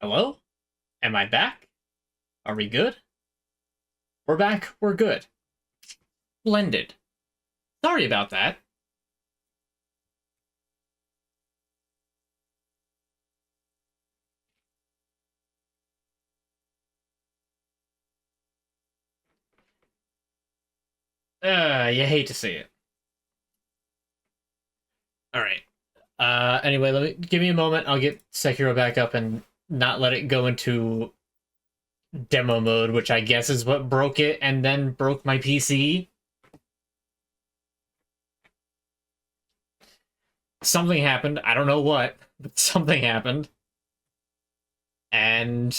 Hello? Am I back? Are we good? We're back. We're good. Splendid. Sorry about that. You hate to see it. Alright. Anyway, give me a moment. I'll get Sekiro back up and not let it go into demo mode, which I guess is what broke it and then broke my PC. Something happened. I don't know what, but something happened. And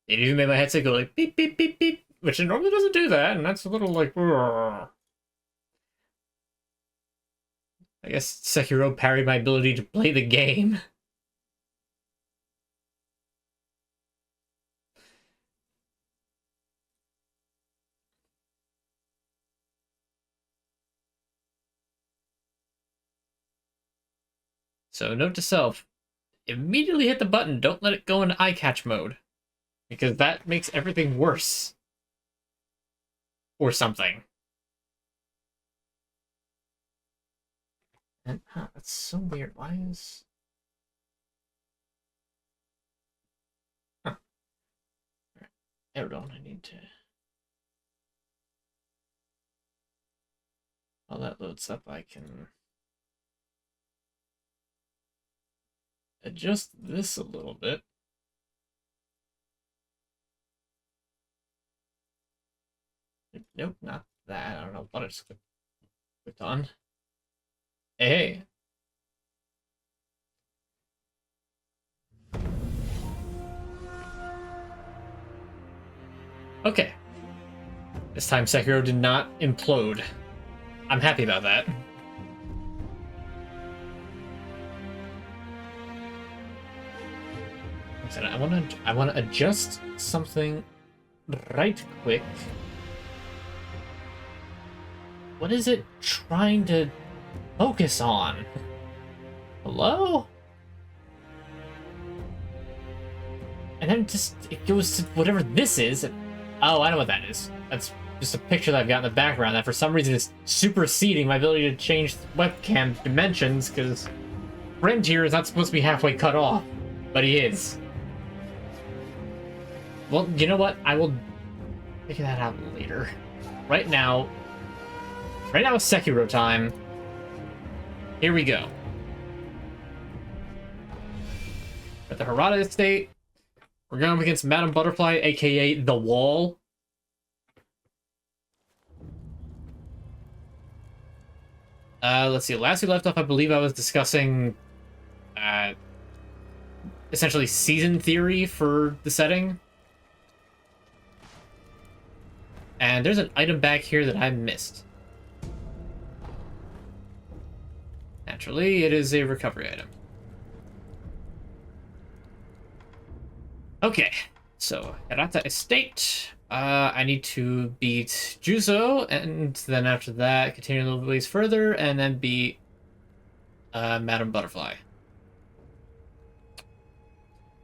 it even made my headset go like beep, beep, beep, beep, which it normally doesn't do that, and that's a little like... I guess Sekiro parried my ability to play the game. So note to self, immediately hit the button, don't let it go into eye catch mode. Because that makes everything worse. Or something. And, that's so weird. Why is... Huh. Hold on, I need to... While that loads up, I can... adjust this a little bit. Nope, not that. I don't know what I just clicked on. Hey. Okay. This time Sekiro did not implode. I'm happy about that. I want to adjust something right quick. What is it trying to focus on? Hello? And then it goes to whatever this is. Oh, I know what that is. That's just a picture that I've got in the background that for some reason is superseding my ability to change webcam dimensions, because friend here is not supposed to be halfway cut off, but he is. Well, you know what? I will figure that out later. Right now it's Sekiro time. Here we go. At the Harada Estate, we're going up against Madame Butterfly, aka The Wall. Let's see. Last we left off, I believe I was discussing essentially season theory for the setting. And there's an item back here that I missed. Naturally, it is a recovery item. Okay, so Harada Estate. I need to beat Juzo, and then after that, continue a little ways further, and then beat Madame Butterfly.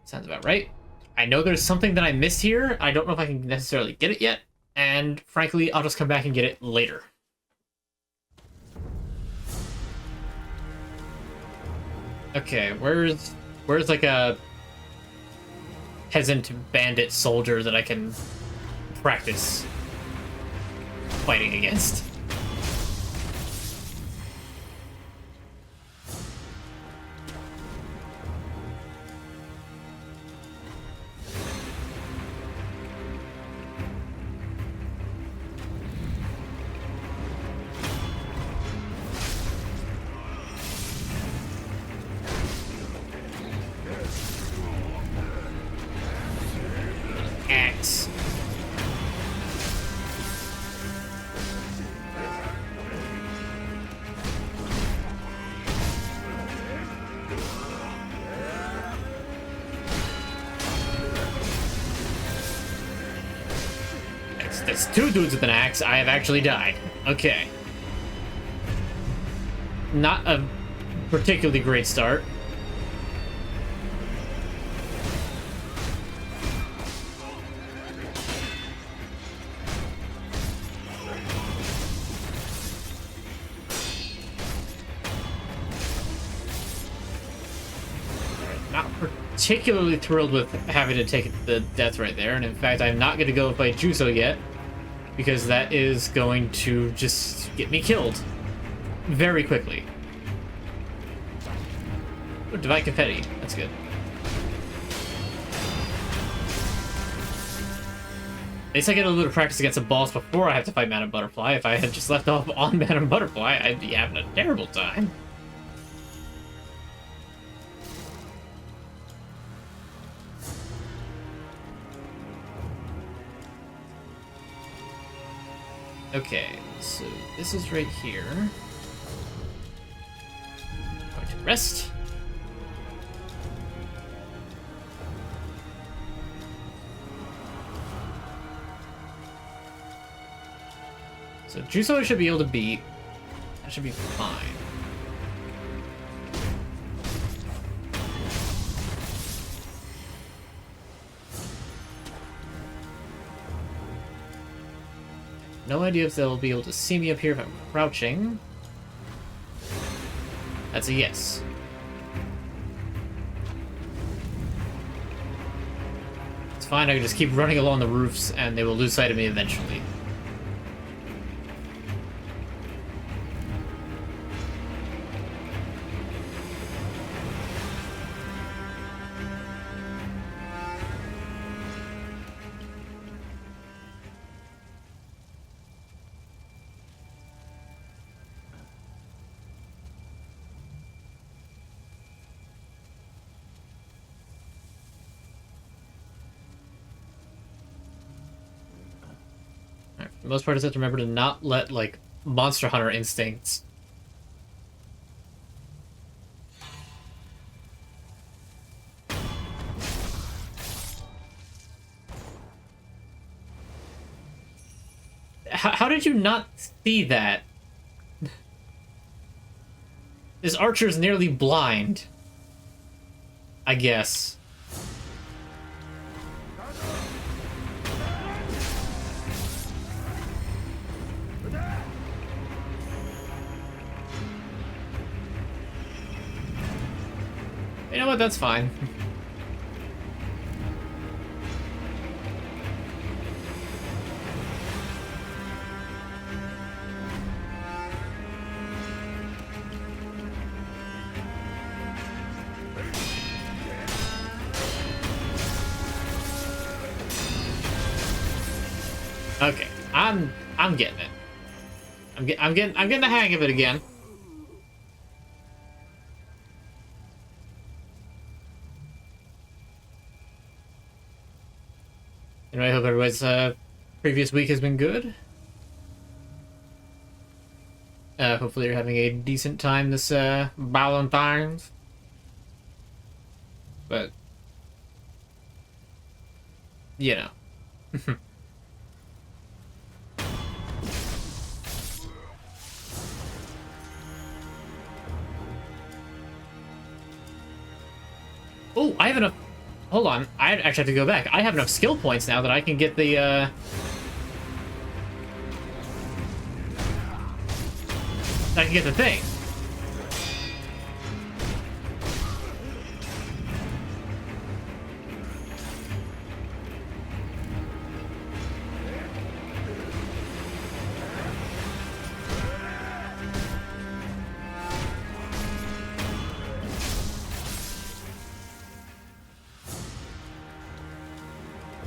Sounds about right. I know there's something that I missed here. I don't know if I can necessarily get it yet, and frankly, I'll just come back and get it later. Okay, where's like a peasant bandit soldier that I can practice fighting against? Axe. That's two dudes with an axe. I have actually died. Okay. Not a particularly great start. particularly thrilled with having to take the death right there, and in fact, I'm not going to go fight Juso yet, because that is going to just get me killed very quickly. Oh, Divine Confetti. That's good. At least I get a little bit of practice against a boss before I have to fight Madame Butterfly. If I had just left off on Madame Butterfly, I'd be having a terrible time. Okay, so this is right here. Going to rest. So Juso I should be able to beat. That should be fine. No idea if they'll be able to see me up here if I'm crouching. That's a yes. It's fine, I can just keep running along the roofs and they will lose sight of me eventually. For the most part, I just have to remember to not let, like, Monster Hunter instincts. How did you not see that? This archer's nearly blind. I guess. You know what? That's fine. Okay, I'm getting it. I'm getting the hang of it again. Anyway, I hope everybody's previous week has been good. Hopefully you're having a decent time this Valentine's. But you know. Oh, I have enough. Hold on, I actually have to go back. I have enough skill points now that I can get the, I can get the thing.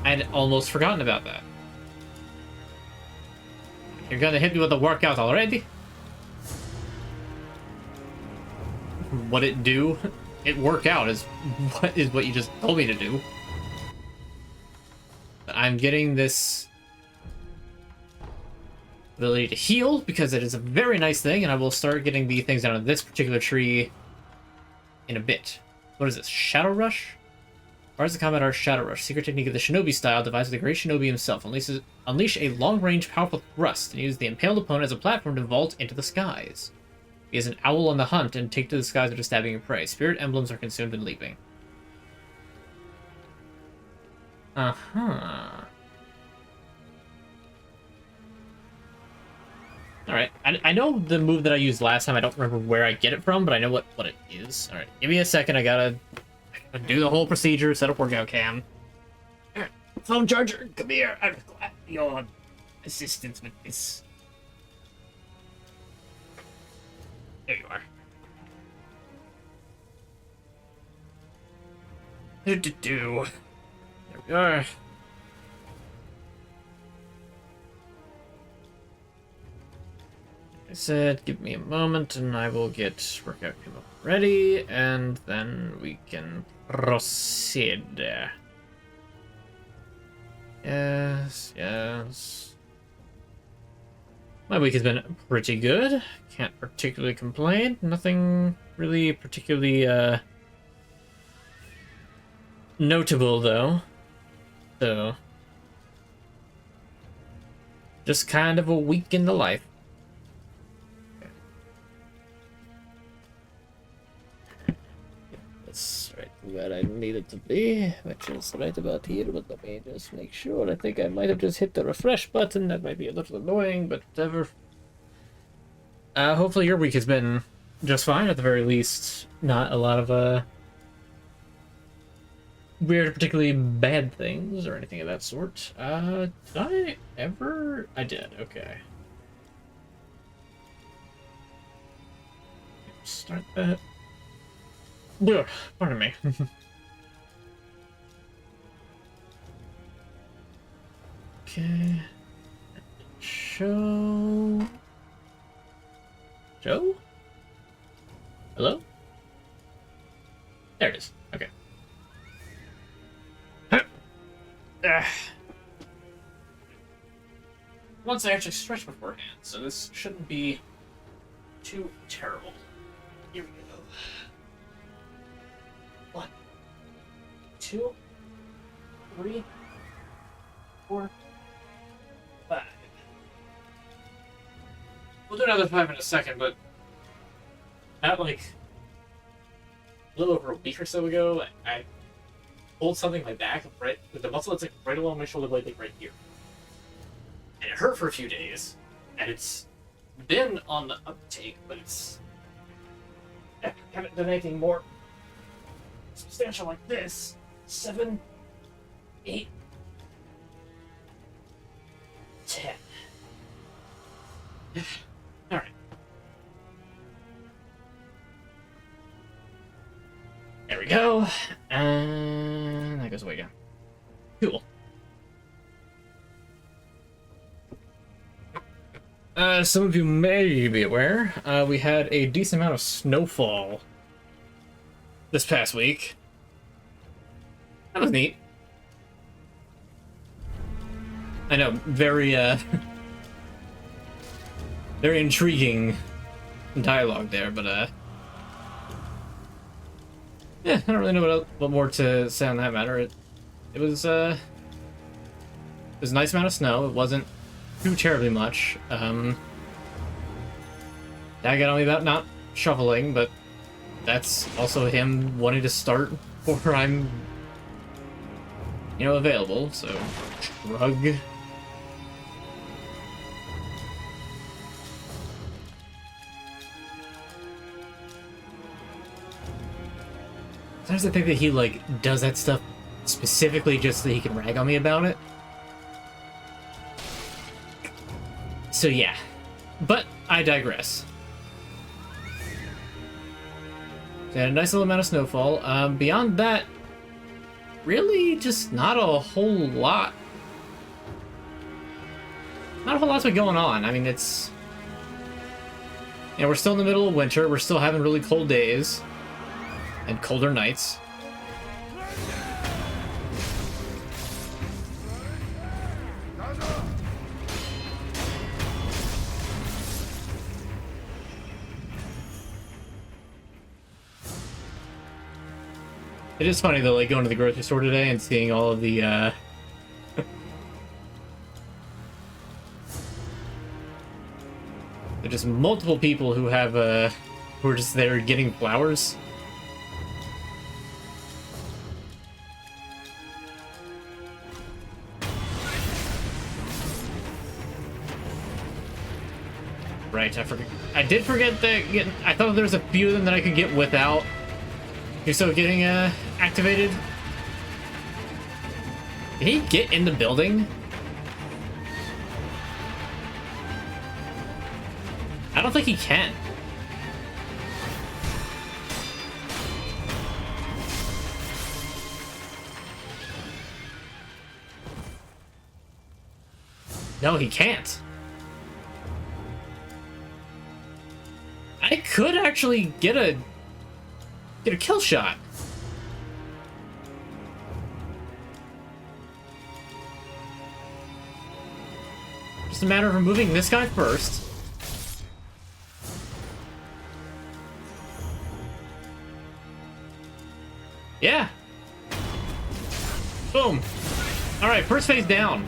I'd almost forgotten about that. You're gonna hit me with a workout already? What it do? It work out is what you just told me to do. I'm getting this ability to heal because it is a very nice thing, and I will start getting the things down on this particular tree in a bit. What is this? Shadow Rush? Bars of Combat are Shadow Rush, secret technique of the Shinobee style, devised by the great Shinobee himself. Unleash a long-range, powerful thrust, and use the impaled opponent as a platform to vault into the skies. He is an owl on the hunt, and take to the skies after stabbing your prey. Spirit emblems are consumed in leaping. Uh-huh. Alright, I know the move that I used last time. I don't remember where I get it from, but I know what it is. Alright, give me a second. I gotta Do the whole procedure, set up workout cam. Phone charger, come here. I require your assistance with this. There you are. There we are. I said, give me a moment and I will get workout cam up ready, and then we can proceed. Yes, yes. My week has been pretty good. Can't particularly complain. Nothing really particularly notable though. So just kind of a week in the life. That's right where I need it to be, which is right about here, but let me just make sure. I think I might have just hit the refresh button. That might be a little annoying, but whatever. Hopefully your week has been just fine, at the very least. Not a lot of weird, particularly bad things or anything of that sort. Did I ever? I did, okay. Start that. Ugh, pardon me. Okay. Show. Joe? Hello? There it is. Okay. Once I actually stretch beforehand, so this shouldn't be too terrible. Here we go. 1, 2, 3, 4, 5. We'll do another 5 in a second, but not like a little over a week or so ago, I pulled something in my back, right with the muscle that's like right along my shoulder blade, like right here. And it hurt for a few days, and it's been on the uptake, but I haven't done anything more substantial like this. 7, 8, 10. Alright. There we go. And that goes away again. Cool. Some of you may be aware, we had a decent amount of snowfall this past week. That was neat. I know, very, very intriguing dialogue there, but, yeah, I don't really know what more to say on that matter. It was a nice amount of snow. It wasn't too terribly much. Dad got on me about not shoveling, but that's also him wanting to start before I'm, available, so shrug. Sometimes I think that he, does that stuff specifically just so he can rag on me about it. So yeah, but I digress. And a nice little amount of snowfall. Beyond that, really just not a whole lot. Not a whole lot's been going on. I mean, we're still in the middle of winter. We're still having really cold days and colder nights. It is funny though, going to the grocery store today and seeing all of the there's just multiple people who have who are just there getting flowers. Right, I did forget that I thought there was a few of them that I could get without. So getting activated. Can he get in the building? I don't think he can. No, he can't. I could actually get a kill shot. Just a matter of removing this guy first. Yeah. Boom. All right, first phase down.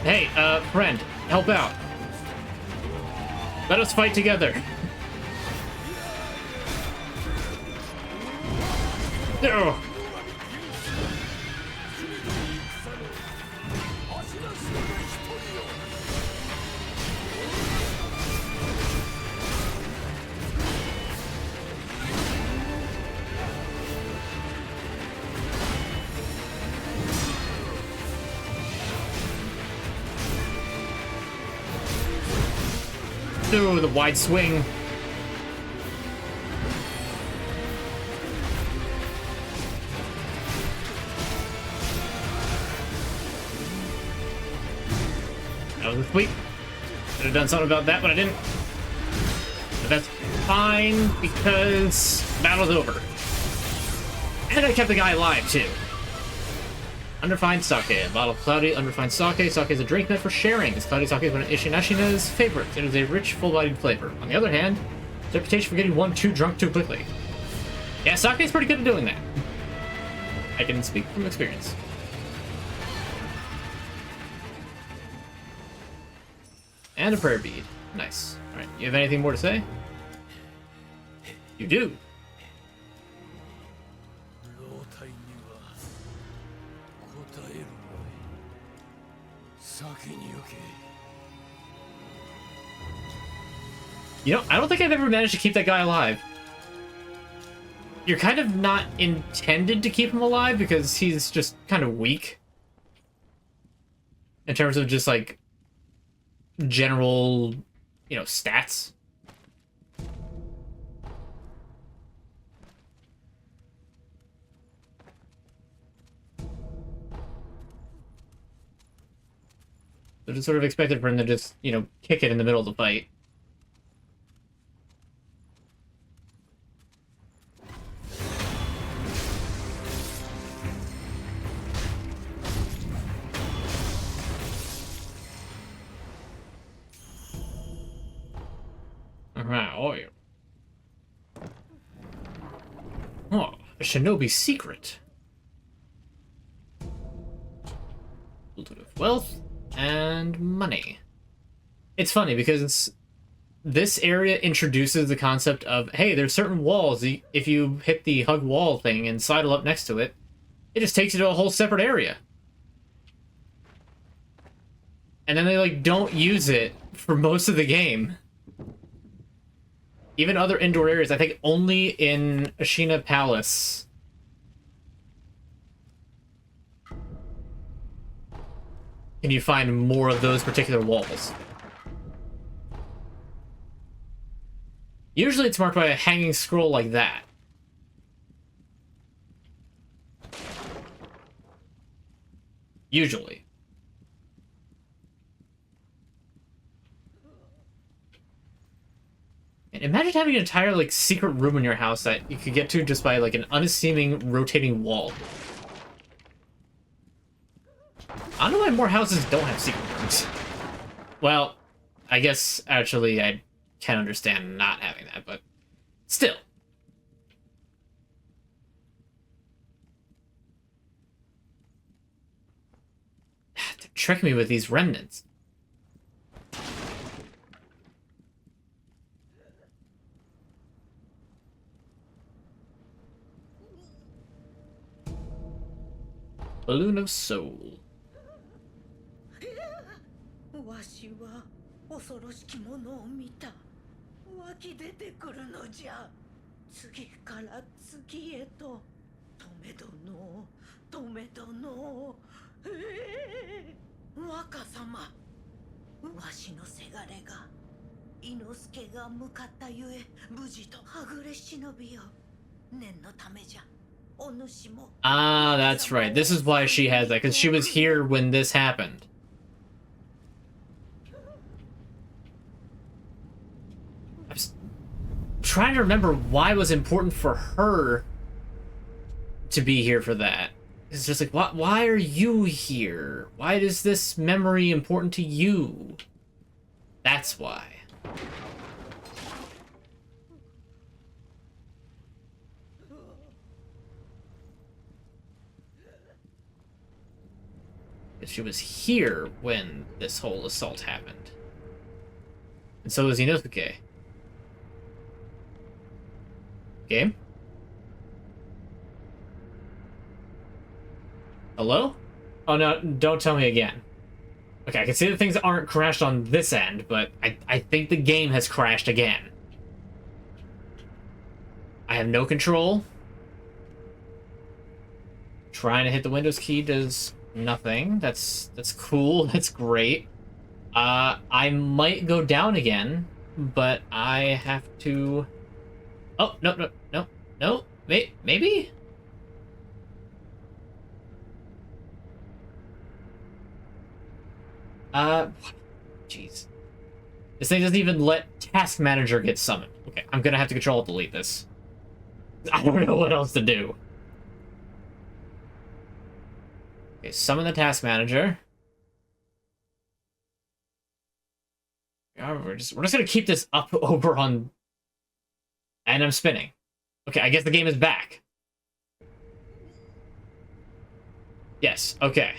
Hey, friend, help out. Let us fight together. Ugh. Ooh, the wide swing. That was a sweep. Could have done something about that, but I didn't. But that's fine because battle's over. And I kept the guy alive too. Unrefined sake. A bottle of cloudy, unrefined sake. Sake is a drink meant for sharing. This cloudy sake is one of Ishinashina's favorites. It is a rich, full-bodied flavor. On the other hand, its reputation for getting one too drunk too quickly. Yeah, sake is pretty good at doing that. I can speak from experience. And a prayer bead. Nice. Alright, you have anything more to say? You do. You know, I don't think I've ever managed to keep that guy alive. You're kind of not intended to keep him alive because he's just kind of weak. In terms of just, like, general, you know, stats. So just sort of expected for him to just, you know, kick it in the middle of the fight. Oh, yeah. Oh, a Shinobee secret. A little bit of wealth and money. It's funny because this area introduces the concept of, hey, there's certain walls. If you hit the hug wall thing and sidle up next to it, it just takes you to a whole separate area. And then they, like, don't use it for most of the game. Even other indoor areas, I think only in Ashina Palace. Can you find more of those particular walls? Usually it's marked by a hanging scroll like that. Usually. And imagine having an entire, like, secret room in your house that you could get to just by, like, an unassuming rotating wall. I don't know why more houses don't have secret rooms. Well, I guess, actually, I can understand not having that, but still. They're tricking me with these remnants. Balloon of Soul. わしは恐ろしきものを見た。湧き出てくるのじゃ。次から次へと。止め殿、止め殿。若様。わしのせがれが。伊之助が向かったゆえ、無事とはぐれ忍びよ。念のためじゃ。Ah, that's right. This is why she has that, because she was here when this happened. I'm trying to remember why it was important for her to be here for that. It's just like, why are you here? Why is this memory important to you? That's why. She was here when this whole assault happened. And so was Inosuke. Game? Hello? Oh no, don't tell me again. Okay, I can see that things aren't crashed on this end, but I think the game has crashed again. I have no control. Trying to hit the Windows key does nothing. That's cool. That's great. I might go down again, but I have to... Oh, no. Maybe? Jeez. This thing doesn't even let Task Manager get summoned. Okay, I'm gonna have to Control-Delete this. I don't know what else to do. Okay, summon the Task Manager. We're just gonna keep this up over on... And I'm spinning. Okay, I guess the game is back. Yes, okay.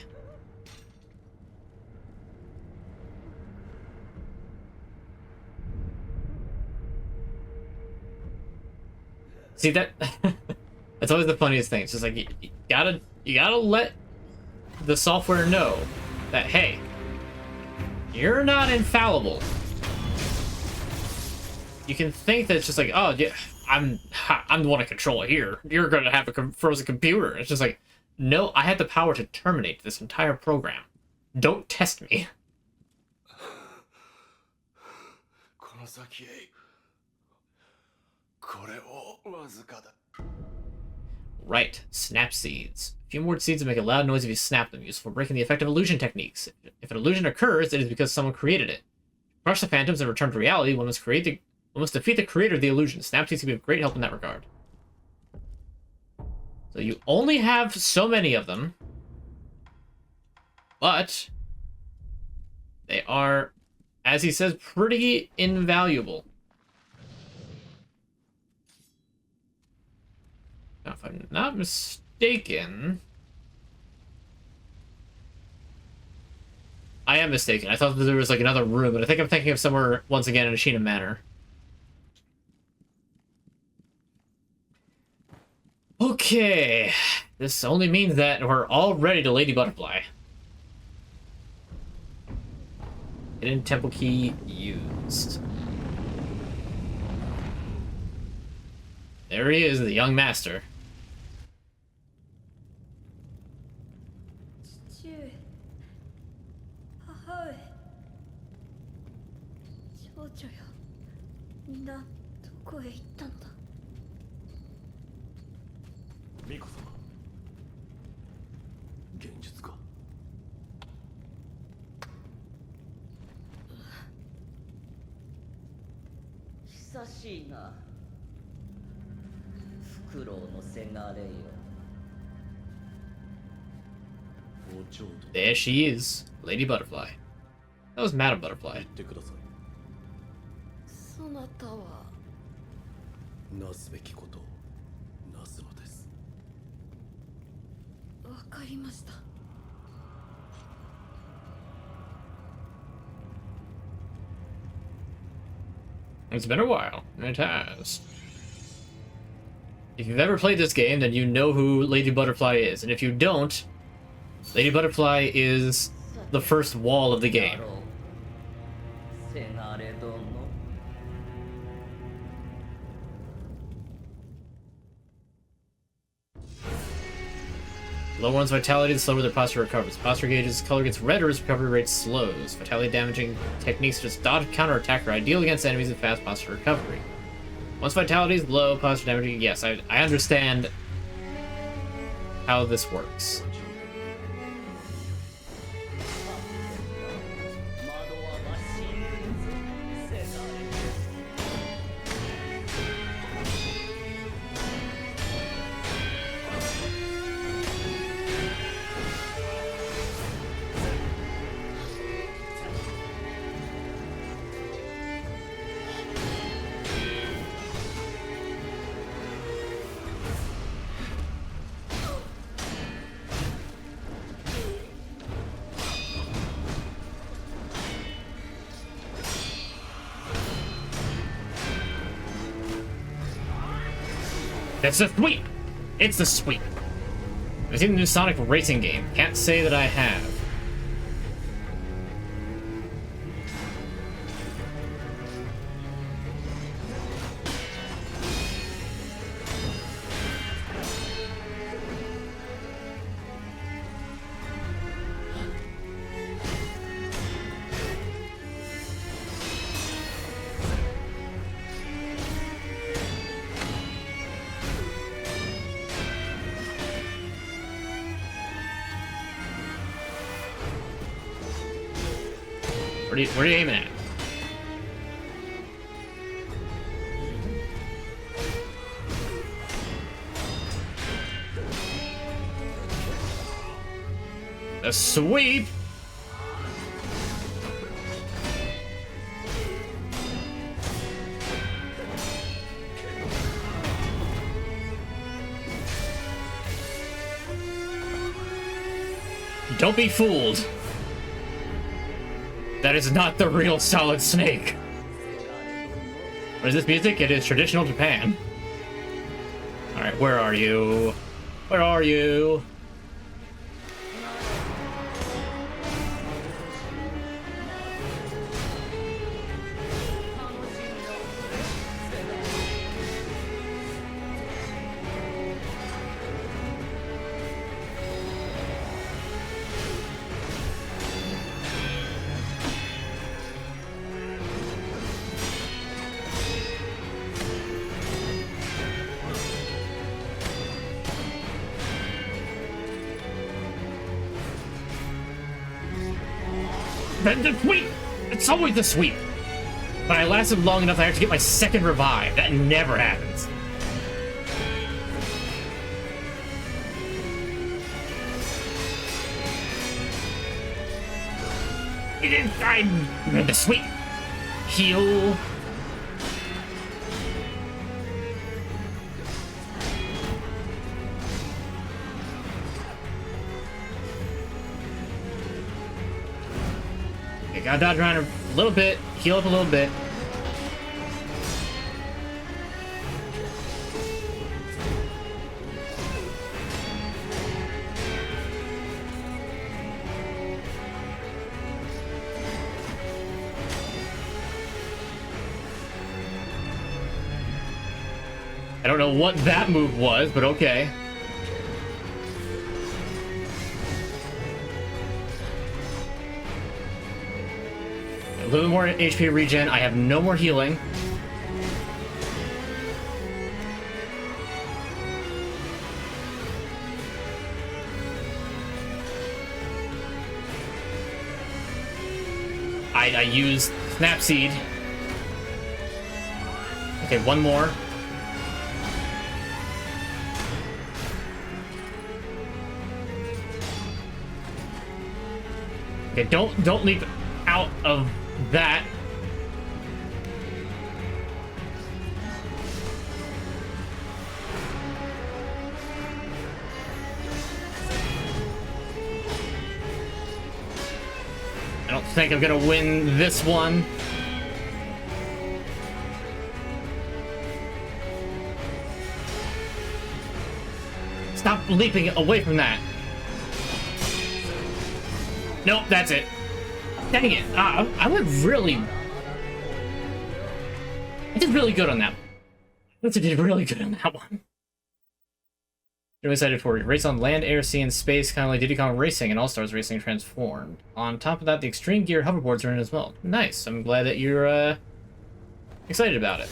See that? That's always the funniest thing. It's just like you gotta let the software know that, hey, you're not infallible. You can think that it's just like, oh yeah, I'm the one in control here. You're gonna have a frozen computer. It's just like, no, I had the power to terminate this entire program. Don't test me. Right, snap seeds. A few more seeds make a loud noise if you snap them, useful for breaking the effect of illusion techniques. If an illusion occurs, it is because someone created it. Crush the phantoms and return to reality, one must defeat the creator of the illusion. Snap seeds can be of great help in that regard. So you only have so many of them, but they are, as he says, pretty invaluable. Now, if I'm not mistaken... I am mistaken. I thought that there was like another room, but I think I'm thinking of somewhere, once again, in Ashina Manor. Okay. This only means that we're all ready to Lady Butterfly. Hidden temple key used. There he is, the young master. There she is, Lady Butterfly. That was Madam Butterfly. It's been a while. It has. If you've ever played this game, then you know who Lady Butterfly is, and if you don't, Lady Butterfly is the first wall of the game. せがれ殿 Lower one's vitality, the slower their posture recovers. Posture gauge's color gets redder as recovery rate slows. Vitality damaging techniques such as dodge, counter attack are ideal against enemies with fast posture recovery. Once vitality is low, posture damaging. Yes, I understand how this works. 窓は真っ白せがれ It's the sweep! It's the sweep. I've seen the new Sonic racing game. Can't say that I have. Where are you aiming at? A sweep! Don't be fooled. That is not the real Solid Snake. What is this music? It is traditional Japan. Alright, where are you? Where are you? The sweep! It's always the sweep! But I lasted long enough I have to get my second revive. That never happens. It is time! The sweep! Heal. Gotta dodge around a little bit, heal up a little bit. I don't know what that move was, but okay. A little more HP regen. I have no more healing. I used Snapseed. Okay, one more. Okay, don't leap out of that. I don't think I'm gonna win this one. Stop leaping away from that. Nope, that's it. Dang it. I went really... I did really good on that. I did really good on that one. Really excited for it. Race on land, air, sea, and space, kind of like Diddy Kong Racing and All-Stars Racing transformed. On top of that, the Extreme Gear hoverboards are in as well. Nice. I'm glad that you're excited about it.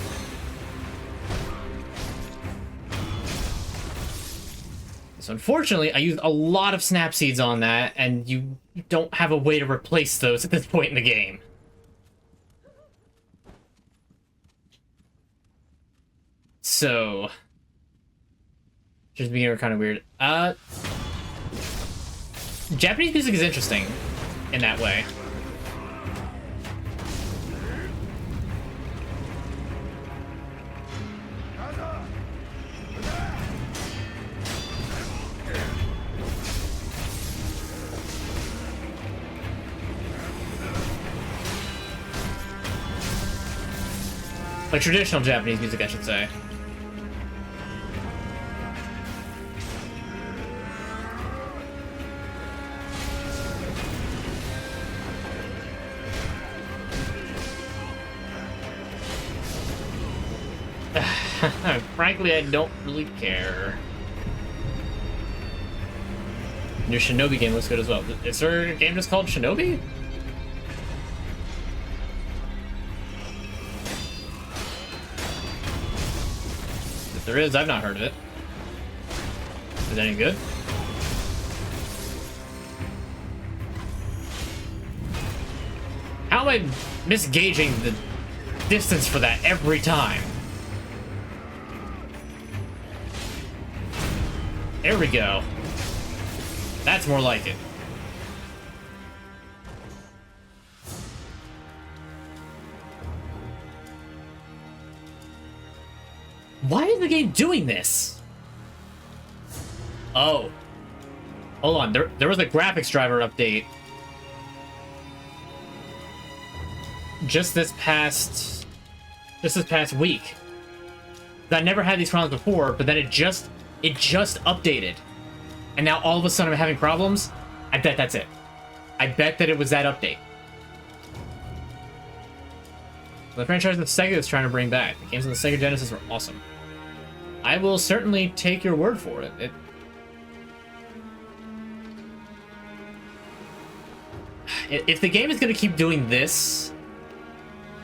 So unfortunately, I used a lot of snap seeds on that, and you don't have a way to replace those at this point in the game. So... just being kind of weird. Japanese music is interesting in that way. Like traditional Japanese music, I should say. Frankly, I don't really care. Your Shinobee game looks good as well. Is there a game just called Shinobee? If there is, I've not heard of it. Is it any good? How am I misgauging the distance for that every time? There we go. That's more like it. Why is the game doing this? Oh. Hold on, there was a graphics driver update. Just this past week. I never had these problems before, but then it just updated. And now all of a sudden I'm having problems. I bet that's it. I bet that it was that update. The franchise that Sega is trying to bring back. The games on the Sega Genesis were awesome. I will certainly take your word for it. If the game is going to keep doing this,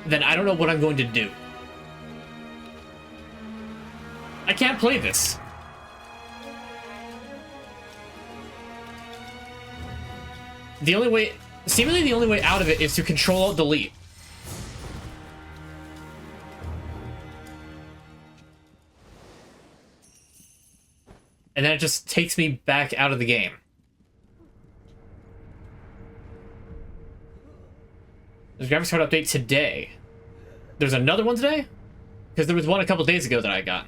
then I don't know what I'm going to do. I can't play this. Seemingly the only way out of it is to Control-Alt-Delete. And then it just takes me back out of the game. There's a graphics card update today. There's another one today? Because there was one a couple days ago that I got.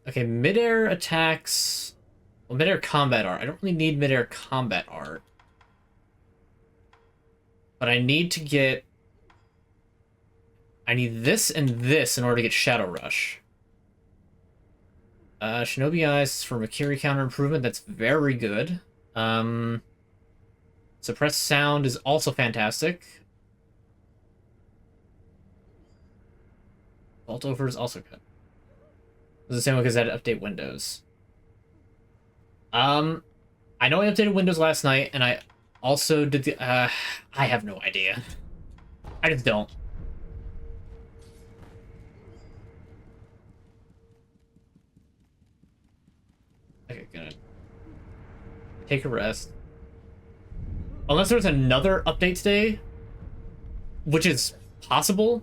Okay, midair attacks... Well, midair combat art. I don't really need midair combat art. But I need to get... I need this and this in order to get Shadow Rush. Shinobee Eyes for Makiri counter improvement. That's very good. Suppressed Sound is also fantastic. Vault Over is also good. It's the same one because I had to update Windows. I know I updated Windows last night, and I also did the... I have no idea. I just don't. Okay, gonna take a rest. Unless there's another update today, which is possible.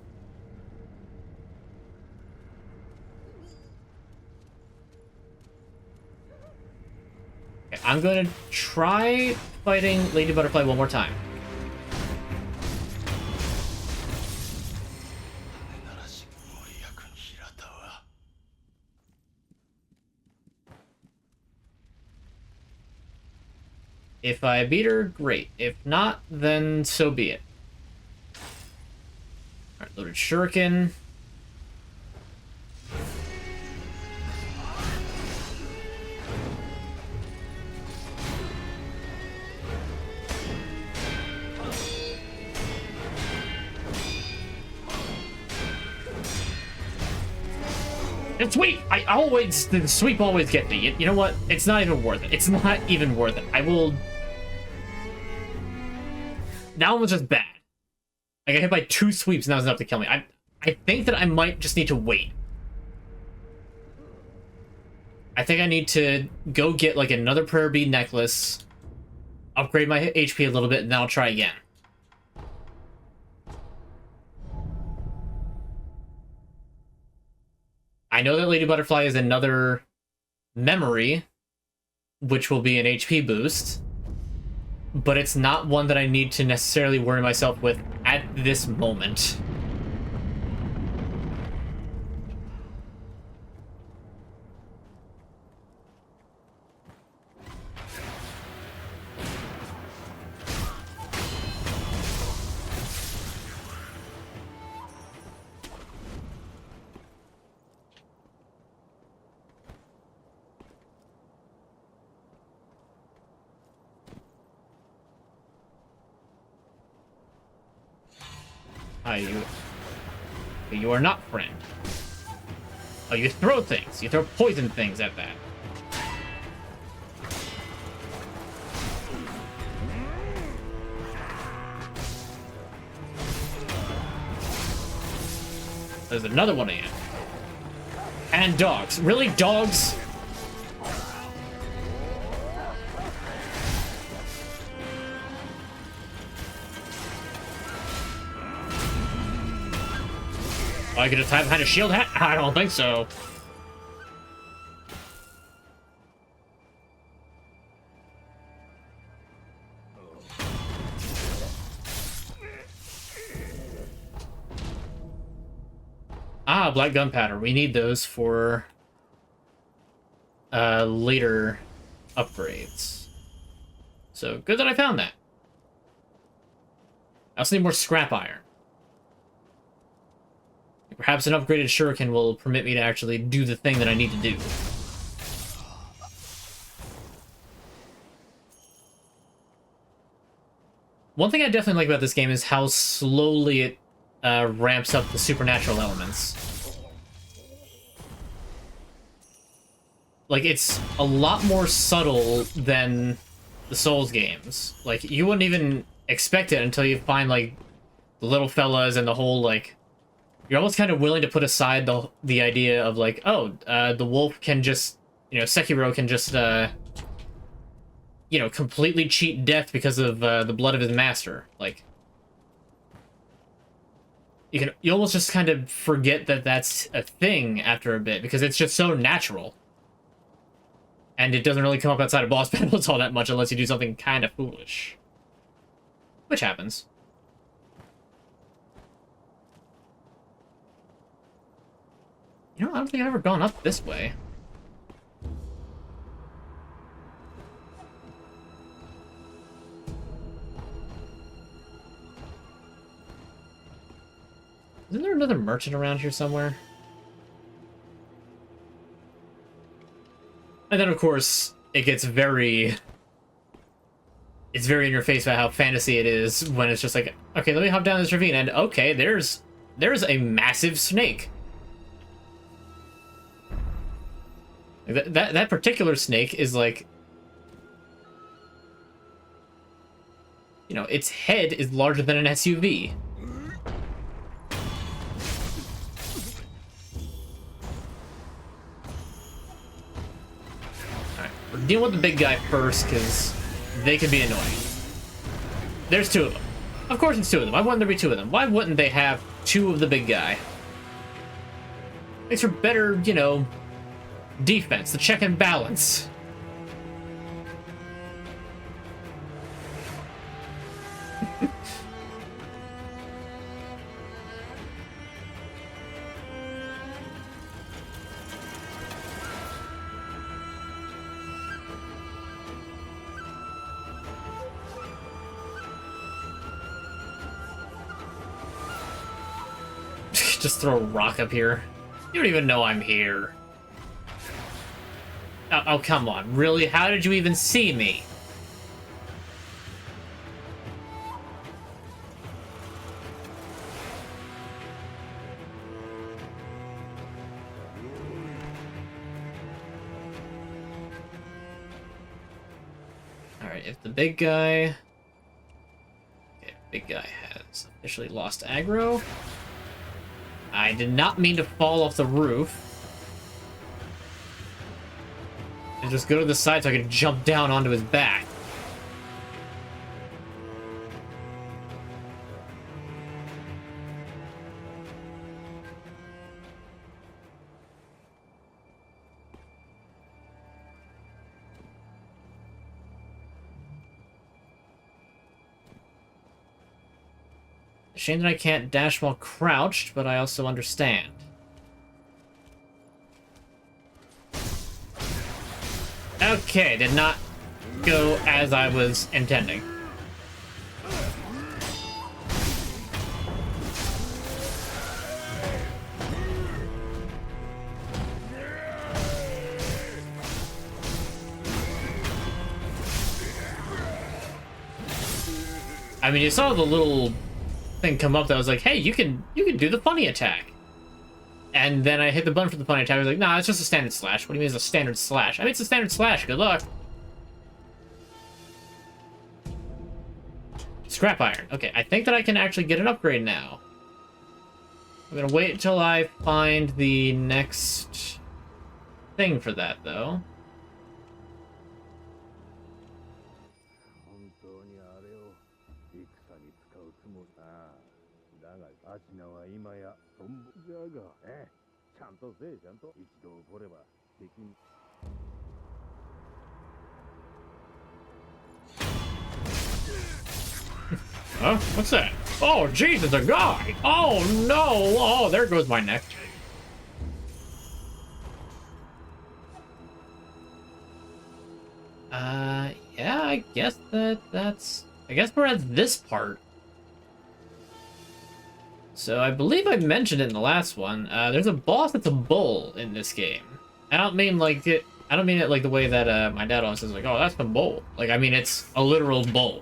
Okay, I'm gonna try fighting Lady Butterfly one more time. If I beat her, great. If not, then so be it. Alright, loaded Shuriken. The sweep! The sweep always gets me. You know what? It's not even worth it. It's not even worth it. I will... That one was just bad. I got hit by 2 sweeps and that was enough to kill me. I think that I might just need to wait. I think I need to go get, like, another prayer bead necklace, upgrade my HP a little bit, and then I'll try again. I know that Lady Butterfly is another memory, which will be an HP boost, but it's not one that I need to necessarily worry myself with at this moment. You are not friend. Oh, you throw things. You throw poison things at that. There's another one in. And dogs. Really, dogs? Oh, I get a time behind a shield hat? I don't think so. Ah, black gunpowder. We need those for later upgrades. So good that I found that. I also need more scrap iron. Perhaps an upgraded shuriken will permit me to actually do the thing that I need to do. One thing I definitely like about this game is how slowly it ramps up the supernatural elements. Like, it's a lot more subtle than the Souls games. Like, you wouldn't even expect it until you find, like, the little fellas and the whole, like... You're almost kind of willing to put aside the idea of, like, oh, the wolf can just... You know, Sekiro can just, you know, completely cheat death because of the blood of his master. Like... You almost just kind of forget that that's a thing after a bit, because it's just so natural. And it doesn't really come up outside of boss battles all that much unless you do something kind of foolish. Which happens. You know, I don't think I've ever gone up this way. Isn't there another merchant around here somewhere? And then, of course, it gets very... It's very in your face about how fantasy it is when it's just like, okay, let me hop down this ravine, and okay, there's a massive snake. That particular snake is like... You know, its head is larger than an SUV. Alright, we're dealing with the big guy first, because they can be annoying. There's 2 of them. Of course it's 2 of them. Why wouldn't there be 2 of them? Why wouldn't they have 2 of the big guy? Makes for better, you know... defense, the check and balance. Just throw a rock up here. You don't even know I'm here. Oh, come on. Really? How did you even see me? Alright, if the big guy... Okay, big guy has officially lost aggro. I did not mean to fall off the roof. And just go to the side so I could jump down onto his back. Shame that I can't dash while crouched, but I also understand. Okay, did not go as I was intending. I mean, you saw the little thing come up that was like, hey, you can do the funny attack. And then I hit the button for the funny attack. I was like, nah, it's just a standard slash. What do you mean it's a standard slash? I mean, it's a standard slash. Good luck. Scrap iron. Okay, I think that I can actually get an upgrade now. I'm gonna wait until I find the next thing for that, though. Huh? What's that? Oh, jeez, it's a guy! Oh, no! Oh, there goes my neck. Yeah, I guess that's... I guess we're at this part. So I believe I mentioned it in the last one. There's a boss that's a bull in this game. I don't mean like it... I don't mean it like the way that my dad always says, like, oh, that's a bull. Like, I mean, it's a literal bull.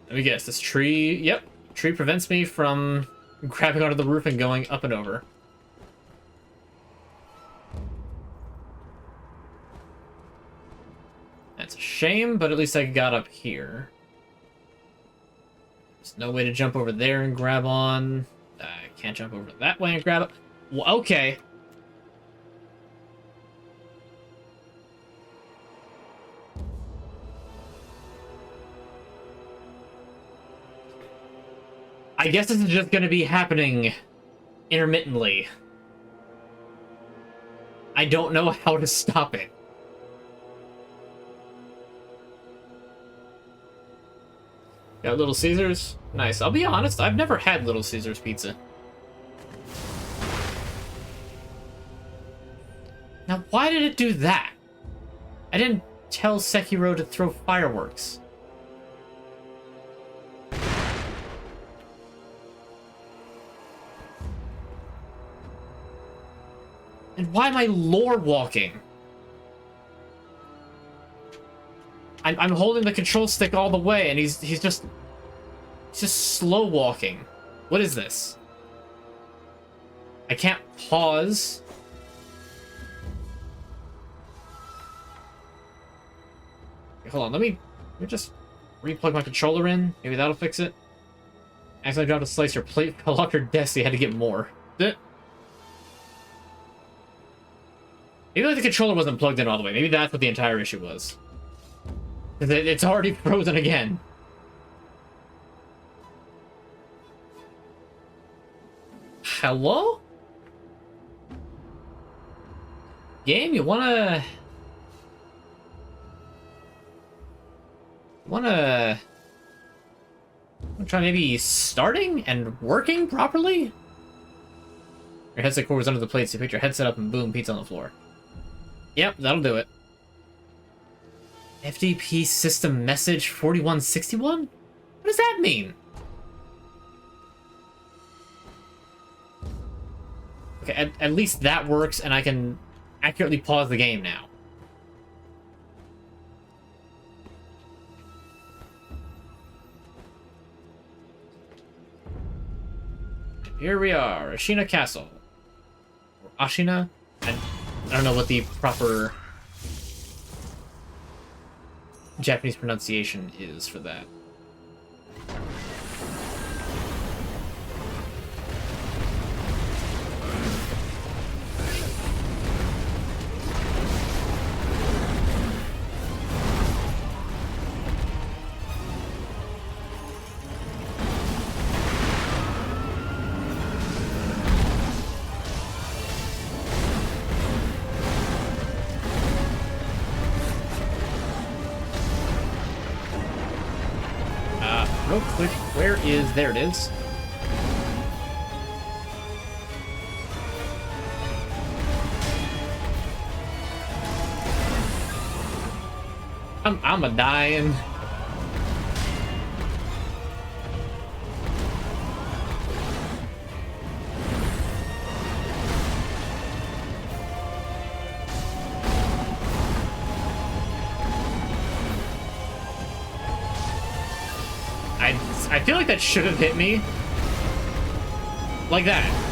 Let me guess, this tree... Yep, tree prevents me from grabbing onto the roof and going up and over. That's a shame, but at least I got up here. There's no way to jump over there and grab on. I can't jump over that way and grab it. Well, okay. I guess this is just going to be happening intermittently. I don't know how to stop it. Got Little Caesars? Nice. I'll be honest, I've never had Little Caesars pizza. Now, why did it do that? I didn't tell Sekiro to throw fireworks. And why am I lore walking? I'm holding the control stick all the way, and he's just slow walking. What is this? I can't pause. Okay, hold on, let me just replug my controller in. Maybe that'll fix it. Accidentally dropped a slice. Your plate fell off your desk. So you had to get more. Maybe like the controller wasn't plugged in all the way. Maybe that's what the entire issue was. It's already frozen again. Hello? Game, you wanna try maybe starting and working properly? Your headset cord was under the plate, so you picked your headset up and boom, pizza on the floor. Yep, that'll do it. FDP system message 4161? What does that mean? Okay, at least that works, and I can accurately pause the game now. Here we are, Ashina Castle. We're Ashina? I don't know what the proper Japanese pronunciation is for that. Real quick, where is... There it is. I'm a dying. I feel like that should have hit me. Like that.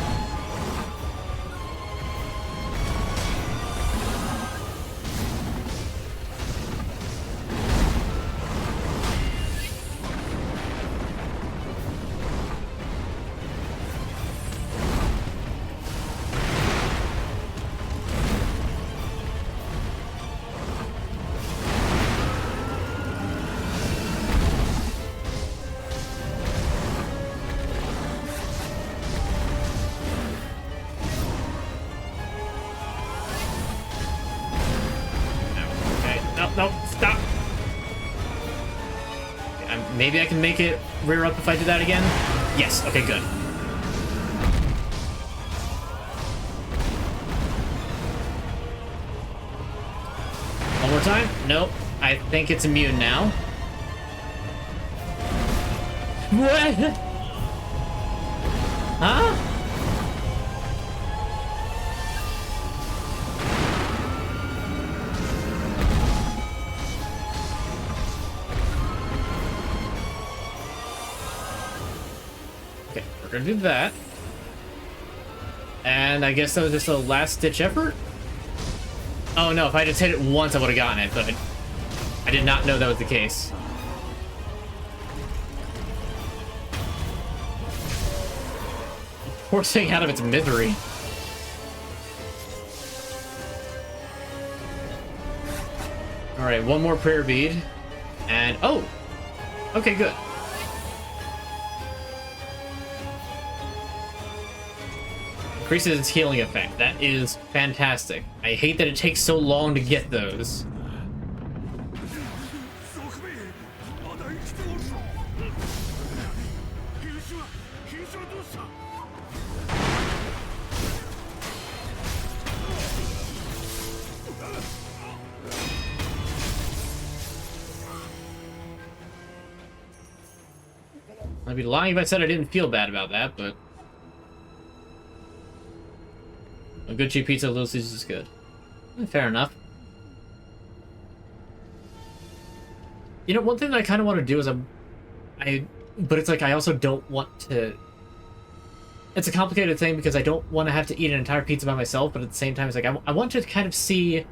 No, stop. Maybe I can make it rear up if I do that again? Yes, okay, good. One more time? Nope. I think it's immune now. What? Huh? Do that, and I guess that was just a last-ditch effort. Oh no, if I just hit it once I would have gotten it, but I did not know that was the case. Poor thing out of its misery. Alright, one more prayer bead, and oh, okay, good. Increases its healing effect. That is fantastic. I hate that it takes so long to get those. I'd be lying if I said I didn't feel bad about that, but a good cheap pizza, Little Caesars is good. Fair enough. You know, one thing that I kind of want to do is but it's like I also don't want to. It's a complicated thing because I don't want to have to eat an entire pizza by myself, but at the same time, it's like I want to kind of see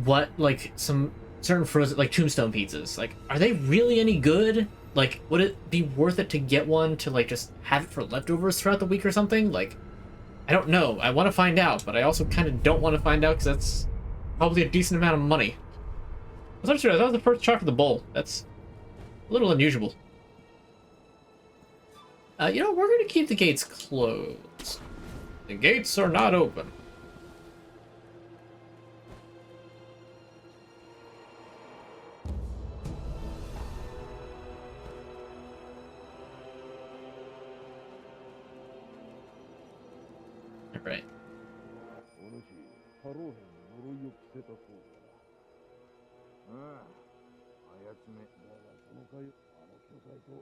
what like some certain frozen like Tombstone pizzas like. Are they really any good? Like, would it be worth it to get one to like just have it for leftovers throughout the week or something? Like, I don't know. I want to find out, but I also kind of don't want to find out because that's probably a decent amount of money. I was not sure. That was the first shot for the bowl. That's a little unusual. You know, we're going to keep the gates closed. The gates are not open. Right.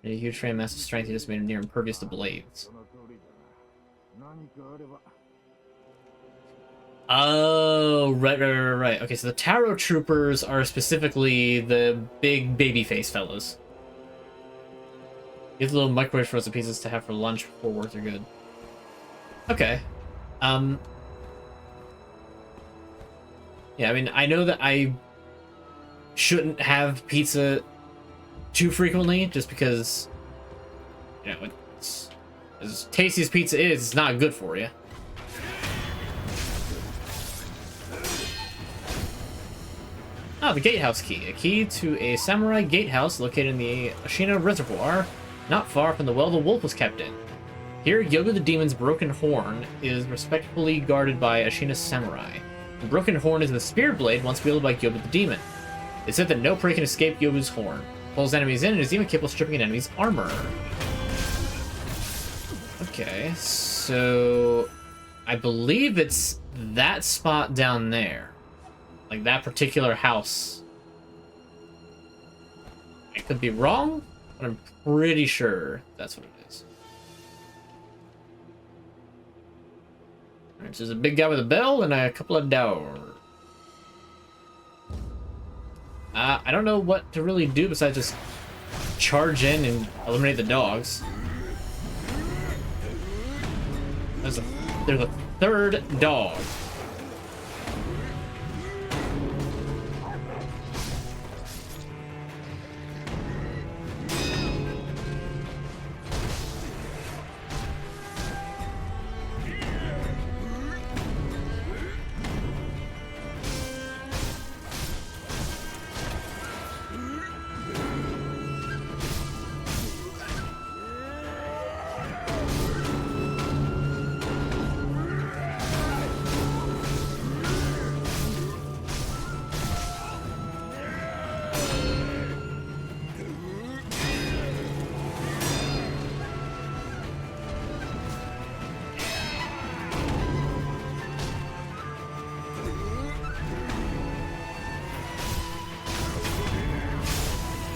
A huge frame, massive strength, he just made him near impervious to blades. Oh, right. Okay, so the Taro Troopers are specifically the big baby-face fellas. Get the little microwave frozen pieces to have for lunch before work are good. Okay. Yeah, I mean, I know that I shouldn't have pizza too frequently, just because, you know, it's as tasty as pizza is, it's not good for you. Ah, the gatehouse key. A key to a samurai gatehouse located in the Ashina Reservoir, not far from the well the wolf was kept in. Here, Yoga the Demon's broken horn is respectfully guarded by Ashina's samurai. The broken horn is the spear blade once wielded by Yoga the Demon. It's said that no prey can escape Yoga's horn. Pulls enemies in and is even capable of stripping an enemy's armor. Okay, so I believe it's that spot down there. Like that particular house. I could be wrong, but I'm pretty sure that's what it is. Alright, so there's a big guy with a bell and a couple of doors. I don't know what to really do besides just charge in and eliminate the dogs. There's a third dog.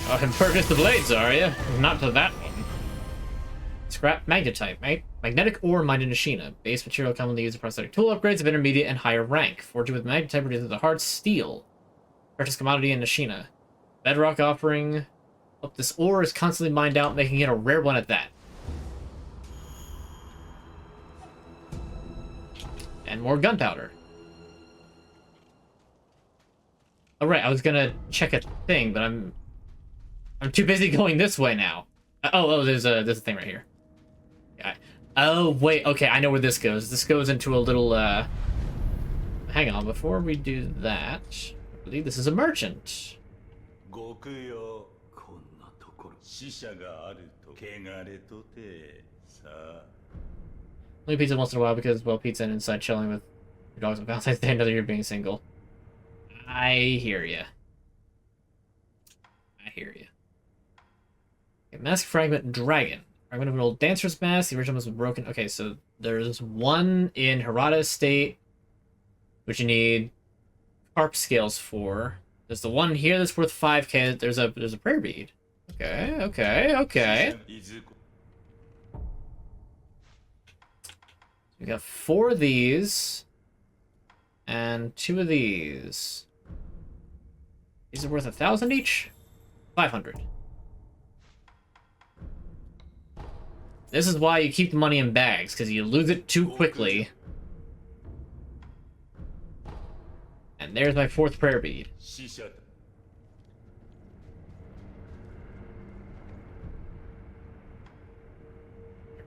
Oh, and purchase the blades, are you? Not to that one. Scrap magnetite, mate. Magnetic ore mined in Ashina. Base material commonly used in prosthetic tool upgrades of intermediate and higher rank. Forging with magnetite produces a hard steel. Precious commodity in Ashina. Bedrock offering. Oh, this ore is constantly mined out, making it a rare one at that. And more gunpowder. Oh, right, I was gonna check a thing, but I'm too busy going this way now. There's a thing right here. Yeah. Oh, wait, okay, I know where this goes. This goes into a little, hang on, before we do that, I believe this is a merchant. Only pizza once in a while because, well, pizza and inside chilling with your dogs on Valentine's Day, another year being single. I hear ya. I hear ya. Okay, mask fragment dragon. Fragment of an old dancer's mask. The original was broken. Okay, so there's one in Hirata Estate, which you need carp scales for. There's the one here that's worth 5k. There's a prayer bead. Okay. We got 4 of these and 2 of these. These are worth 1,000 each. 500. This is why you keep the money in bags, because you lose it too quickly. And there's my 4th prayer bead. There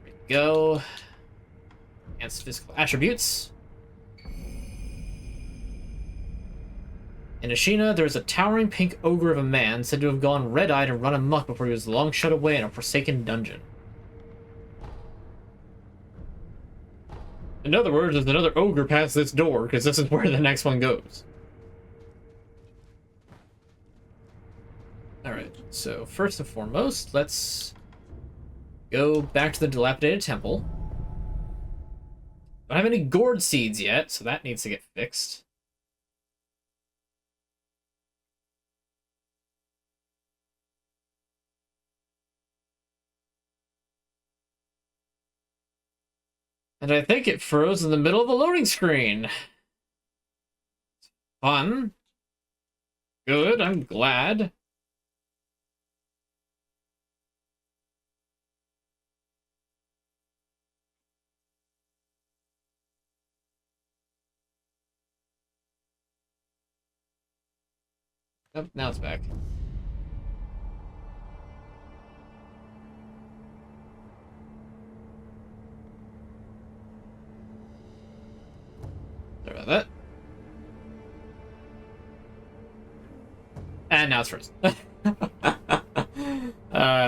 we go. Enhanced physical attributes. In Ashina, there is a towering pink ogre of a man said to have gone red-eyed and run amok before he was long shut away in a forsaken dungeon. In other words, there's another ogre past this door, because this is where the next one goes. Alright, so first and foremost, let's go back to the dilapidated temple. Don't have any gourd seeds yet, so that needs to get fixed. And I think it froze in the middle of the loading screen. Fun. Good, I'm glad. Oh, now it's back. Sorry about that. And now it's frozen.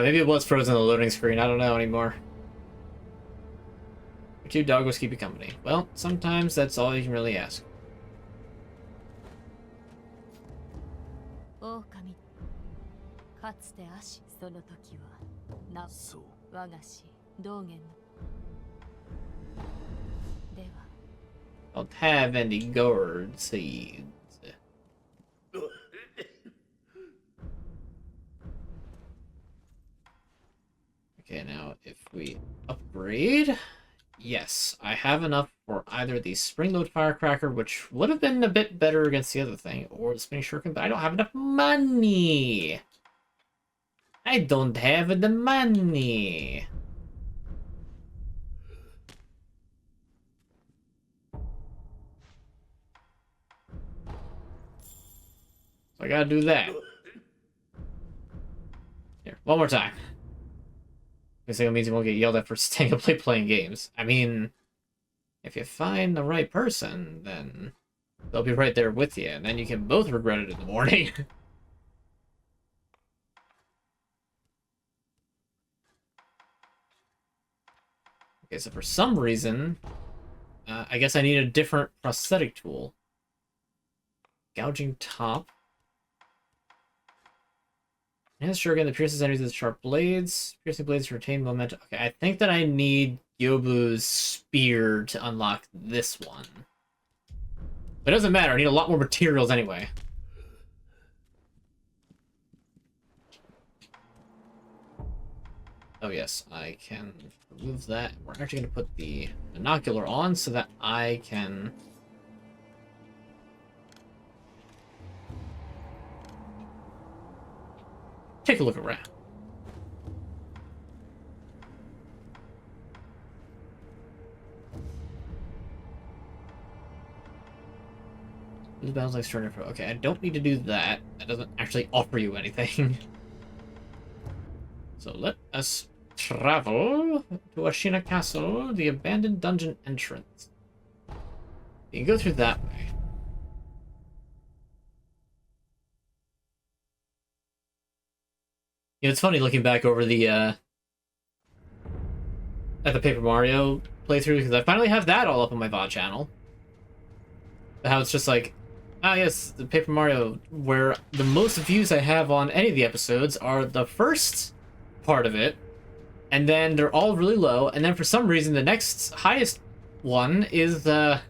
Maybe it was frozen on the loading screen. I don't know anymore. Your two doggos keep you company. Well, sometimes that's all you can really ask. 狼かつて足その時はなそう我が師道元のでは Don't have any gourd seeds. Okay, now if we upgrade, yes, I have enough for either the spring-load firecracker, which would have been a bit better against the other thing, or the spinning shuriken, but I don't have enough money. I don't have the money. So I gotta do that. Here, one more time. This thing means you won't get yelled at for staying up late playing games. I mean, if you find the right person, then they'll be right there with you, and then you can both regret it in the morning. Okay, so for some reason, I guess I need a different prosthetic tool. Gouging top. Yeah, sure, again, the pierces enemies with sharp blades. Piercing blades retain momentum. Okay, I think that I need Yobu's spear to unlock this one. But it doesn't matter, I need a lot more materials anyway. Oh yes, I can remove that. We're actually going to put the binocular on so that I can... take a look around. This battle's like starting for... Okay, I don't need to do that. That doesn't actually offer you anything. So let us travel to Ashina Castle, the abandoned dungeon entrance. You can go through that way. You know, it's funny looking back over the, at the Paper Mario playthrough, because I finally have that all up on my VOD channel. How it's just like, ah yes, the Paper Mario, where the most views I have on any of the episodes are the first part of it, and then they're all really low, and then for some reason the next highest one is the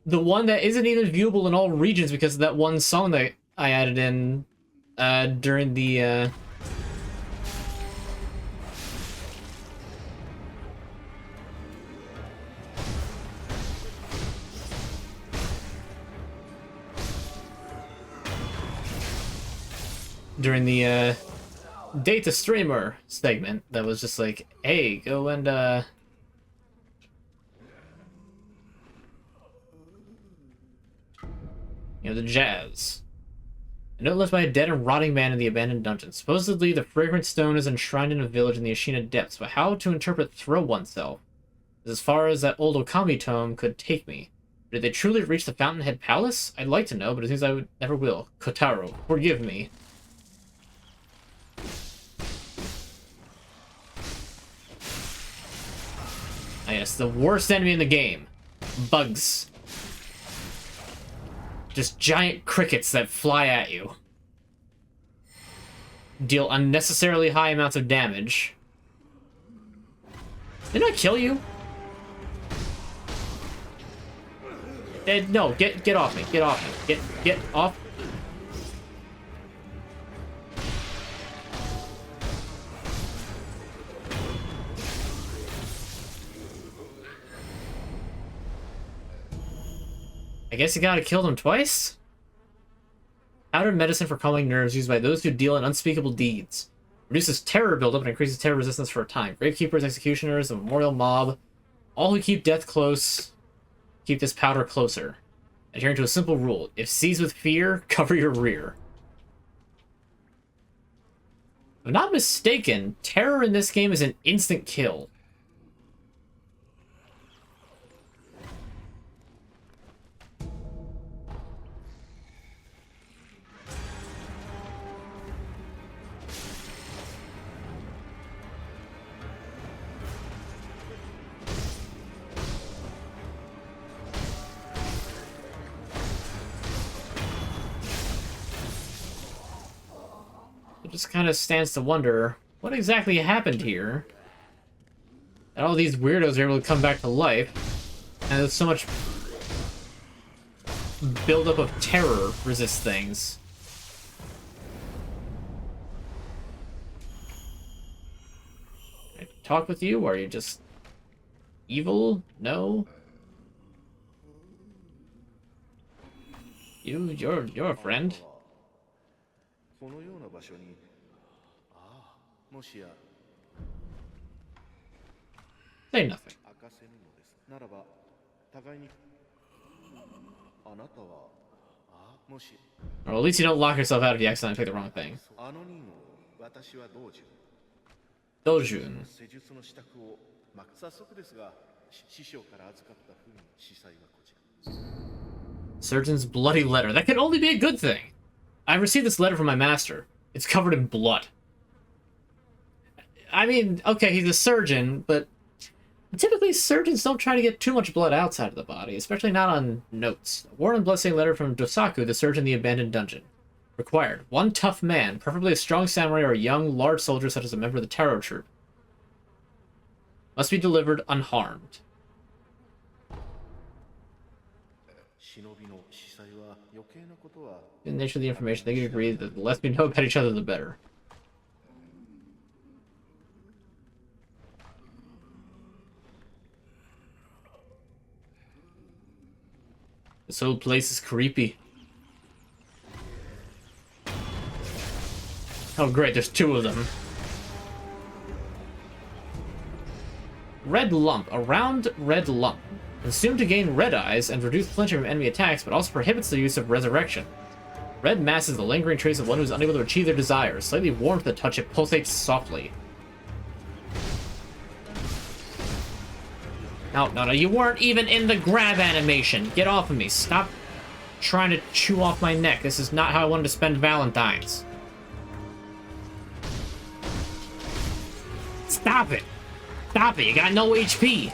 one that isn't even viewable in all regions because of that one song that I added in during the data streamer segment that was just like, hey, go and you know, the jazz. A note left by a dead and rotting man in the abandoned dungeon. Supposedly, the fragrant stone is enshrined in a village in the Ashina depths, but how to interpret throw oneself is as far as that old Okami tome could take me. Did they truly reach the Fountainhead Palace? I'd like to know, but it seems I never will. Kotaro, forgive me. Ah, yes, the worst enemy in the game. Bugs. Just giant crickets that fly at you. Deal unnecessarily high amounts of damage. Didn't I kill you? No, get off me. Get off me. Get off. I guess you gotta kill them twice? Powdered medicine for calming nerves used by those who deal in unspeakable deeds. Reduces terror buildup and increases terror resistance for a time. Gravekeepers, executioners, a memorial mob. All who keep death close keep this powder closer. Adhering to a simple rule. If seized with fear, cover your rear. If I'm not mistaken, terror in this game is an instant kill. Just kind of stands to wonder what exactly happened here. And all these weirdos are able to come back to life, and there's so much buildup of terror resist things. Can I talk with you, or are you just evil? No. You're a friend. このような場所に、もしや Say nothing. 明かせぬのです。ならば、互いに、あなたは、もし、Or at least you don't lock yourself out if you accidentally pick the wrong thing. あの任を、私は道中。 Dojun. 施術の支度を、早速ですが、師匠から預かった文の司祭がこちら。 Surgeon's bloody letter. That can only be a good thing. I received this letter from my master. It's covered in blood. I mean, okay, he's a surgeon, but typically surgeons don't try to get too much blood outside of the body, especially not on notes. A war and blessing letter from Dosaku, the surgeon in the abandoned dungeon. Required. One tough man, preferably a strong samurai or a young, large soldier such as a member of the Taro troop. Must be delivered unharmed. In the nature of the information, they can agree that the less we know about each other, the better. This whole place is creepy. Oh great, there's two of them. Red lump. A round red lump. Assumed to gain red eyes and reduce flinching from enemy attacks, but also prohibits the use of resurrection. Red mass is the lingering trace of one who is unable to achieve their desires. Slightly warm to the touch, it pulsates softly. No, you weren't even in the grab animation. Get off of me. Stop trying to chew off my neck. This is not how I wanted to spend Valentine's. Stop it. Stop it. You got no HP.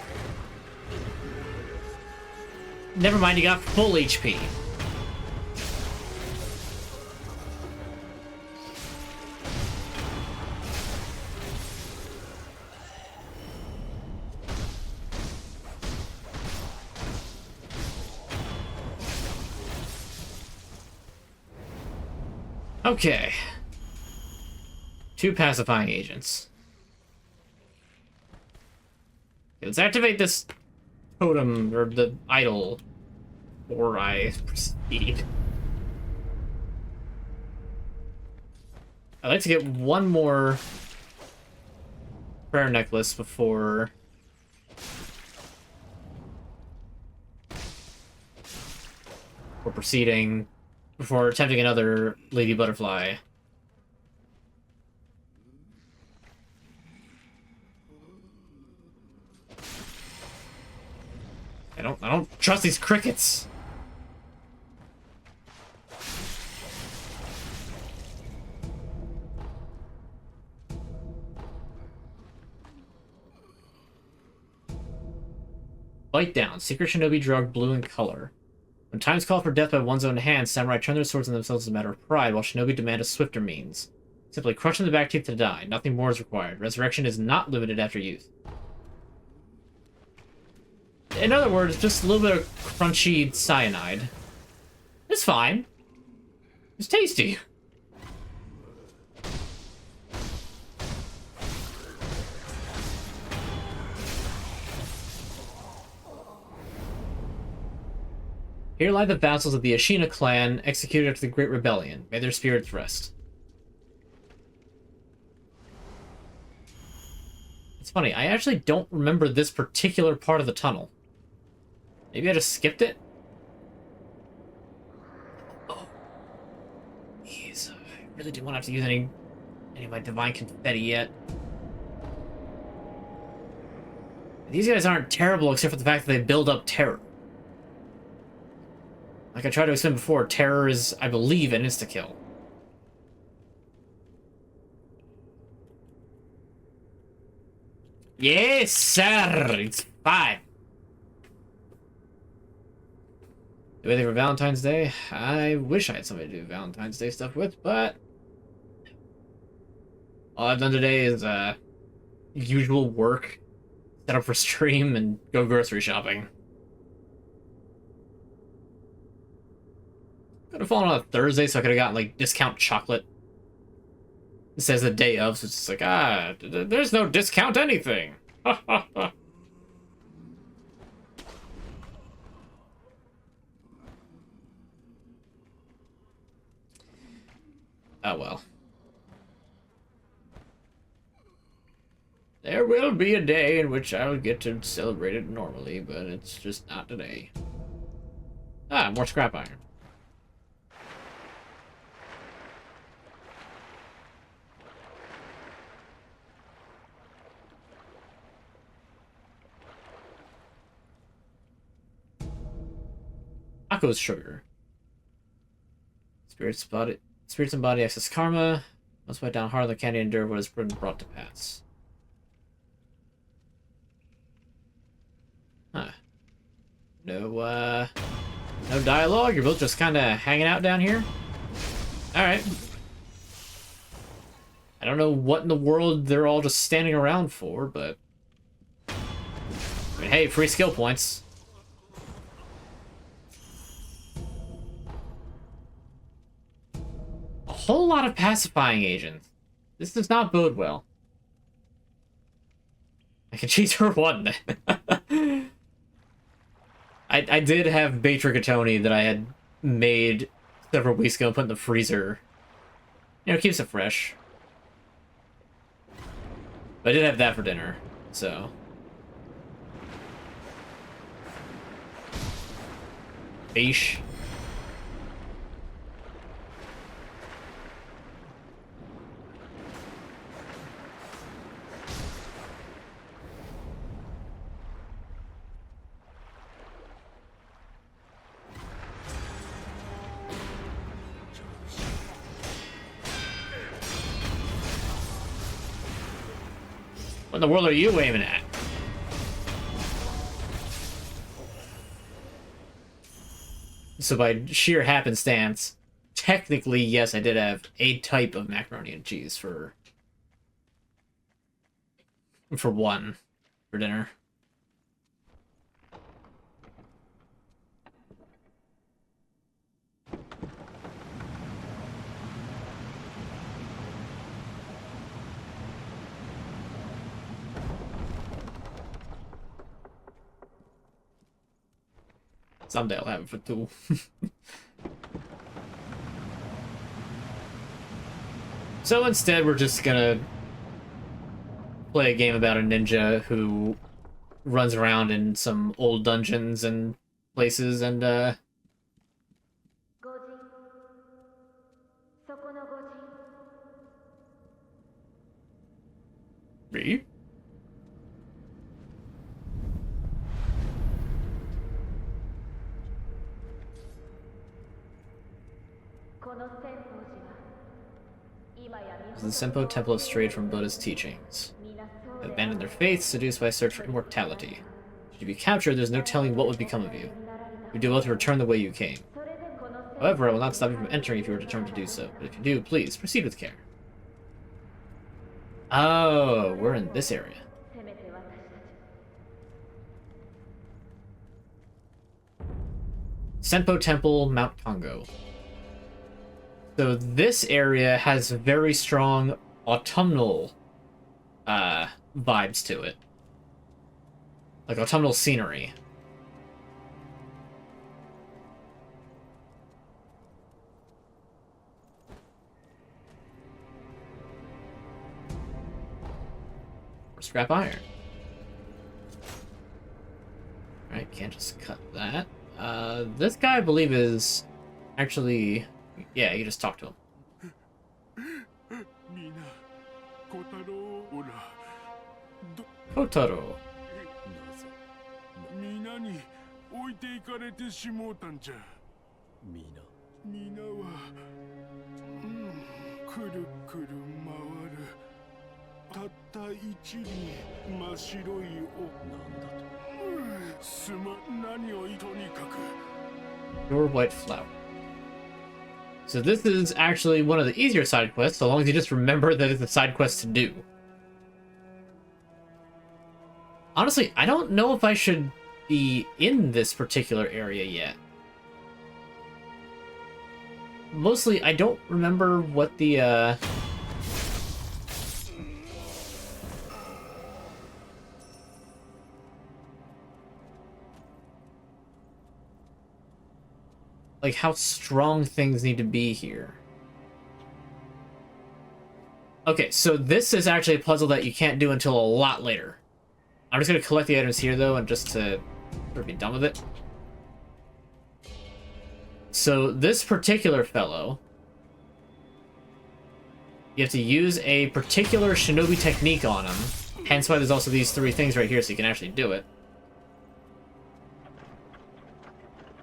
Never mind, you got full HP. Okay. 2 pacifying agents. Okay, let's activate this totem, or the idol, before I proceed. I'd like to get one more prayer necklace before we're proceeding, before attempting another Lady Butterfly. I don't trust these crickets. Bite down. Secret Shinobi drug, blue in color. When times call for death by one's own hand, samurai turn their swords on themselves as a matter of pride, while shinobi demand a swifter means. Simply crushing the back teeth to die. Nothing more is required. Resurrection is not limited after youth. In other words, just a little bit of crunchy cyanide. It's fine. It's tasty. Here lie the vassals of the Ashina clan, executed after the Great Rebellion. May their spirits rest. It's funny, I actually don't remember this particular part of the tunnel. Maybe I just skipped it? really didn't want to have to use any of my divine confetti yet. These guys aren't terrible except for the fact that they build up terror. Like I tried to explain before, terror is, I believe, an insta-kill. Yes, sir! It's fine. Do anything for Valentine's Day? I wish I had somebody to do Valentine's Day stuff with, but all I've done today is usual work, set up for stream, and go grocery shopping. Could have fallen on a Thursday, so I could have gotten like discount chocolate. It says the day of, so it's just like, there's no discount anything. Oh well. There will be a day in which I'll get to celebrate it normally, but it's just not today. Ah, more scrap iron. Taco's sugar. Spirits embody excess karma. Must fight down harder than can endure what has been brought to pass. Huh. No dialogue? You're both just kinda hanging out down here? Alright. I don't know what in the world they're all just standing around for, but I mean, hey, free skill points. A whole lot of pacifying agents. This does not bode well. I can cheese for one then. I did have Batricatoni that I had made several weeks ago and put in the freezer. You know, it keeps it fresh. But I did have that for dinner, so. Beesh. What in the world are you aiming at? So by sheer happenstance, technically, yes, I did have a type of macaroni and cheese for one for dinner. Someday I'll have it for two. So instead, we're just gonna play a game about a ninja who runs around in some old dungeons and places and, Me? The Senpo Temple have strayed from Buddha's teachings. Have abandoned their faith, seduced by a search for immortality. Should you be captured, there's no telling what would become of you. You do well to return the way you came. However, I will not stop you from entering if you are determined to do so. But if you do, please, proceed with care. Oh, we're in this area. Senpo Temple, Mount Congo. So this area has very strong autumnal vibes to it. Like autumnal scenery. Or scrap iron. Alright, can't just cut that. This guy, I believe, is actually... Yeah, you just talk to him. Kotaro. 皆に置いていかれてしもうたんじゃ。皆は、くるくる回る。たった一輪真白い尾。なんだと。すま何をとにかく。 Your white flower. So this is actually one of the easier side quests, so long as you just remember that it's a side quest to do. Honestly, I don't know if I should be in this particular area yet. Mostly, I don't remember what the, like, how strong things need to be here. Okay, so this is actually a puzzle that you can't do until a lot later. I'm just going to collect the items here, though, and just to sort of be done with it. So this particular fellow, you have to use a particular Shinobee technique on him. Hence why there's also these three things right here, so you can actually do it.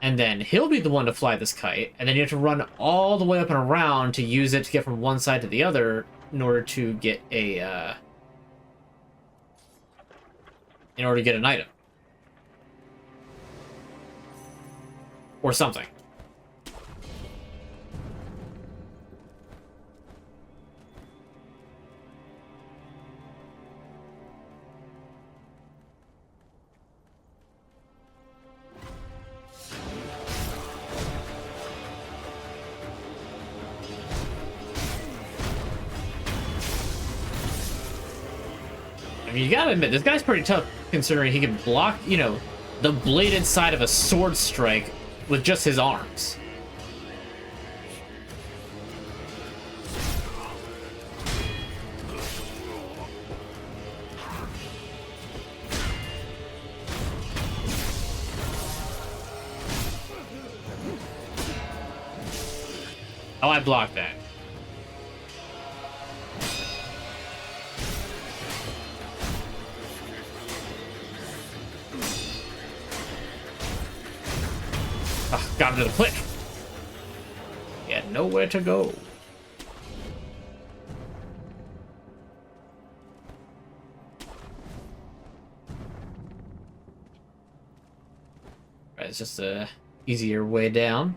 And then he'll be the one to fly this kite, and then you have to run all the way up and around to use it to get from one side to the other in order to get a, in order to get an item. Or something. I mean, you gotta admit, this guy's pretty tough, considering he can block, you know, the bladed side of a sword strike with just his arms. Oh, I blocked that. Got him to the click. He had nowhere to go. Right, it's just a easier way down.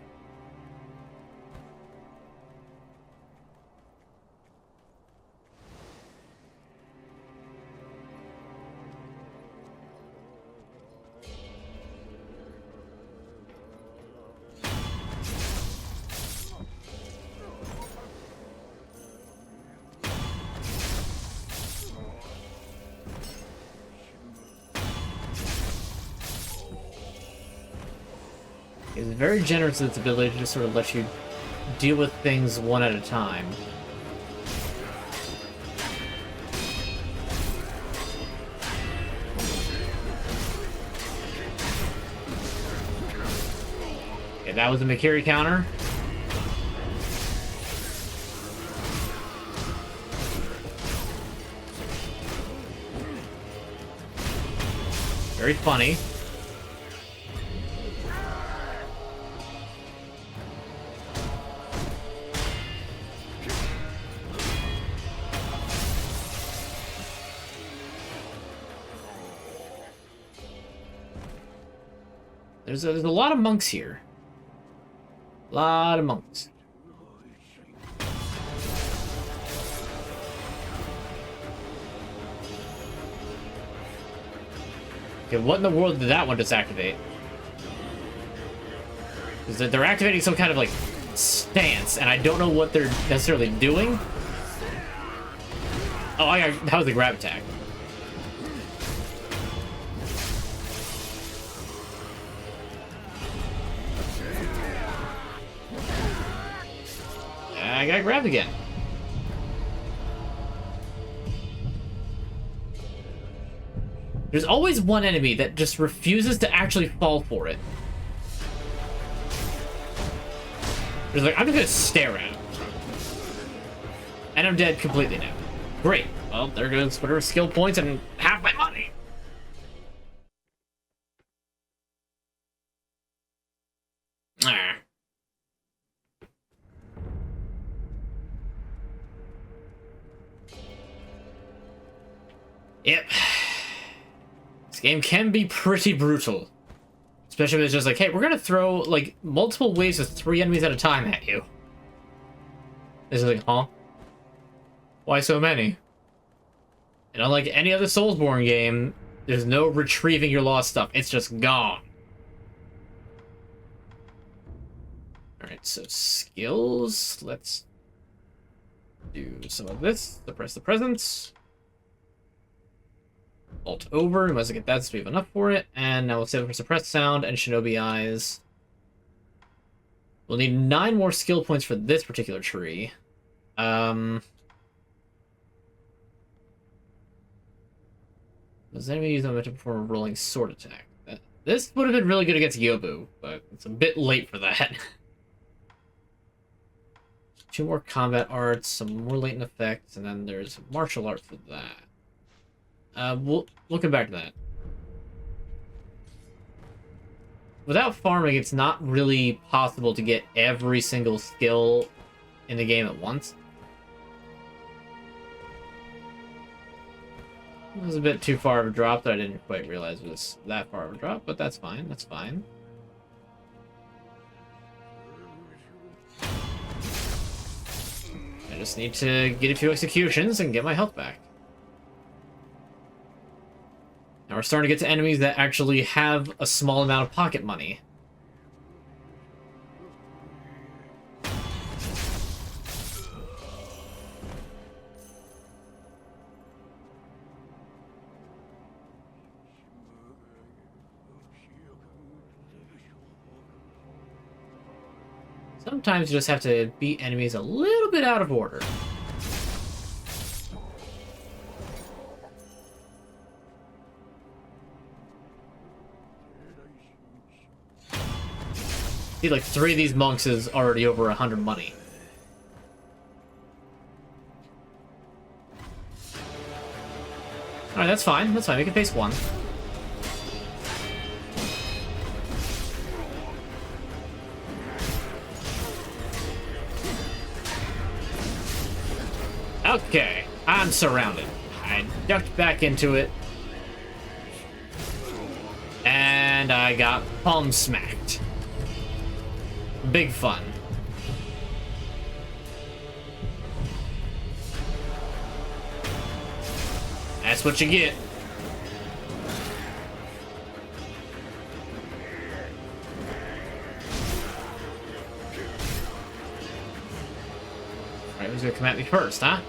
It's very generous in its ability to just sort of let you deal with things one at a time. Okay, that was a Mikiri counter. Very funny. There's a lot of monks here. A lot of monks. Okay, what in the world did that one just activate? Is that they're activating some kind of like stance, and I don't know what they're necessarily doing. Oh, that was a grab attack. I got grabbed again. There's always one enemy that just refuses to actually fall for it. There's like, I'm just gonna stare at him. And I'm dead completely now. Great. Well, there goes whatever skill points and half my money. Yep. This game can be pretty brutal. Especially when it's just like, hey, we're gonna throw, like, multiple waves of 3 enemies at a time at you. This is like, huh? Why so many? And unlike any other Soulsborne game, there's no retrieving your lost stuff. It's just gone. Alright, so skills. Let's do some of this. Suppress the presence. Alt over. We must get that so we have enough for it. And now we'll save it for suppressed sound and Shinobee eyes. We'll need 9 more skill points for this particular tree. Does anybody use them to perform a rolling sword attack? This would have been really good against Yobu, but it's a bit late for that. 2 more combat arts, some more latent effects, and then there's martial art for that. We'll come back to that. Without farming, it's not really possible to get every single skill in the game at once. It was a bit too far of a drop that I didn't quite realize was that far of a drop, but that's fine, that's fine. I just need to get a few executions and get my health back. Now we're starting to get to enemies that actually have a small amount of pocket money. Sometimes you just have to beat enemies a little bit out of order. See, like 3 of these monks is already over 100 money. Alright, that's fine. That's fine. We can face 1. Okay, I'm surrounded. I ducked back into it. And I got palm smacked. Big fun. That's what you get. Alright, who's gonna come at me first, huh?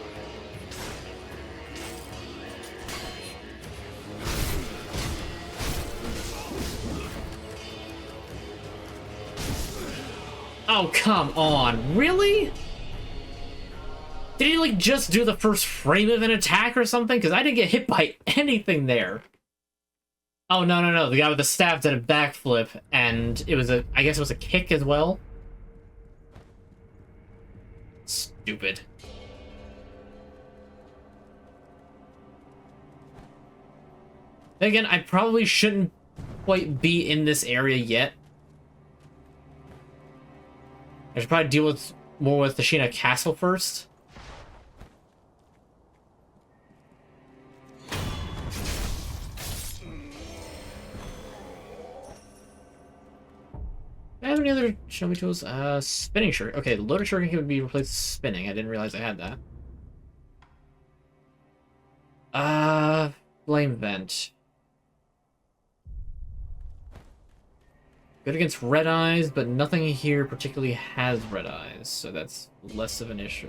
Oh, come on. Really? Did he, like, just do the first frame of an attack or something? Because I didn't get hit by anything there. Oh, no, no, no. The guy with the staff did a backflip, and it was I guess it was a kick as well. Stupid. Then again, I probably shouldn't quite be in this area yet. I should probably deal with more with the Shina Castle first. Do I have any other Shinobi tools? Spinning shirt. Okay, the loaded shuriken can be replaced with spinning. I didn't realize I had that. Flame vent. Good against red eyes, but nothing here particularly has red eyes, so that's less of an issue.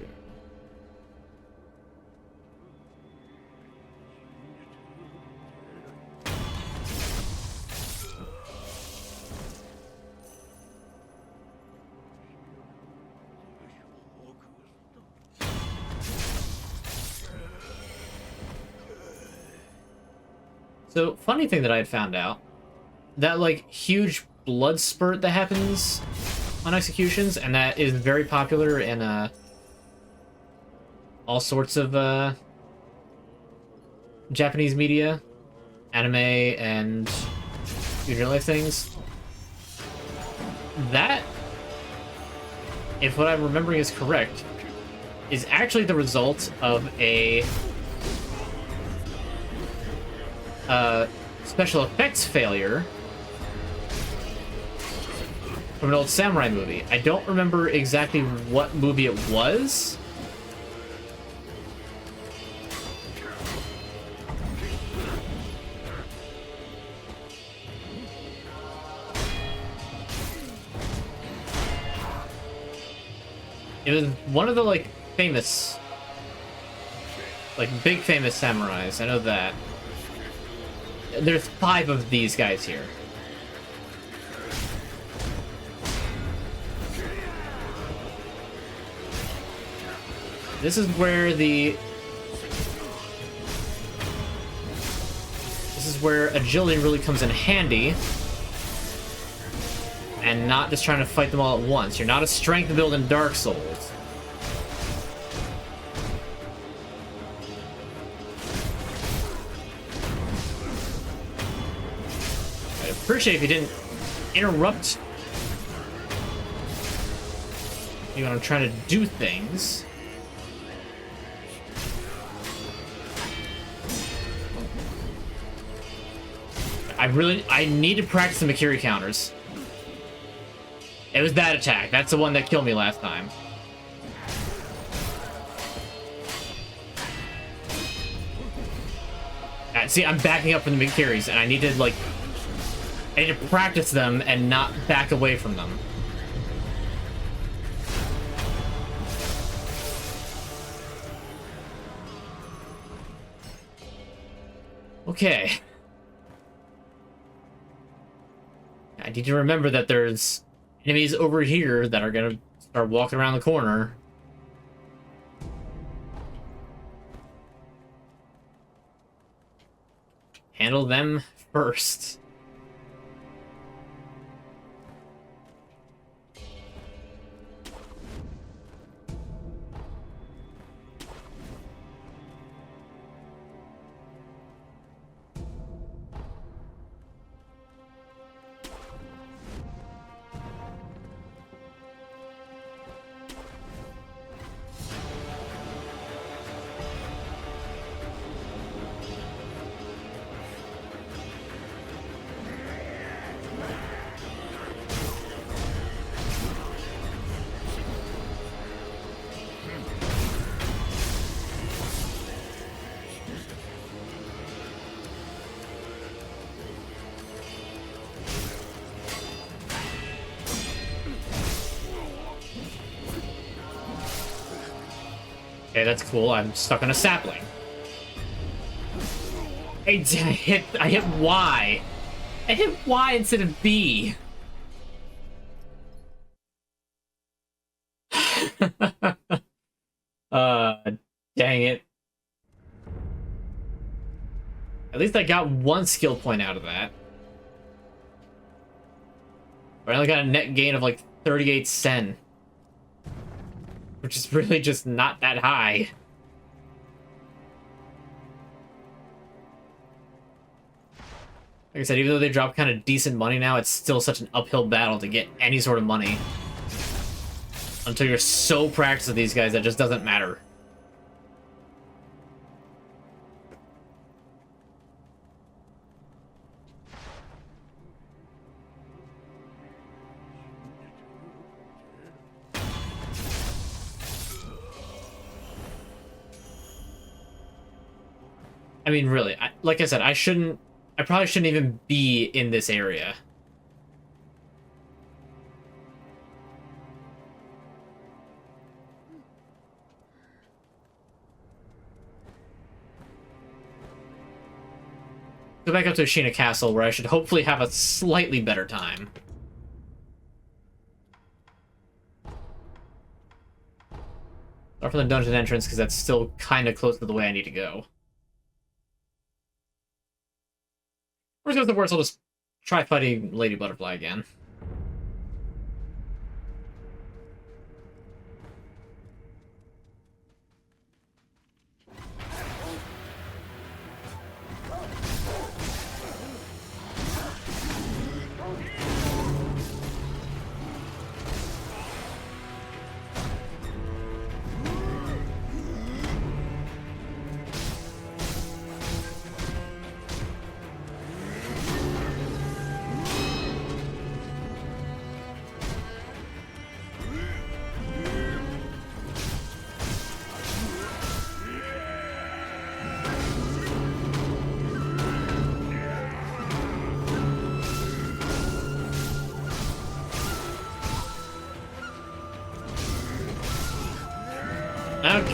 So, funny thing that I had found out, that, like, huge blood spurt that happens on executions, and that is very popular in, all sorts of, Japanese media, anime, and real life things. That, if what I'm remembering is correct, is actually the result of a special effects failure from an old samurai movie. I don't remember exactly what movie it was. It was one of the, like, famous, like, big famous samurais. I know that. There's 5 of these guys here. This is where the... This is where agility really comes in handy. And not just trying to fight them all at once. You're not a strength build in Dark Souls. I'd appreciate if you didn't interrupt me when I'm trying to do things. I need to practice the Makiri counters. It was that attack. That's the one that killed me last time. See, I'm backing up from the Makiris, and I need to, like... I need to practice them and not back away from them. Okay. I need to remember that there's enemies over here that are gonna start walking around the corner. Handle them first. Okay, that's cool. I'm stuck on a sapling. I hit Y. I hit Y instead of B. Dang it. At least I got 1 skill point out of that. But I only got a net gain of like 38 sen. Which is really just not that high. Like I said, even though they drop kind of decent money now, it's still such an uphill battle to get any sort of money. Until you're so practiced with these guys that it just doesn't matter. I mean, really, like I said, I probably shouldn't even be in this area. Go back up to Ashina Castle, where I should hopefully have a slightly better time. Start from the dungeon entrance, because that's still kind of close to the way I need to go. Worst goes to worst, I'll just try fighting Lady Butterfly again.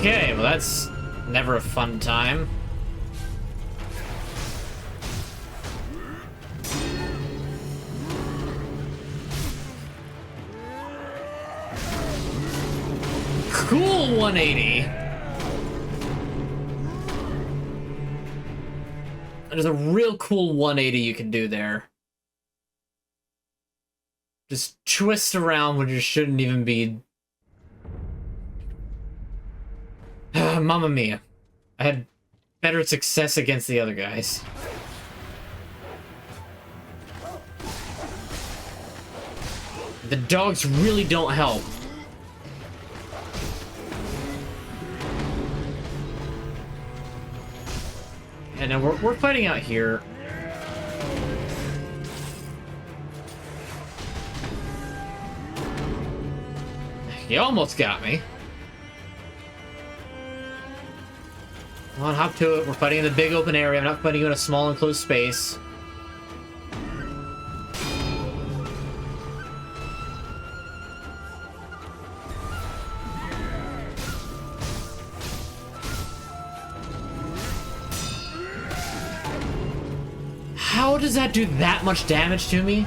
Okay, well that's never a fun time. Cool 180. There's a real cool 180 you can do there. Just twist around when you shouldn't even be. Mamma mia. I had better success against the other guys. The dogs really don't help. And then we're fighting out here. You almost got me. Come on, hop to it. We're fighting in the big open area. I'm not fighting you in a small enclosed space. How does that do that much damage to me?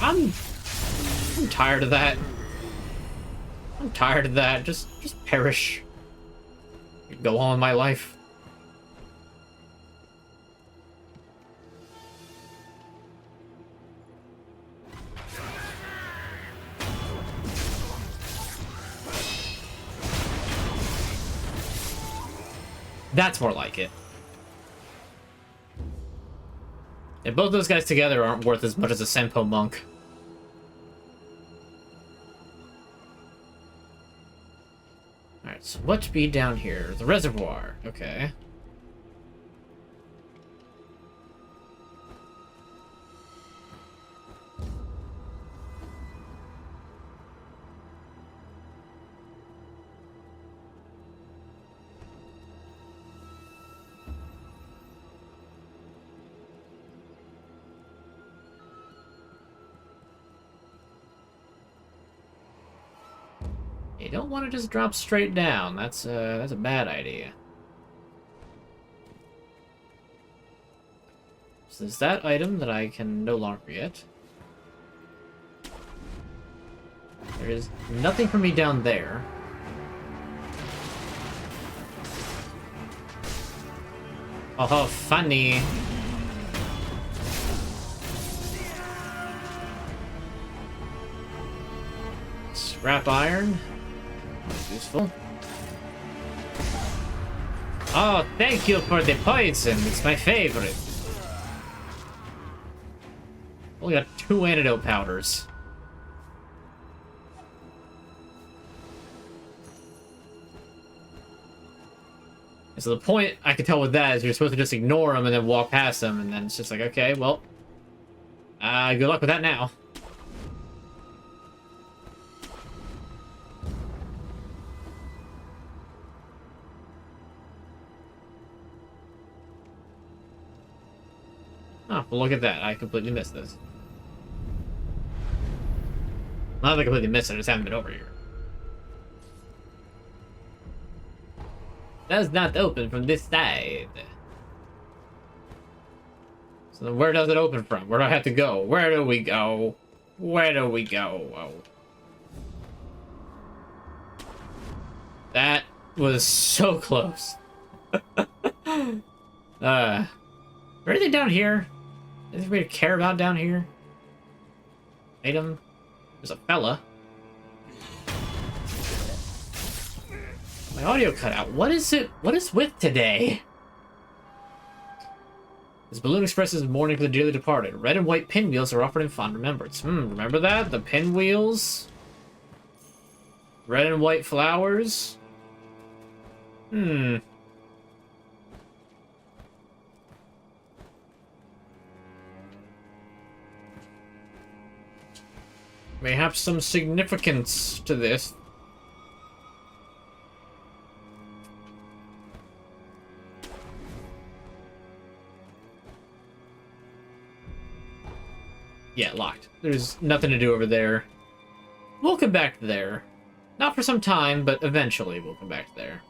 I'm tired of that. I'm tired of that. Just perish. Go on with my life. That's more like it. And both those guys together aren't worth as much as a Senpo monk. Alright, so what be down here? The reservoir. Okay. You don't want to just drop straight down. That's a bad idea. So there's that item that I can no longer get. There is nothing for me down there. Oh, funny. Scrap iron. Useful. Oh, thank you for the poison. It's my favorite. Only got 2 antidote powders. And so the point I can tell with that is you're supposed to just ignore them and then walk past them, and then it's just like, okay, well, good luck with that now. Oh, well, look at that. I completely missed this. Not that I completely missed it, I just haven't been over here. Does not open from this side. So then where does it open from? Where do I have to go? Where do we go? Where do we go? Oh. That was so close. Anything down here? Anything we care about down here? Item? There's a fella. My audio cut out. What is it? What is with today? This balloon expresses mourning for the dearly departed. Red and white pinwheels are offered in fond remembrance. Remember that? The pinwheels? Red and white flowers? May have some significance to this. there's nothing to do over there. We'll come back there. Not for some time, but eventually we'll come back there.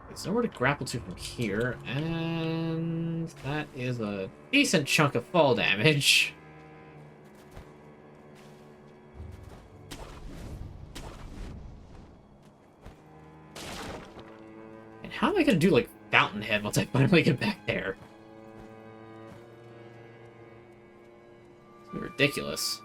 There's nowhere to grapple to from here, and that is a decent chunk of fall damage. And how am I gonna do, like, Fountainhead once I finally get back there? It's gonna be ridiculous.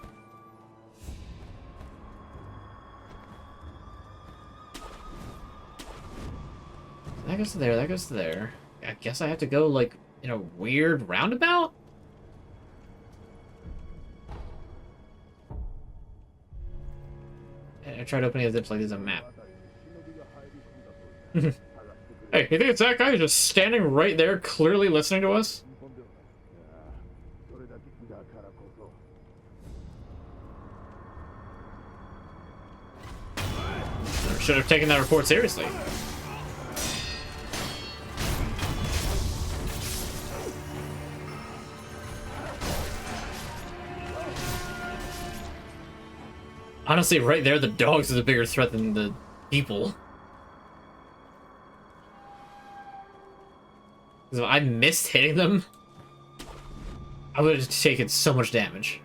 That goes to there, that goes to there. I guess I have to go, like, in a weird roundabout? I tried opening it as if, like, there's a map. Hey, you think it's that guy just standing right there, clearly listening to us? Should have taken that report seriously. Honestly, right there, the dogs is a bigger threat than the people. Because if I missed hitting them, I would have taken so much damage.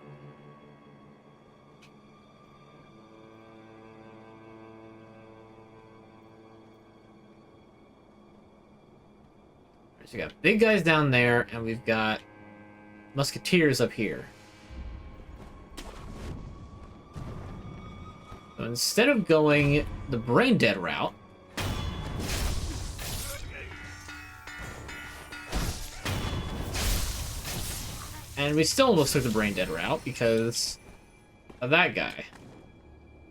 So we got big guys down there, and we've got musketeers up here. So instead of going the brain dead route, and we still almost took the brain dead route because of that guy.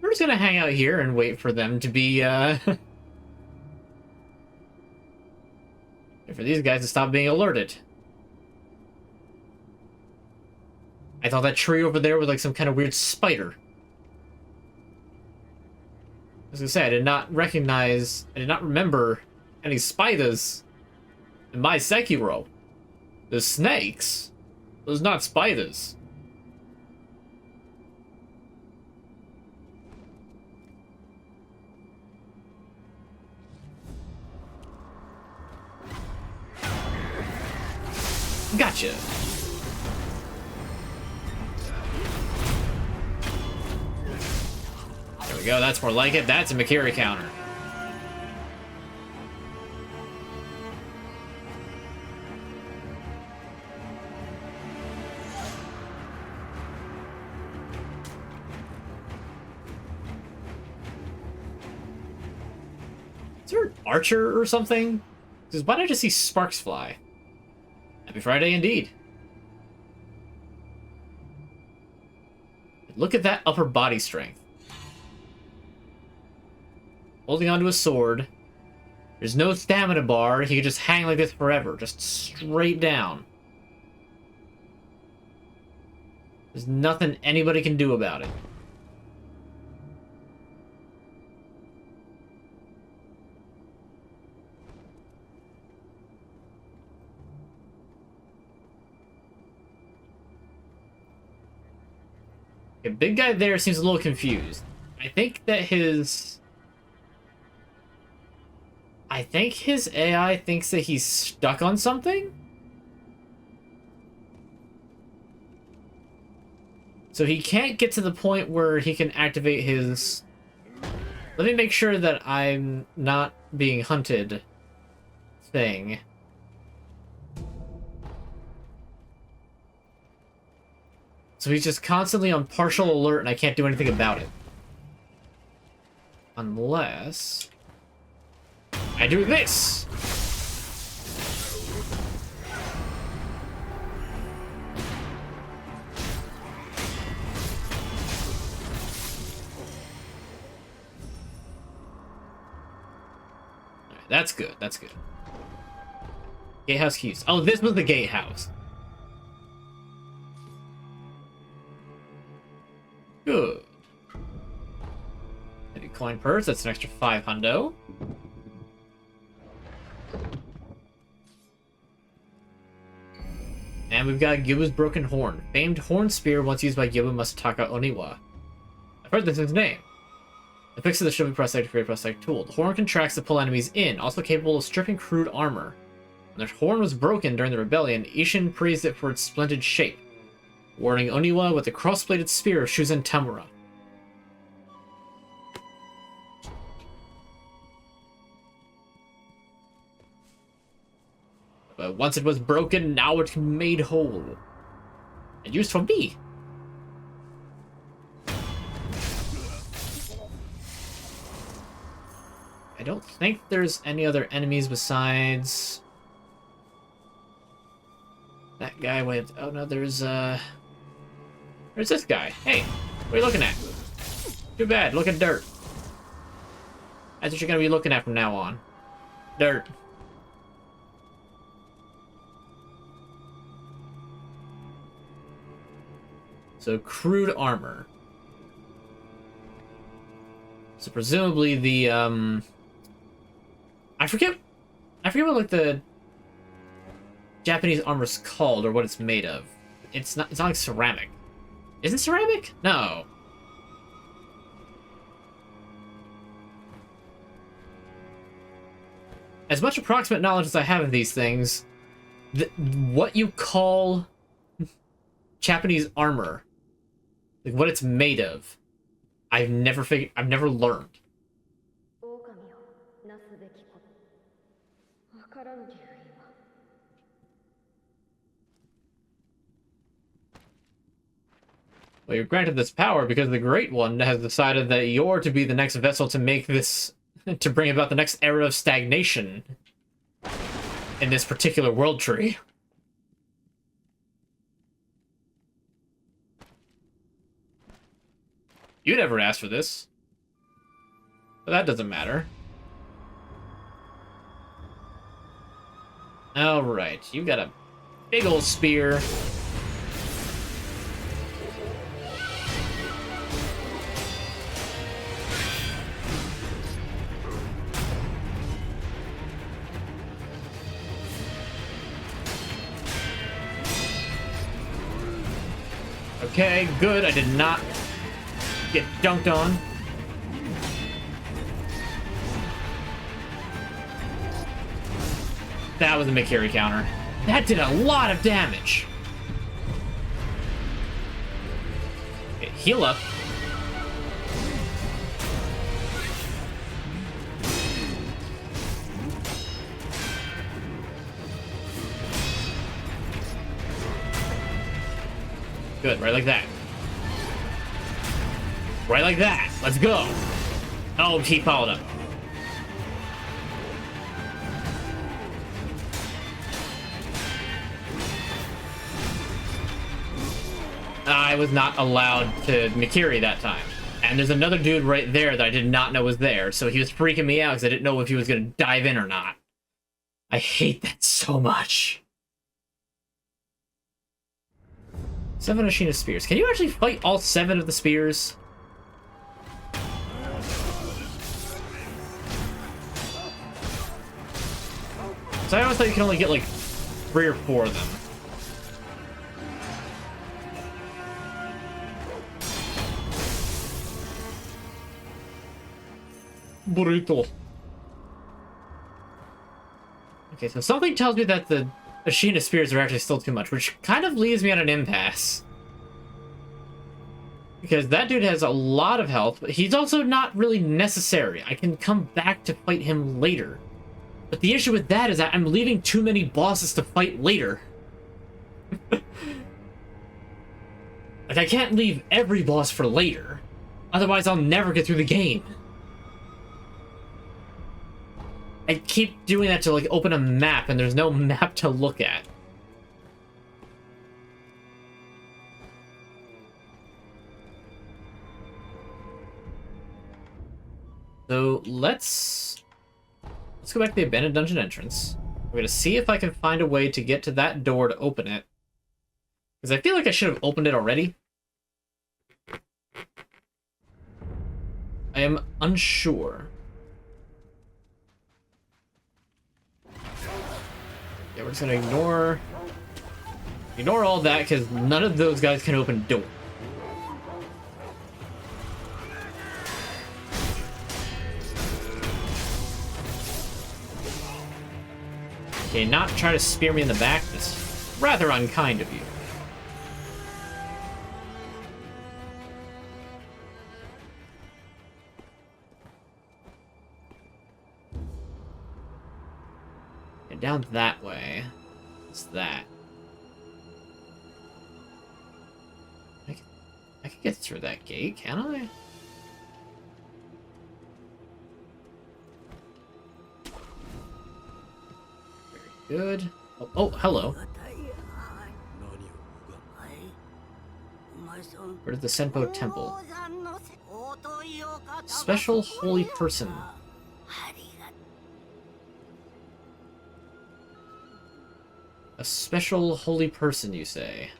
We're just gonna hang out here and wait for them to be, for these guys to stop being alerted. I thought that tree over there was like some kind of weird spider. I was gonna say, I did not remember any spiders in my Sekiro. The snakes? Those not spiders. Gotcha. There we go, that's more like it. That's a Makiri counter. Is there an archer or something? Because why did I just see sparks fly? Happy Friday indeed. Look at that upper body strength. Holding onto a sword. There's no stamina bar. He could just hang like this forever. Just straight down. There's nothing anybody can do about it. The big guy there seems a little confused. I think his AI thinks that he's stuck on something? So he can't get to the point where he can activate his... Let me make sure that I'm not being hunted thing. So he's just constantly on partial alert and I can't do anything about it. Unless... I do this! Alright, that's good, that's good. Gatehouse keys. Oh, this was the gatehouse. Good. Maybe coin purse, that's an extra 5 hundo. And we've got Gyobu's Broken Horn. Famed horn spear once used by Gyobu Masataka Oniwa. I've heard this is his name. The fix of the Shinobee prosthetic to create a prosthetic tool. The horn contracts to pull enemies in, also capable of stripping crude armor. When the horn was broken during the rebellion, Ishin praised it for its splendid shape, warning Oniwa with the cross-bladed spear of Shuzen Tamura. But once it was broken, now it can be made whole. And used for me. I don't think there's any other enemies besides that guy with... Oh no, there's this guy. Hey, what are you looking at? Too bad, look at dirt. That's what you're gonna be looking at from now on. Dirt. So, crude armor. So, presumably the, I forget what, like, the Japanese armor's called, or what it's made of. It's not like ceramic. Is it ceramic? No. As much approximate knowledge as I have of these things, what you call Japanese armor, like what it's made of, I've never learned. Well, you're granted this power because the Great One has decided that you're to be the next vessel to make this, to bring about the next era of stagnation in this particular world tree. You never asked for this. But that doesn't matter. Alright, you got a big old spear. Okay, good. I did not get dunked on. That was a Mikiri counter. That did a lot of damage. Okay, heal up. Good, right like that. Right like that. Let's go. Oh, he followed up. I was not allowed to Mikiri that time. And there's another dude right there that I did not know was there, so he was freaking me out because I didn't know if he was going to dive in or not. I hate that so much. 7 Ashina spears. Can you actually fight all 7 of the spears? So I always thought you could only get like 3 or 4 of them. Burrito. Okay, so something tells me that the Ashina spears are actually still too much, which kind of leaves me at an impasse. Because that dude has a lot of health, but he's also not really necessary. I can come back to fight him later. But the issue with that is that I'm leaving too many bosses to fight later. Like, I can't leave every boss for later. Otherwise, I'll never get through the game. I keep doing that to, like, open a map, and there's no map to look at. So, let's go back to the abandoned dungeon entrance. We're gonna see if I can find a way to get to that door to open it. Because I feel like I should have opened it already. I am unsure. Yeah, we're just gonna ignore Ignore all that, because none of those guys can open door. Okay, not try to spear me in the back. That's rather unkind of you. And down that way. What's that? I can get through that gate, can I? Very good. Oh, hello. Where did the Senpo Temple? Special holy person. A special holy person, you say?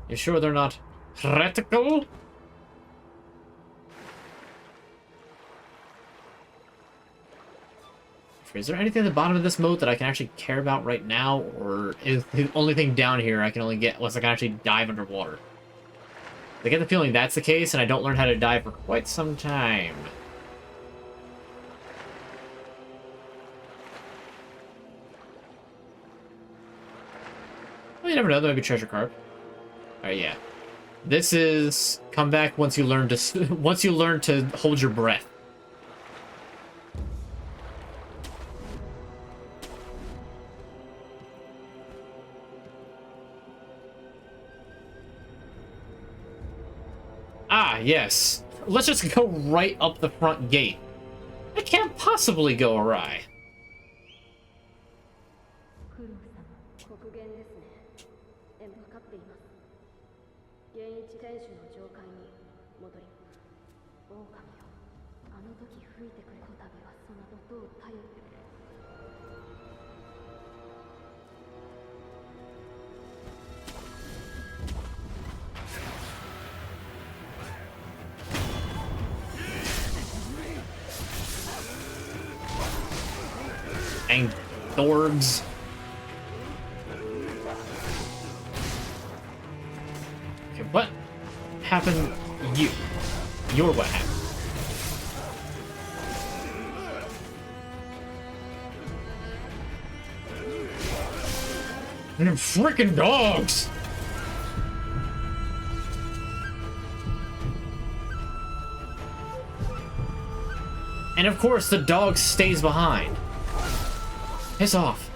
You sure they're not heretical? Is there anything at the bottom of this moat that I can actually care about right now? Or is the only thing down here I can only get once I can actually dive underwater? I get the feeling that's the case, and I don't learn how to dive for quite some time. Well, you never know, there might be treasure card. Alright, yeah. This is come back once you learn to hold your breath. Ah, yes. Let's just go right up the front gate. It can't possibly go awry. Dang Thorgs. Okay, what happened? You're what happened. And them freaking dogs! And of course the dog stays behind. Piss off.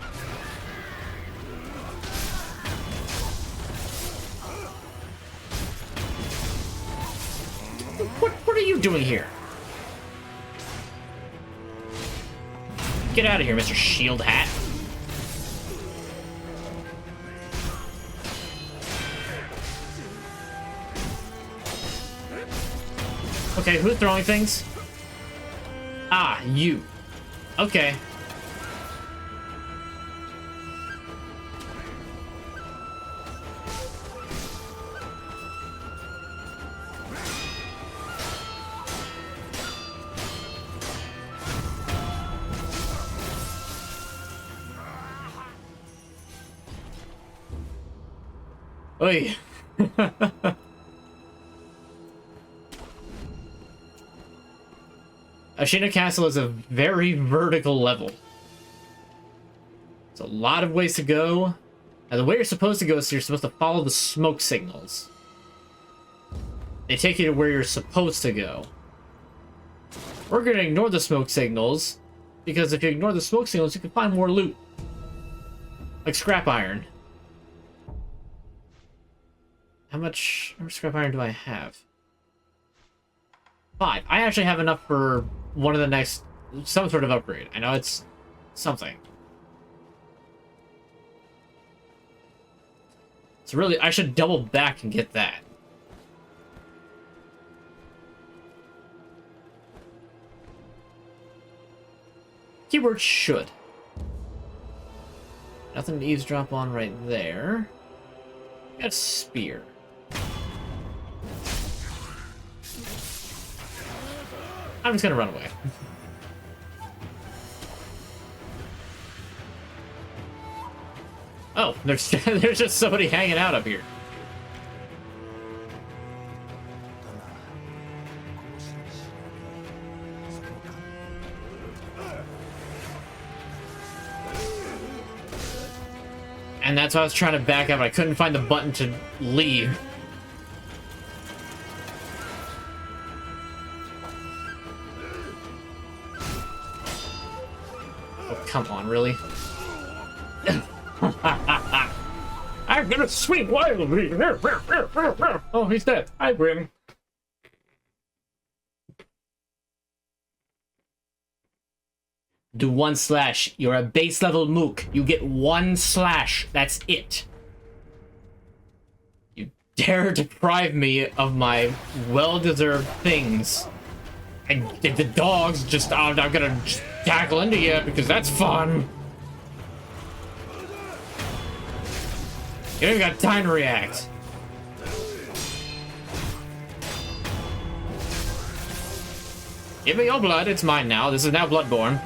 What are you doing here? Get out of here, Mr. Shield Hat. Okay, who's throwing things? Ah, you. Okay. Oi. Ashina Castle is a very vertical level. There's a lot of ways to go. And the way you're supposed to go is you're supposed to follow the smoke signals. They take you to where you're supposed to go. We're going to ignore the smoke signals, because if you ignore the smoke signals, you can find more loot. Like scrap iron. How much scrap iron do I have? 5. I actually have enough for one of the next... some sort of upgrade. I know it's something. So really, I should double back and get that. Keyword should. Nothing to eavesdrop on right there. Got a spear. I'm just gonna run away. Oh, there's there's just somebody hanging out up here. And that's why I was trying to back up. I couldn't find the button to leave. Oh, come on, really? I'm gonna swing wildly. Oh, he's dead. Hi, Grim. Do 1 slash. You're a base level mook. You get 1 slash. That's it. You dare deprive me of my well-deserved things. And the dogs just, I'm gonna just tackle into you because that's fun. You don't even got time to react. Give me your blood. It's mine now. This is now Bloodborne.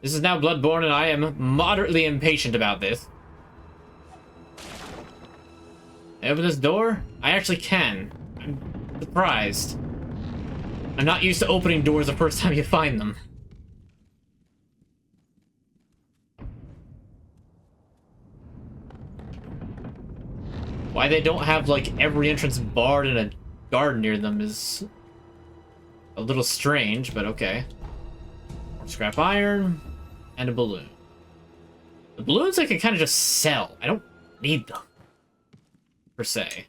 This is now Bloodborne, and I am moderately impatient about this. Can I open this door? I actually can. I'm surprised. I'm not used to opening doors the first time you find them. Why they don't have, like, every entrance barred and a guard near them is a little strange, but okay. More scrap iron. And a balloon. The balloons I can kind of just sell. I don't need them. Per se.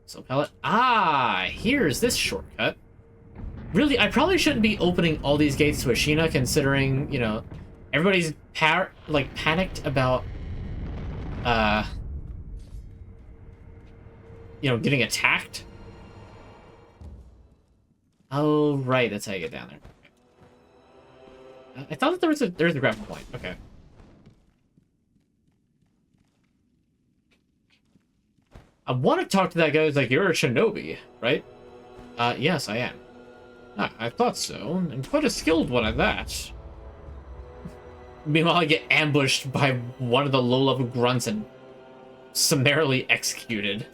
So pellet. Ah, here's this shortcut. Really, I probably shouldn't be opening all these gates to Ashina, considering, you know, everybody's panicked about, you know, getting attacked. Oh, right, that's how you get down there. I thought that there's a grapple point. Okay. I want to talk to that guy who's like, you're a Shinobee, right? Yes, I am. Ah, I thought so, and quite a skilled one at that. Meanwhile, I get ambushed by one of the low-level grunts and summarily executed.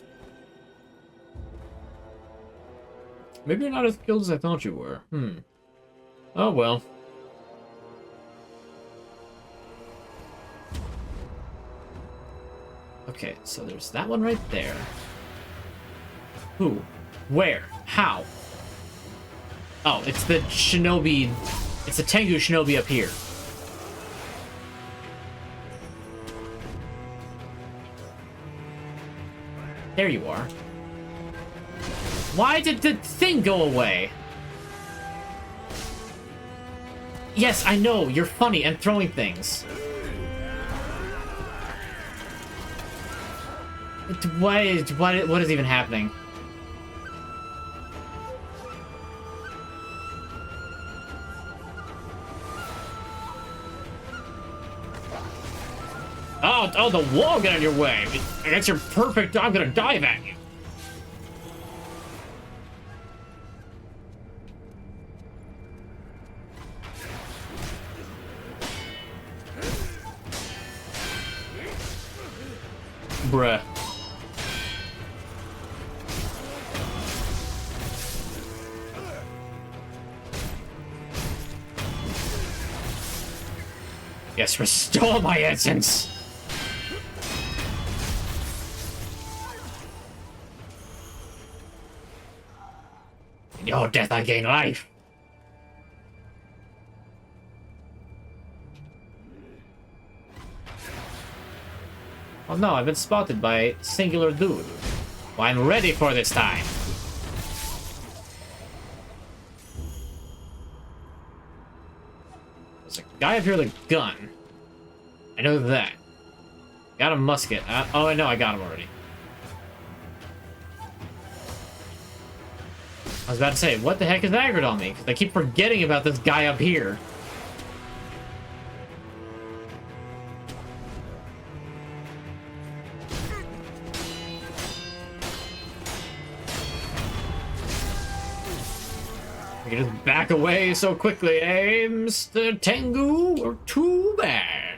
Maybe you're not as skilled as I thought you were. Oh, well. Okay, so there's that one right there. Who? Where? How? Oh, it's the Shinobee... It's the Tengu Shinobee up here. There you are. Why did the thing go away? Yes, I know, you're funny and throwing things. What is even happening? Oh, the wall got in your way. That's your perfect. I'm gonna dive at you. Bruh. Yes, restore my essence. In your death, I gain life. Oh no, I've been spotted by a singular dude. Well, I'm ready for this time. There's a guy up here with a gun. I know that. Got a musket. Oh, I know, I got him already. I was about to say, what the heck is aggroed on me? Because I keep forgetting about this guy up here. I can just back away so quickly, eh, Mr. Tengu? Or too bad.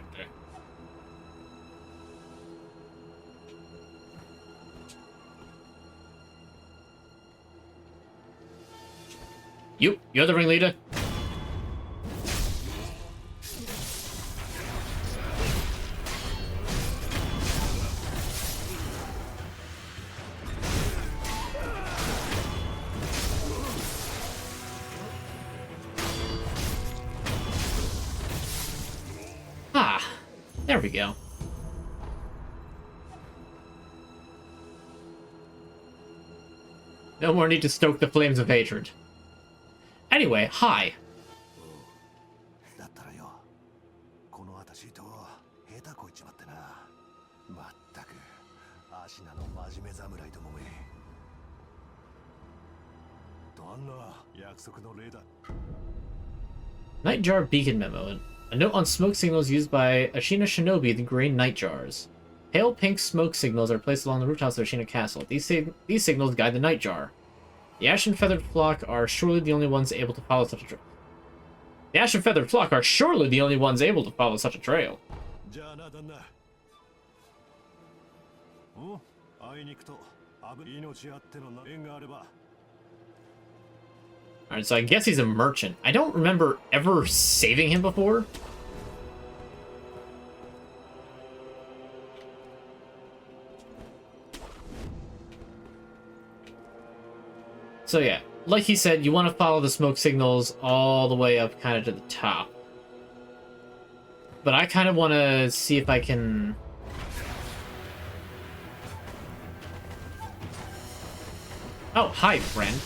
You're the ringleader. Ah, there we go. No more need to stoke the flames of hatred. Anyway, hi. だったらよ、この私と下手こいちまってな。まったく、芦名の真面目侍ともめ。旦那、約束の礼だ。Nightjar Beacon Memo. A note on smoke signals used by Ashina Shinobi, the green nightjars. Pale pink smoke signals are placed along the rooftops of Ashina Castle. These signals guide the nightjar. The Ashen Feathered Flock are surely the only ones able to follow such a trail. The Ashen Feathered Flock are surely the only ones able to follow such a trail. じゃあな、旦那。お、会いに行くと、命あっての縁があれば。Alright, so I guess he's a merchant. I don't remember ever saving him before. So yeah, like he said, you want to follow the smoke signals all the way up kind of to the top. But I kind of want to see if I can... Oh, hi, friend.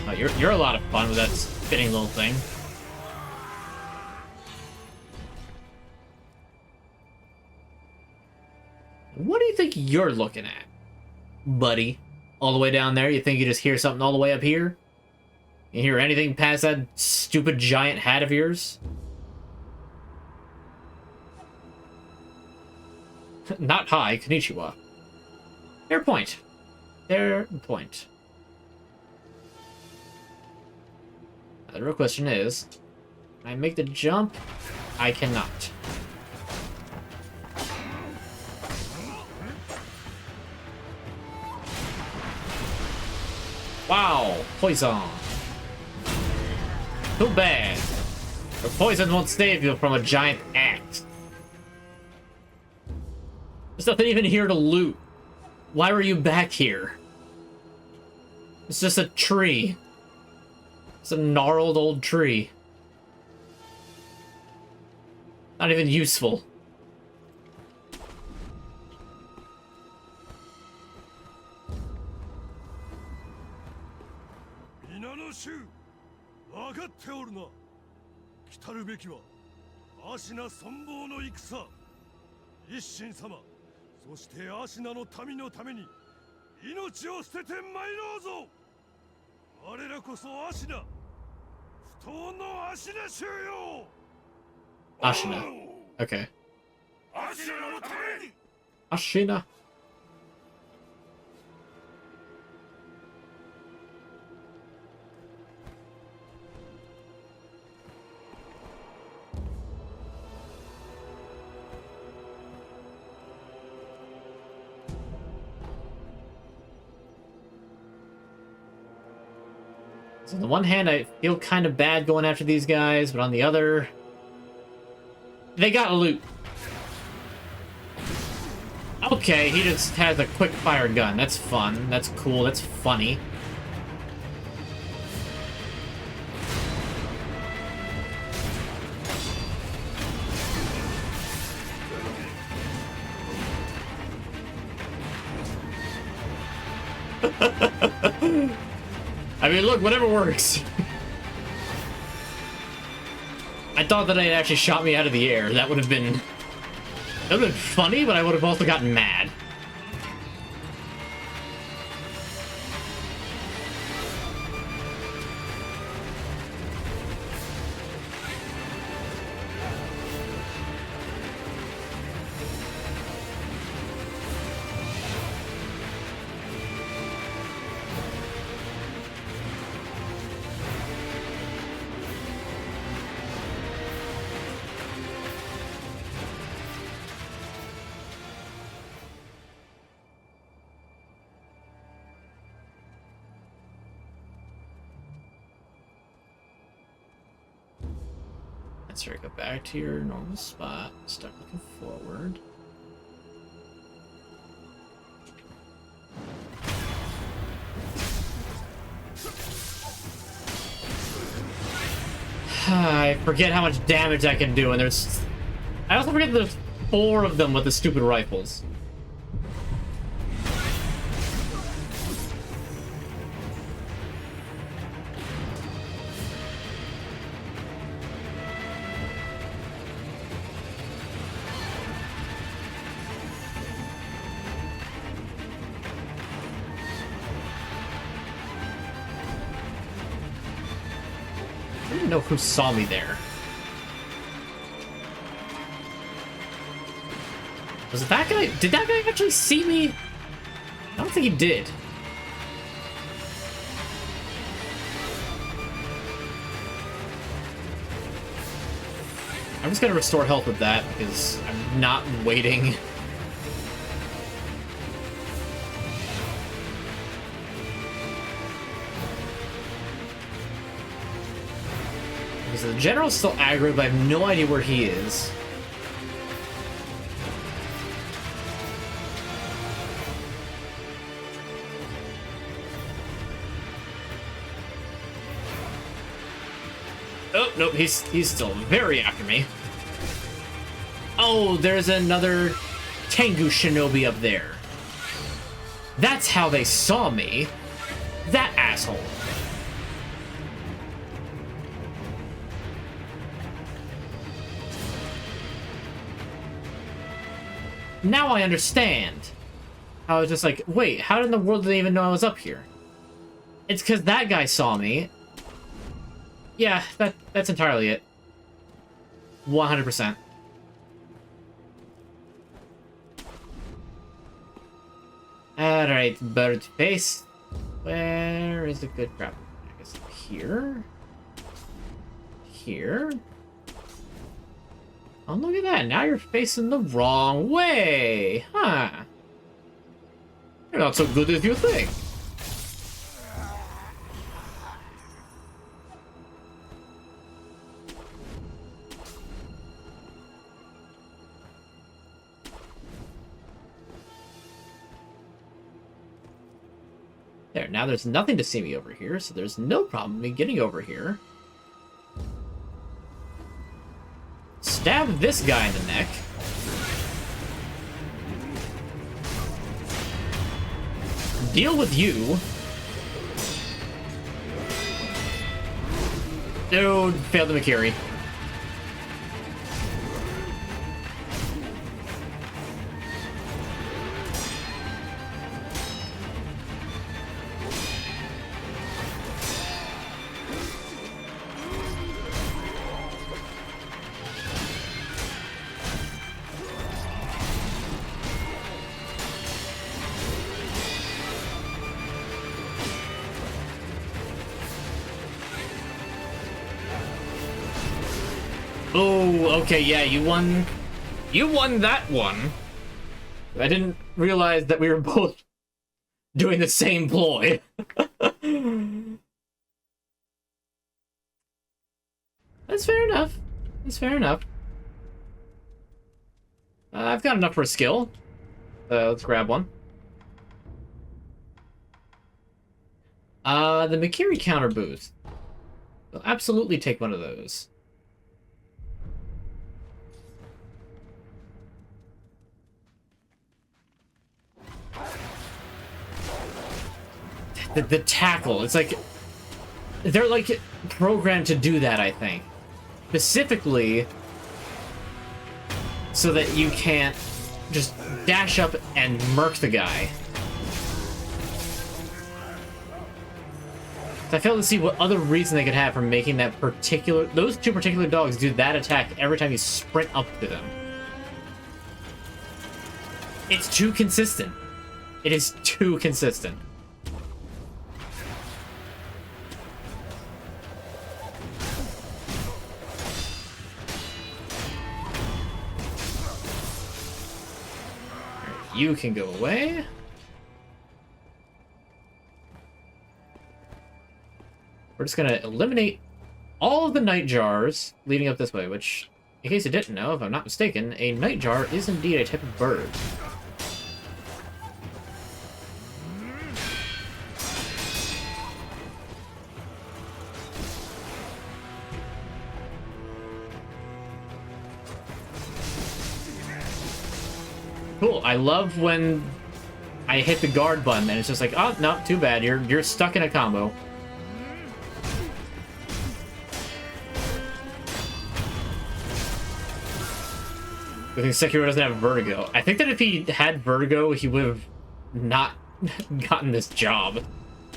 Oh, you're a lot of fun with that spinning little thing. What do you think you're looking at, buddy? All the way down there? You think you just hear something all the way up here? You hear anything past that stupid giant hat of yours? Not hi, konnichiwa. Fair point. Fair point. Now, the real question is, can I make the jump? I cannot. Wow, poison. Too bad. The poison won't save you from a giant axe. There's nothing even here to loot. Why were you back here? It's just a tree. It's a gnarled old tree. Not even useful. Ashina. Okay. Ashina. So on the one hand, I feel kind of bad going after these guys, but on the other, they got loot. Okay, he just has a quick fire gun. That's fun. That's cool. That's funny. I mean, look, whatever works. I thought that it actually shot me out of the air. That would have been funny, but I would have also gotten mad. Sorry, go back to your normal spot. Start looking forward. I forget how much damage I can do, and there's... I also forget there's 4 of them with the stupid rifles. I don't even know who saw me there. Was it that guy? Did that guy actually see me? I don't think he did. I'm just gonna restore health with that because I'm not waiting. Because the general's still aggro, but I have no idea where he is. Oh, nope, he's still very after me. Oh, there's another Tengu Shinobi up there. That's how they saw me. That asshole. Now I understand. I was just like, wait, how in the world did they even know I was up here? It's because that guy saw me. Yeah, that's entirely it. 100%. Alright, bird face. Where is the good crap? I guess here? Here? Oh, look at that. Now you're facing the wrong way. Huh. You're not so good as you think. There, now there's nothing to see me over here, so there's no problem me getting over here. Stab this guy in the neck. Deal with you. Dude, failed the Mikiri. Oh, okay, yeah, you won. You won that one. I didn't realize that we were both doing the same ploy. That's fair enough. That's fair enough. I've got enough for a skill. Let's grab one. The Mikiri counter boost. We'll absolutely take one of those. The tackle, it's like they're like programmed to do that, I think, specifically so that you can't just dash up and murk the guy. I fail to see what other reason they could have for making that those two particular dogs do that attack every time you sprint up to them. It's too consistent. It is too consistent. You can go away. We're just gonna eliminate all of the night jars leading up this way, which, in case you didn't know, if I'm not mistaken, a night jar is indeed a type of bird. Cool. I love when I hit the guard button and it's just like, oh, no, too bad. You're stuck in a combo. I think Sekiro doesn't have vertigo. I think that if he had vertigo, he would have not gotten this job.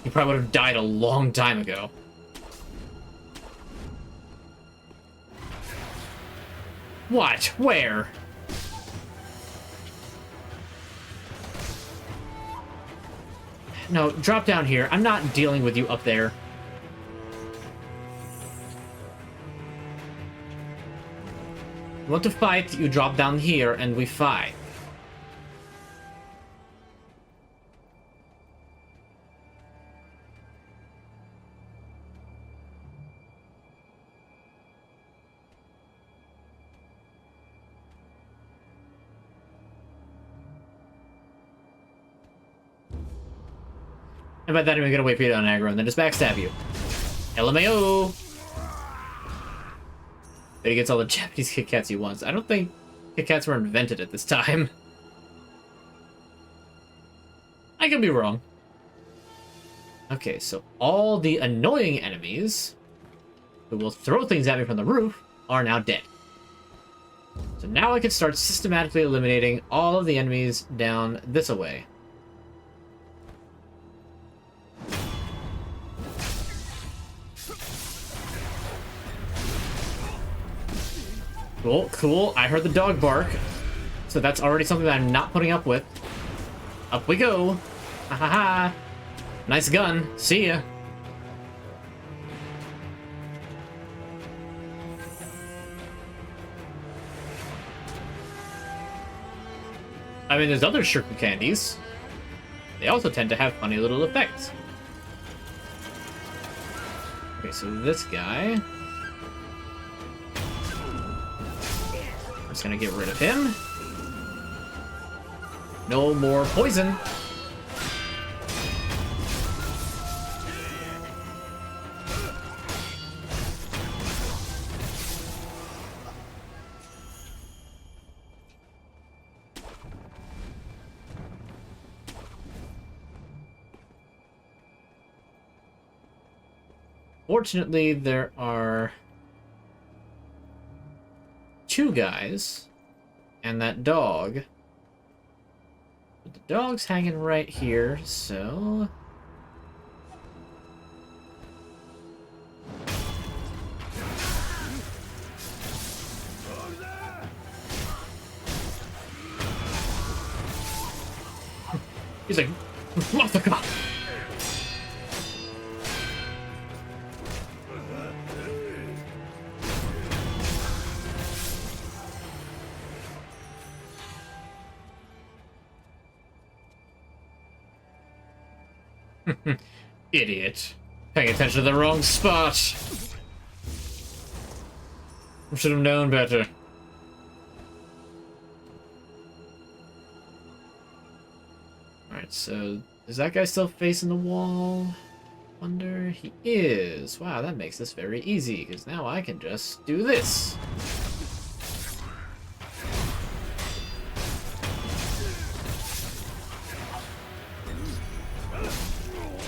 He probably would have died a long time ago. What? Where? No, drop down here. I'm not dealing with you up there. You want to fight, you drop down here and we fight. And by that, I'm gonna wait for you to unaggro and then just backstab you. LMAO! But he gets all the Japanese Kit Kats he wants. I don't think Kit Kats were invented at this time. I could be wrong. Okay, so all the annoying enemies who will throw things at me from the roof are now dead. So now I can start systematically eliminating all of the enemies down this way. Cool, cool. I heard the dog bark. So that's already something that I'm not putting up with. Up we go. Ha ha ha. Nice gun. See ya. I mean, there's other sugar candies. They also tend to have funny little effects. Okay, so this guy... Just gonna get rid of him. No more poison. Fortunately, there are two guys and that dog. But the dog's hanging right here, so... He's like, what the god? Idiot. Paying attention to the wrong spot. I should have known better. Alright, so is that guy still facing the wall? Wonder he is. Wow, that makes this very easy, because now I can just do this.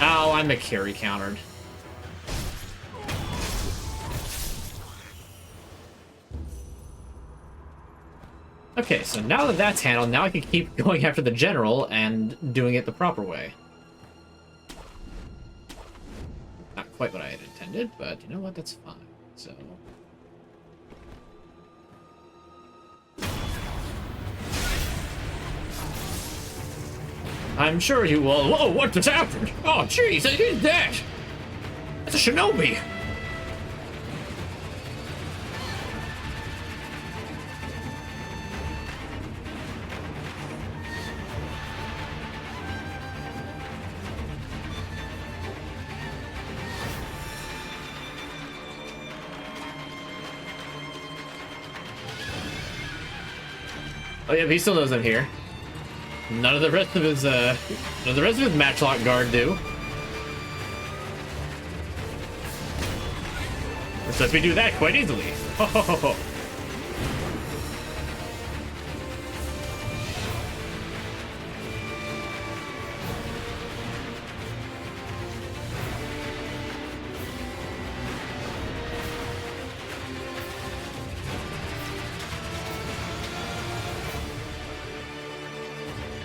Oh, I'm a carry countered. Okay, so now that that's handled, now I can keep going after the general and doing it the proper way. Not quite what I had intended, but you know what? That's fine. So... I'm sure you will. Whoa, what just happened? Oh, jeez, I did that! That's a Shinobee! Oh yeah, but he still knows I'm here. None of the rest of his matchlock guard do. So we do that quite easily. Ho, ho, ho, ho.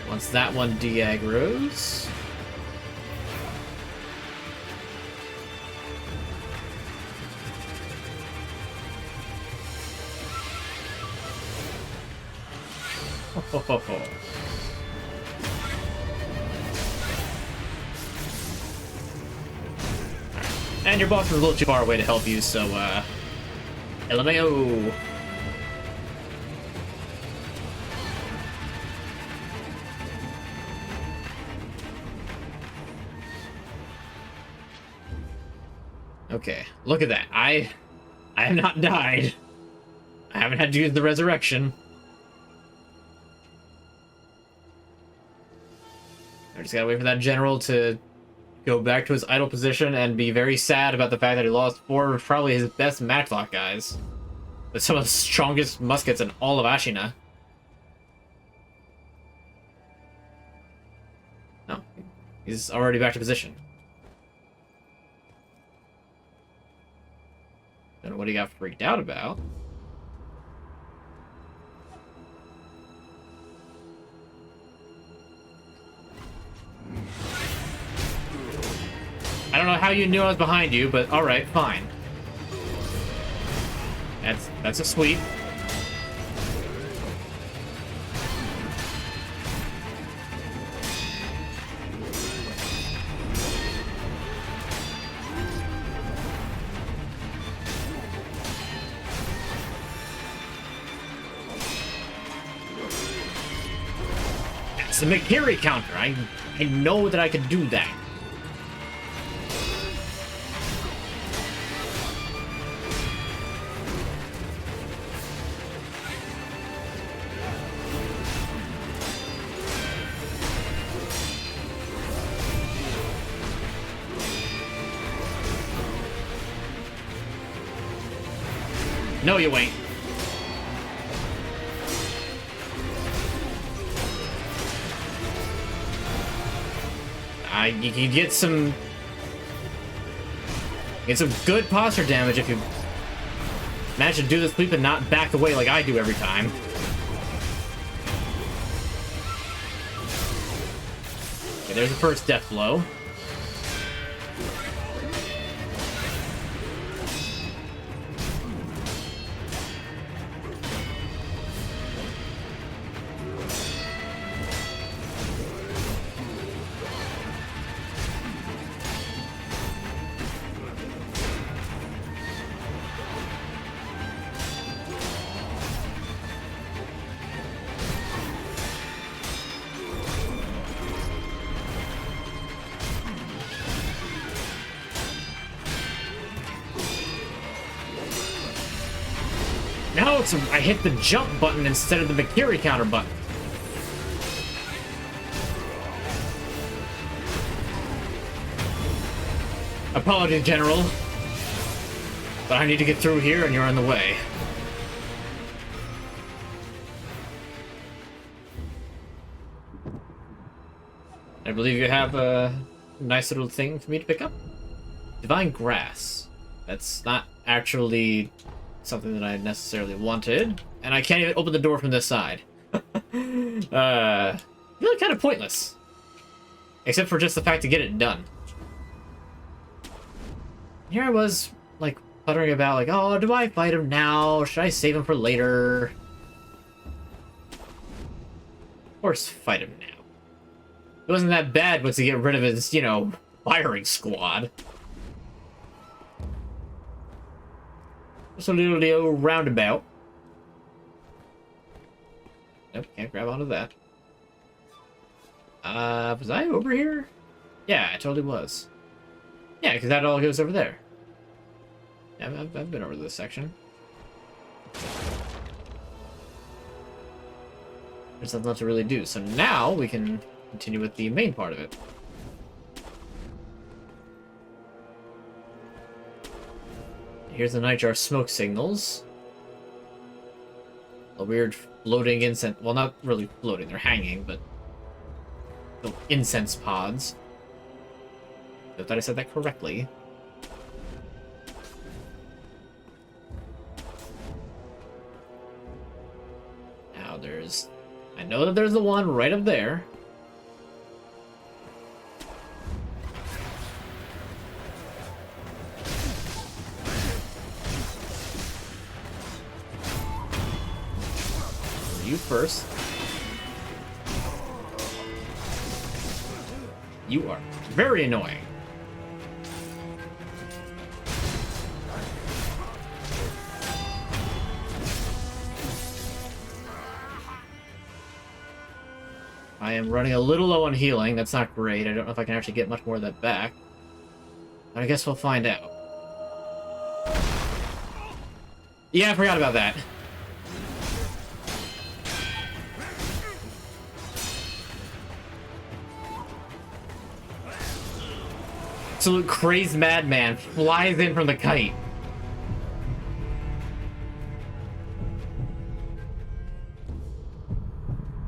Once that one de-aggroes. Ho, ho, ho. And your boss was a little too far away to help you, so LMAO. Okay, look at that. I have not died. I haven't had to use the resurrection. I just gotta wait for that general to go back to his idle position and be very sad about the fact that he lost 4 of probably his best matchlock guys. With some of the strongest muskets in all of Ashina. No, he's already back to position. Don't know what he got freaked out about. I don't know how you knew I was behind you, but alright, fine. That's a sweep. It's the McCary counter. I know that I could do that. No, you ain't. You can get some good posture damage if you manage to do the sweep and not back away like I do every time. Okay, there's the first death blow. Now I hit the jump button instead of the McCary counter button. Apologies, General. But I need to get through here and you're in the way. I believe you have a nice little thing for me to pick up. Divine Grass. That's not actually something that I necessarily wanted. And I can't even open the door from this side. Really kind of pointless. Except for just the fact to get it done. Here I was, like, puttering about, like, oh, do I fight him now? Should I save him for later? Of course, fight him now. It wasn't that bad once he get rid of his, you know, firing squad. Just a little roundabout. Nope, can't grab onto that. Was I over here? Yeah, I totally was. Yeah, because that all goes over there. Yeah, I've been over this section. There's nothing left to really do. So now we can continue with the main part of it. Here's the nightjar smoke signals. A weird floating incense. Well, not really floating, they're hanging, but little incense pods. I thought I said that correctly. Now there's... I know that there's the one right up there. You first. You are very annoying. I am running a little low on healing. That's not great. I don't know if I can actually get much more of that back. But I guess we'll find out. Yeah, I forgot about that. Absolute crazed madman flies in from the kite.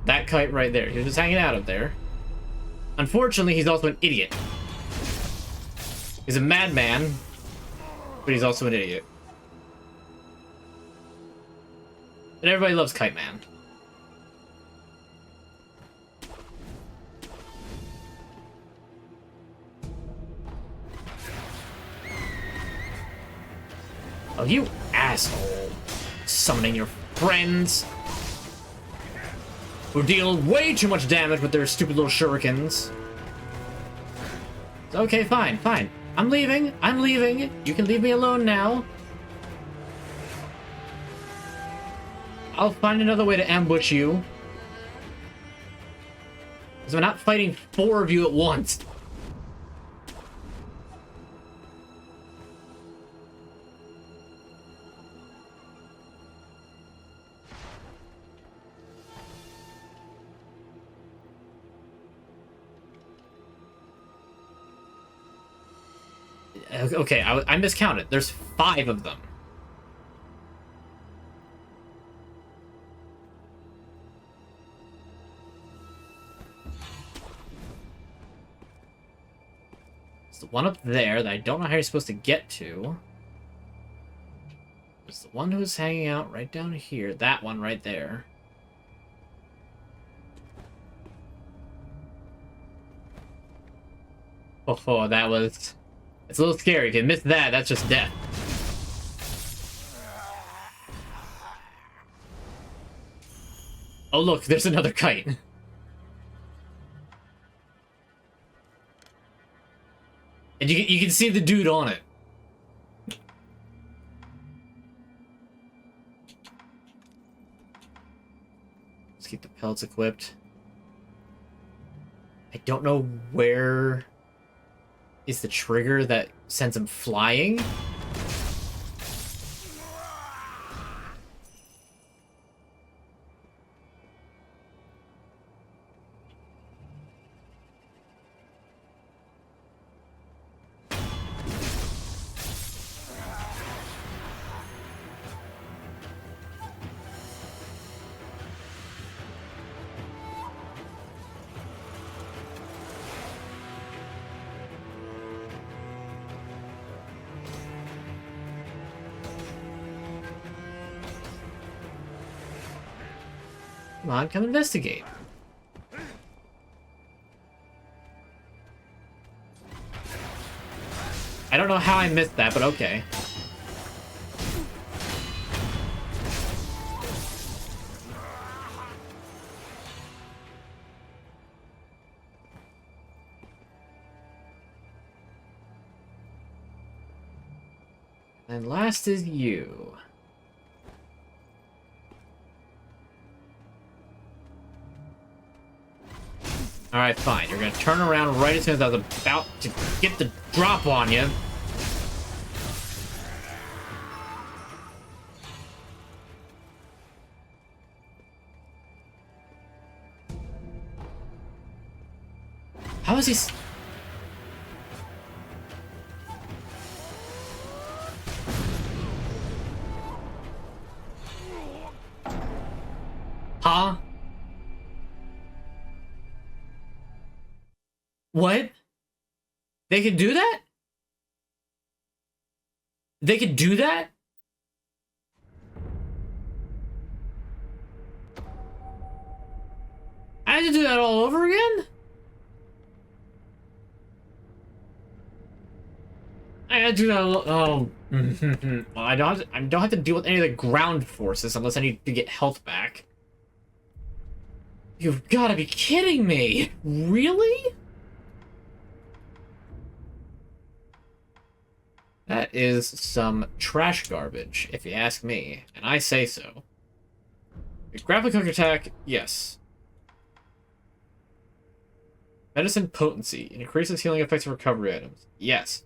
That kite right there. He was just hanging out up there. Unfortunately, he's also an idiot. He's a madman, but he's also an idiot. And everybody loves Kite Man. Oh, you asshole. Summoning your friends. Who deal way too much damage with their stupid little shurikens. Okay, fine, fine. I'm leaving. I'm leaving. You can leave me alone now. I'll find another way to ambush you. Because I'm not fighting 4 of you at once. Okay, I miscounted. There's 5 of them. There's the one up there that I don't know how you're supposed to get to. There's the one who's hanging out right down here. That one right there. Oh, that was... It's a little scary. If you miss that, that's just death. Oh, look, there's another kite. And you can see the dude on it. Let's keep the pellets equipped. I don't know where... is the trigger that sends him flying. Come on, come investigate. I don't know how I missed that, but okay. And last is you. Alright, fine. You're gonna turn around right as soon as I was about to get the drop on you. How is he? Huh? What? They could do that? They could do that? I had to do that all over again? I had to do that all, oh. Well, I don't have to deal with any of the ground forces unless I need to get health back. You've got to be kidding me! Really? That is some trash garbage, if you ask me, and I say so. A grappling hook attack, yes. Medicine potency. It increases healing effects of recovery items. Yes.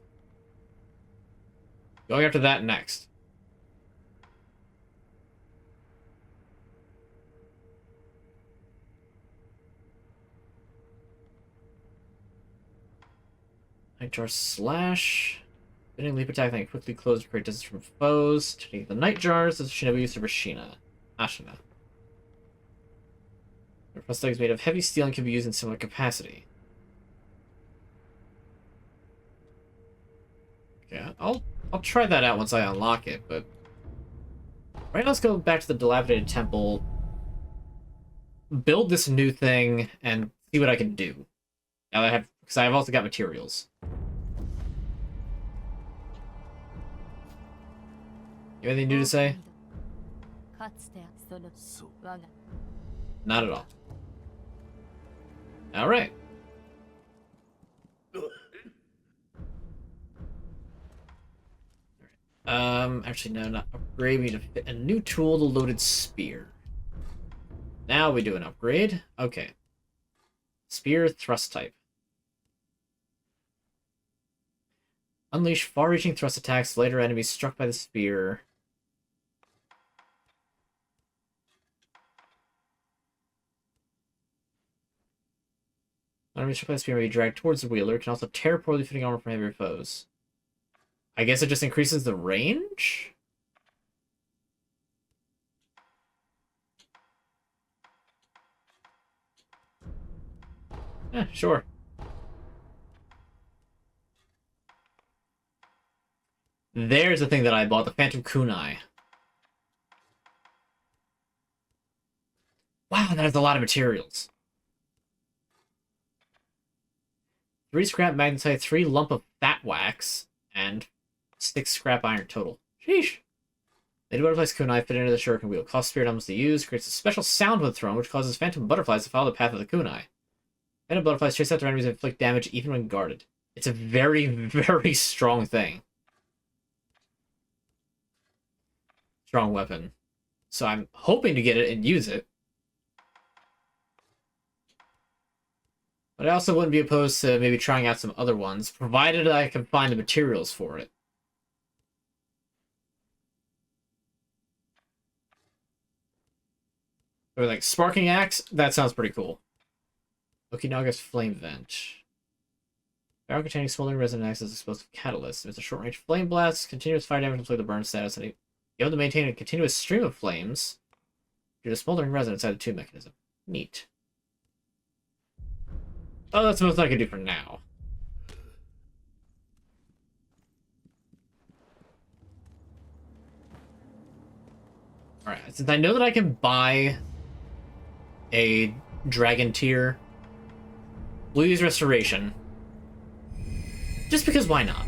Going after that next. Nightjar slash. Spinning leap attack that can quickly close to create distance from foes. Taking the Nightjars is Shinobee use over Ashina. The prosthetic is made of heavy steel and can be used in similar capacity. Yeah, I'll try that out once I unlock it, but right now let's go back to the dilapidated temple, build this new thing, and see what I can do. Now that I have, because I've also got materials. You have anything new to say? Not at all. All right. Actually, no, not upgrade. We need to fit a new tool, the loaded spear. Now we do an upgrade. Okay. Spear thrust type. Unleash far-reaching thrust attacks. Later enemies struck by the spear. Enemies struck by the spear may be dragged towards the wielder. Can also tear poorly fitting armor from heavier foes. I guess it just increases the range? Eh, sure. There's the thing that I bought, the Phantom Kunai. Wow, that has a lot of materials. 3 scrap magnetite, 3 lump of fat wax, and 6 scrap iron total. Sheesh. They do butterflies kunai fit into the shuriken wheel. Costs spirit elements to use. Creates a special sound when thrown, which causes phantom butterflies to follow the path of the kunai. Phantom butterflies chase after enemies and inflict damage even when guarded. It's a very, very strong thing. Strong weapon. So I'm hoping to get it and use it. But I also wouldn't be opposed to maybe trying out some other ones, provided I can find the materials for it. Or like Sparking Axe, that sounds pretty cool. Okinaga's Flame Vent. Barrel containing smoldering resin acts as explosive catalyst. It's a short-range flame blast, continuous fire damage until the burn status, and able to maintain a continuous stream of flames due to smoldering resin inside the tube mechanism. Neat. Oh, that's the most I can do for now. Alright, since I know that I can buy a dragon tier, we'll use restoration. Just because why not?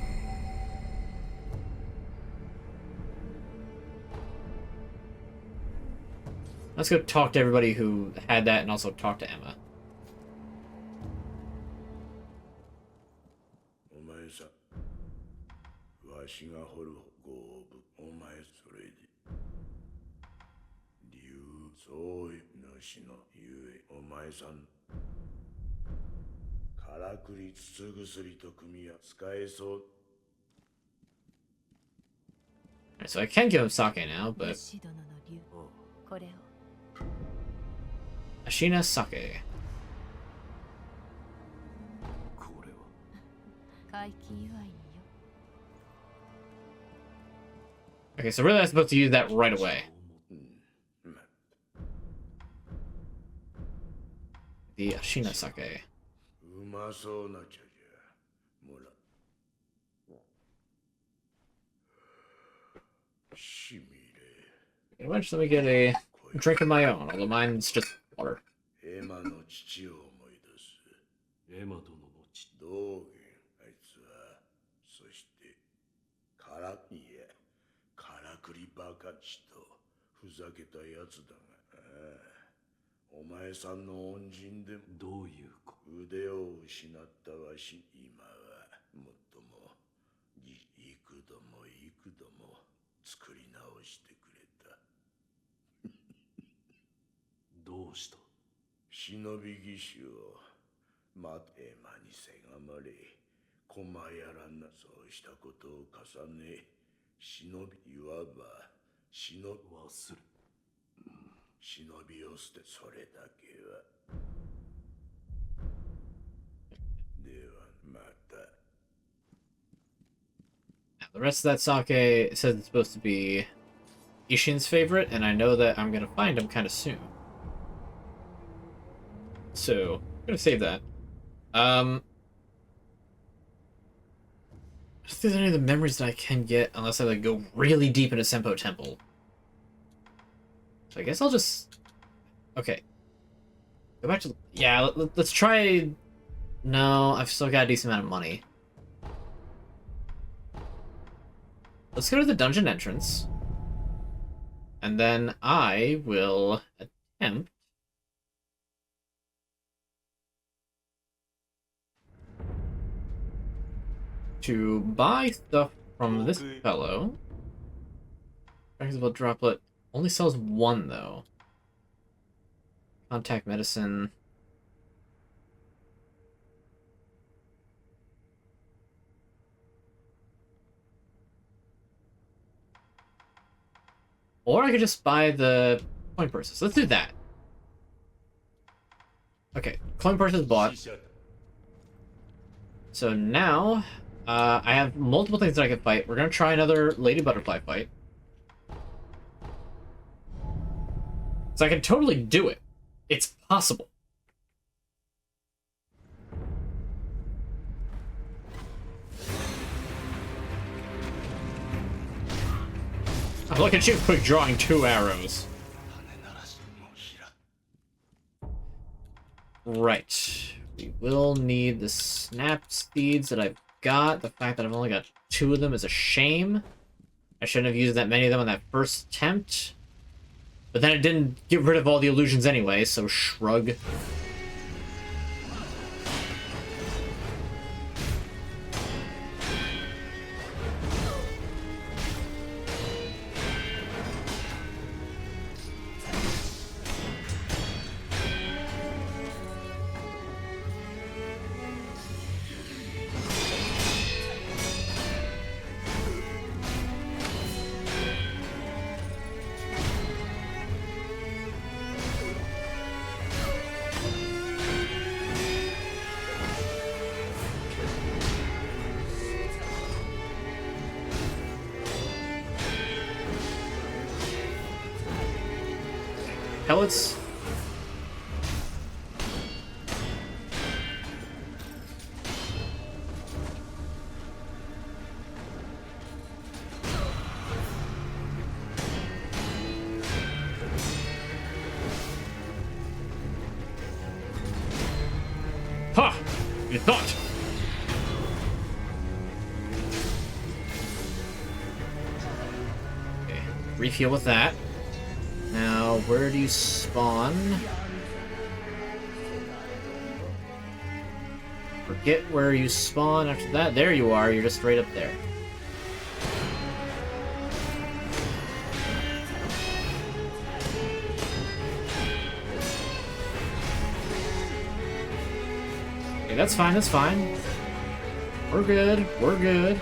Let's go talk to everybody who had that and also talk to Emma. Alright, so I can give him sake now, but... Ashina sake. Okay, so really I'm supposed to use that right away. The Ashina sake. うまそうな茶じゃ。もら。しみれ。 Why don't you let me get a drink of my own, although mine's just water. エマの父を思い出す。エマ殿の父。道元、あいつは、そして、からくりバカチと、ふざけたやつだが、お前さんの恩人でも、どういう腕を失ったわし、今は、もっとも、幾度も幾度も、作り直してくれた。どうした忍び義手を待て間にせがまれ駒やらなそうしたことを重ね忍びいわば忍び忘れ忍びを捨てそれだけはではまた Now, the rest of that sake says it's supposed to be Ishin's favorite, and I know that I'm gonna find him kind of soon. So, I'm gonna save that. I don't think there's any of the memories that I can get unless I like go really deep into Senpo Temple. So I guess I'll just... Okay. Go back to... Yeah, let's try... No, I've still got a decent amount of money. Let's go to the dungeon entrance. And then I will attempt to buy stuff from this fellow. Practicable droplet only sells one though. Contact medicine. Or I could just buy the coin purses. Let's do that. Okay, coin purses bought. So now, I have multiple things that I can fight. We're gonna try another Lady Butterfly fight. So I can totally do it. It's possible. Oh, look at you quick drawing 2 arrows. Right. We will need the snap seeds that I've got. The fact that I've only got 2 of them is a shame. I shouldn't have used that many of them on that first attempt. But then it didn't get rid of all the illusions anyway, so shrug. Pellets. Ha! You thought! Okay, refuel with that. Now, where do you spawn? Forget where you spawn after that. There you are, you're just right up there. Okay, that's fine, that's fine. We're good, we're good.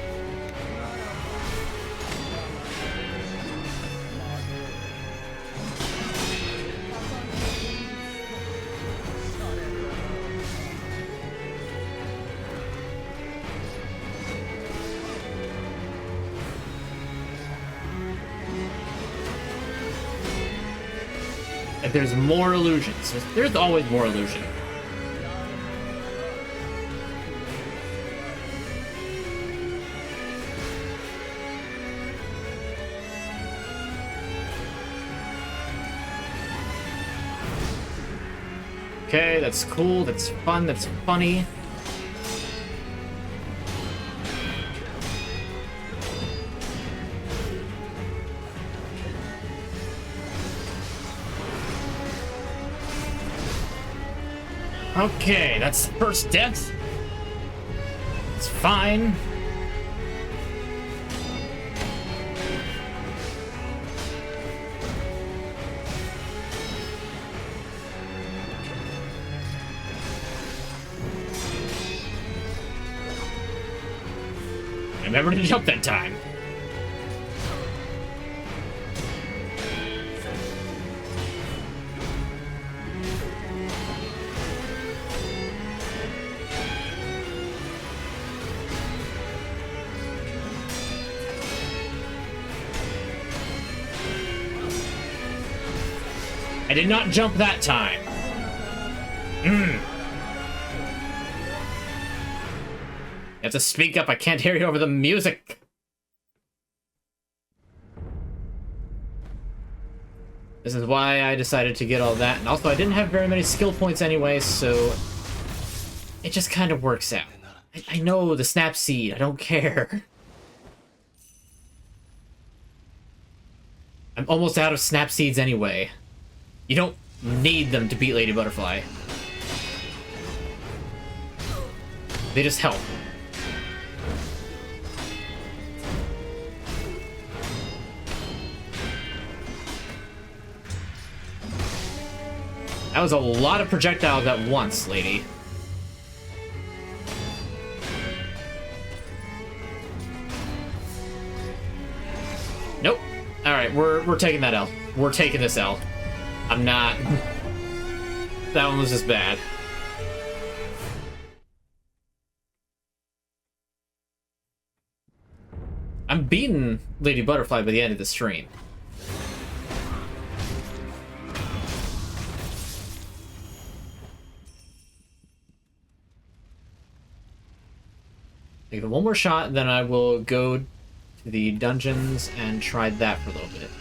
If there's more illusions. There's always more illusion. Okay, that's cool, that's fun, that's funny. Okay, that's the first death. It's fine. Remember to jump that time. I did not jump that time. You have to speak up, I can't hear you over the music. This is why I decided to get all that, and also I didn't have very many skill points anyway, so it just kind of works out. I know the snap seed, I don't care. I'm almost out of snap seeds anyway. You don't need them to beat Lady Butterfly. They just help. That was a lot of projectiles at once, lady. Nope. Alright, we're taking that L. We're taking this L. I'm not. That one was just bad. I'm beating Lady Butterfly by the end of the stream. Take one more shot, then I will go to the dungeons and try that for a little bit.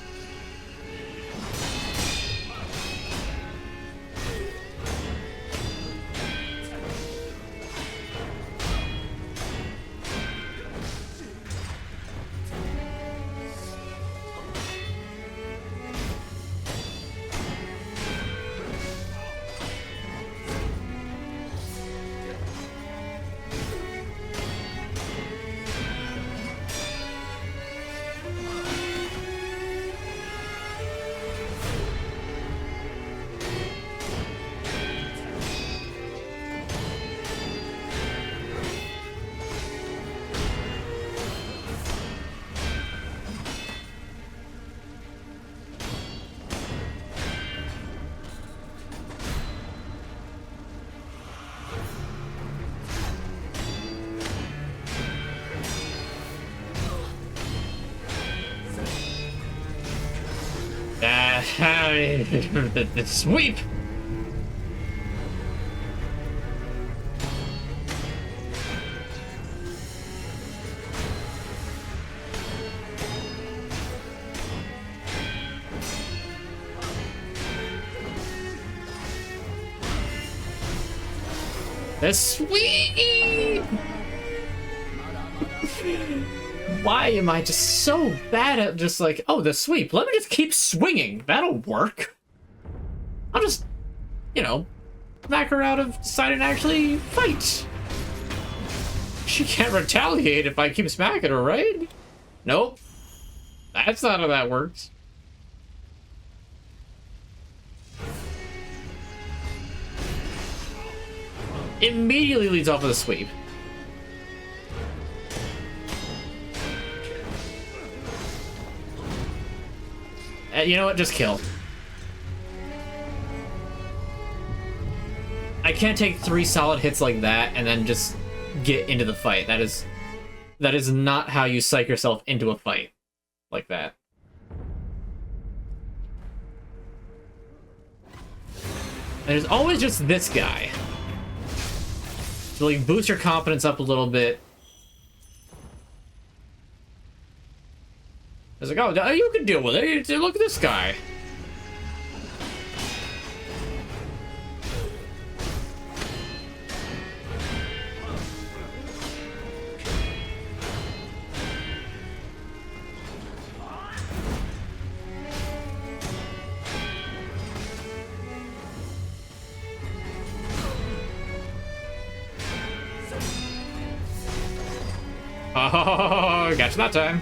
The sweep! The sweep! Why am I just so bad at just like, oh, the sweep, let me just keep swinging, that'll work. I'll just, you know, back her out of deciding to actually fight. She can't retaliate if I keep smacking her, right? Nope. That's not how that works. Immediately leads off with a sweep. You know what? Just kill. I can't take 3 solid hits like that and then just get into the fight. That is not how you psych yourself into a fight like that. And there's always just this guy. So like boost your confidence up a little bit. It's like, oh, you can deal with it. Look at this guy. Oh, gotcha that time.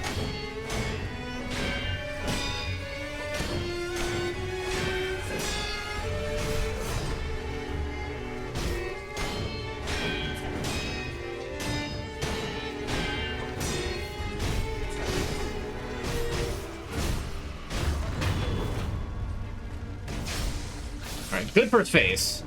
Alright, good first phase.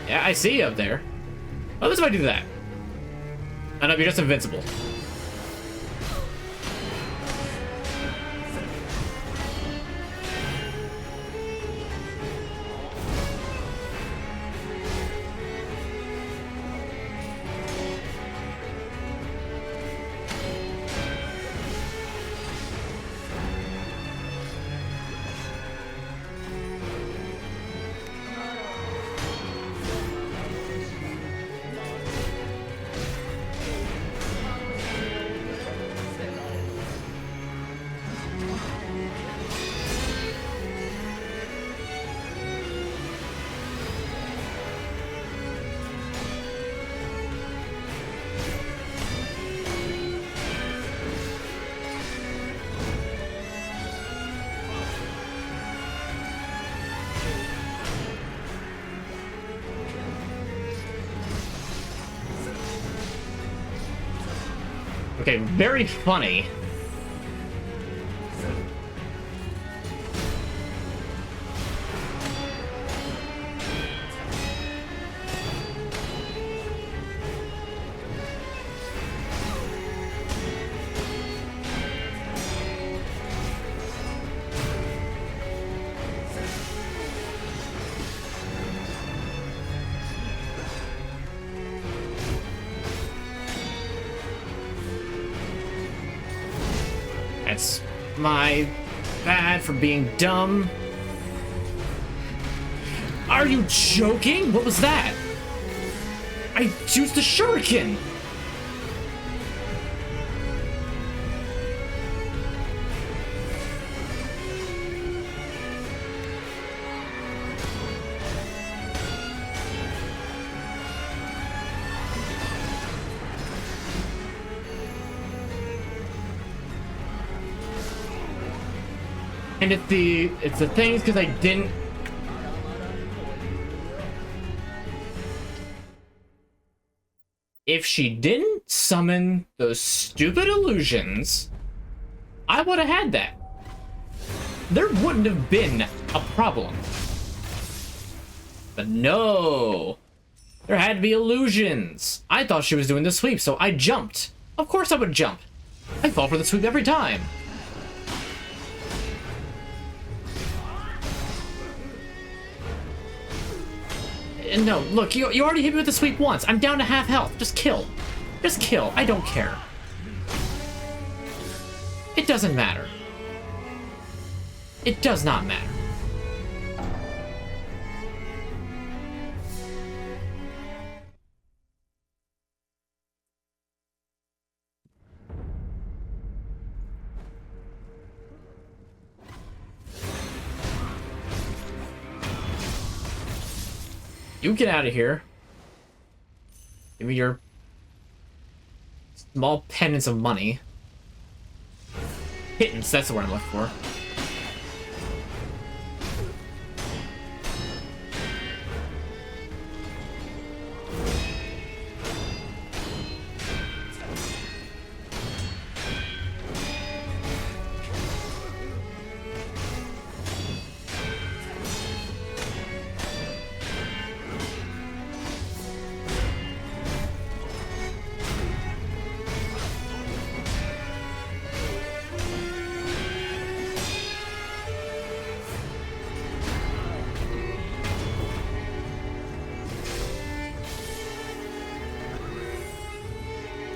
Yeah, I see you up there. Oh, this might do that. I know, you're just invincible. Okay, very funny. That's my bad for being dumb. Are you joking? What was that? I used the shuriken! And it's the things because I didn't. If she didn't summon those stupid illusions, I would have had that. There wouldn't have been a problem. But no. There had to be illusions. I thought she was doing the sweep, so I jumped. Of course I would jump. I fall for the sweep every time. No, look, you already hit me with the sweep once. I'm down to half health. Just kill. Just kill. I don't care. It doesn't matter. It does not matter. You get out of here. Give me your small penance of money. Pittance, that's the word I'm looking for.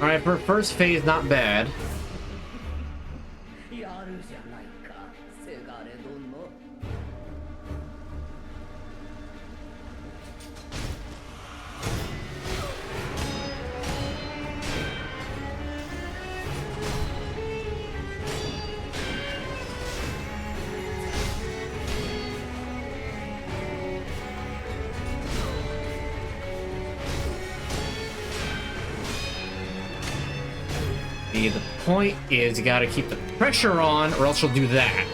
Alright, for first phase, not bad. やるじゃないかせがれ殿 The point is you gotta keep the pressure on, or else she'll do that.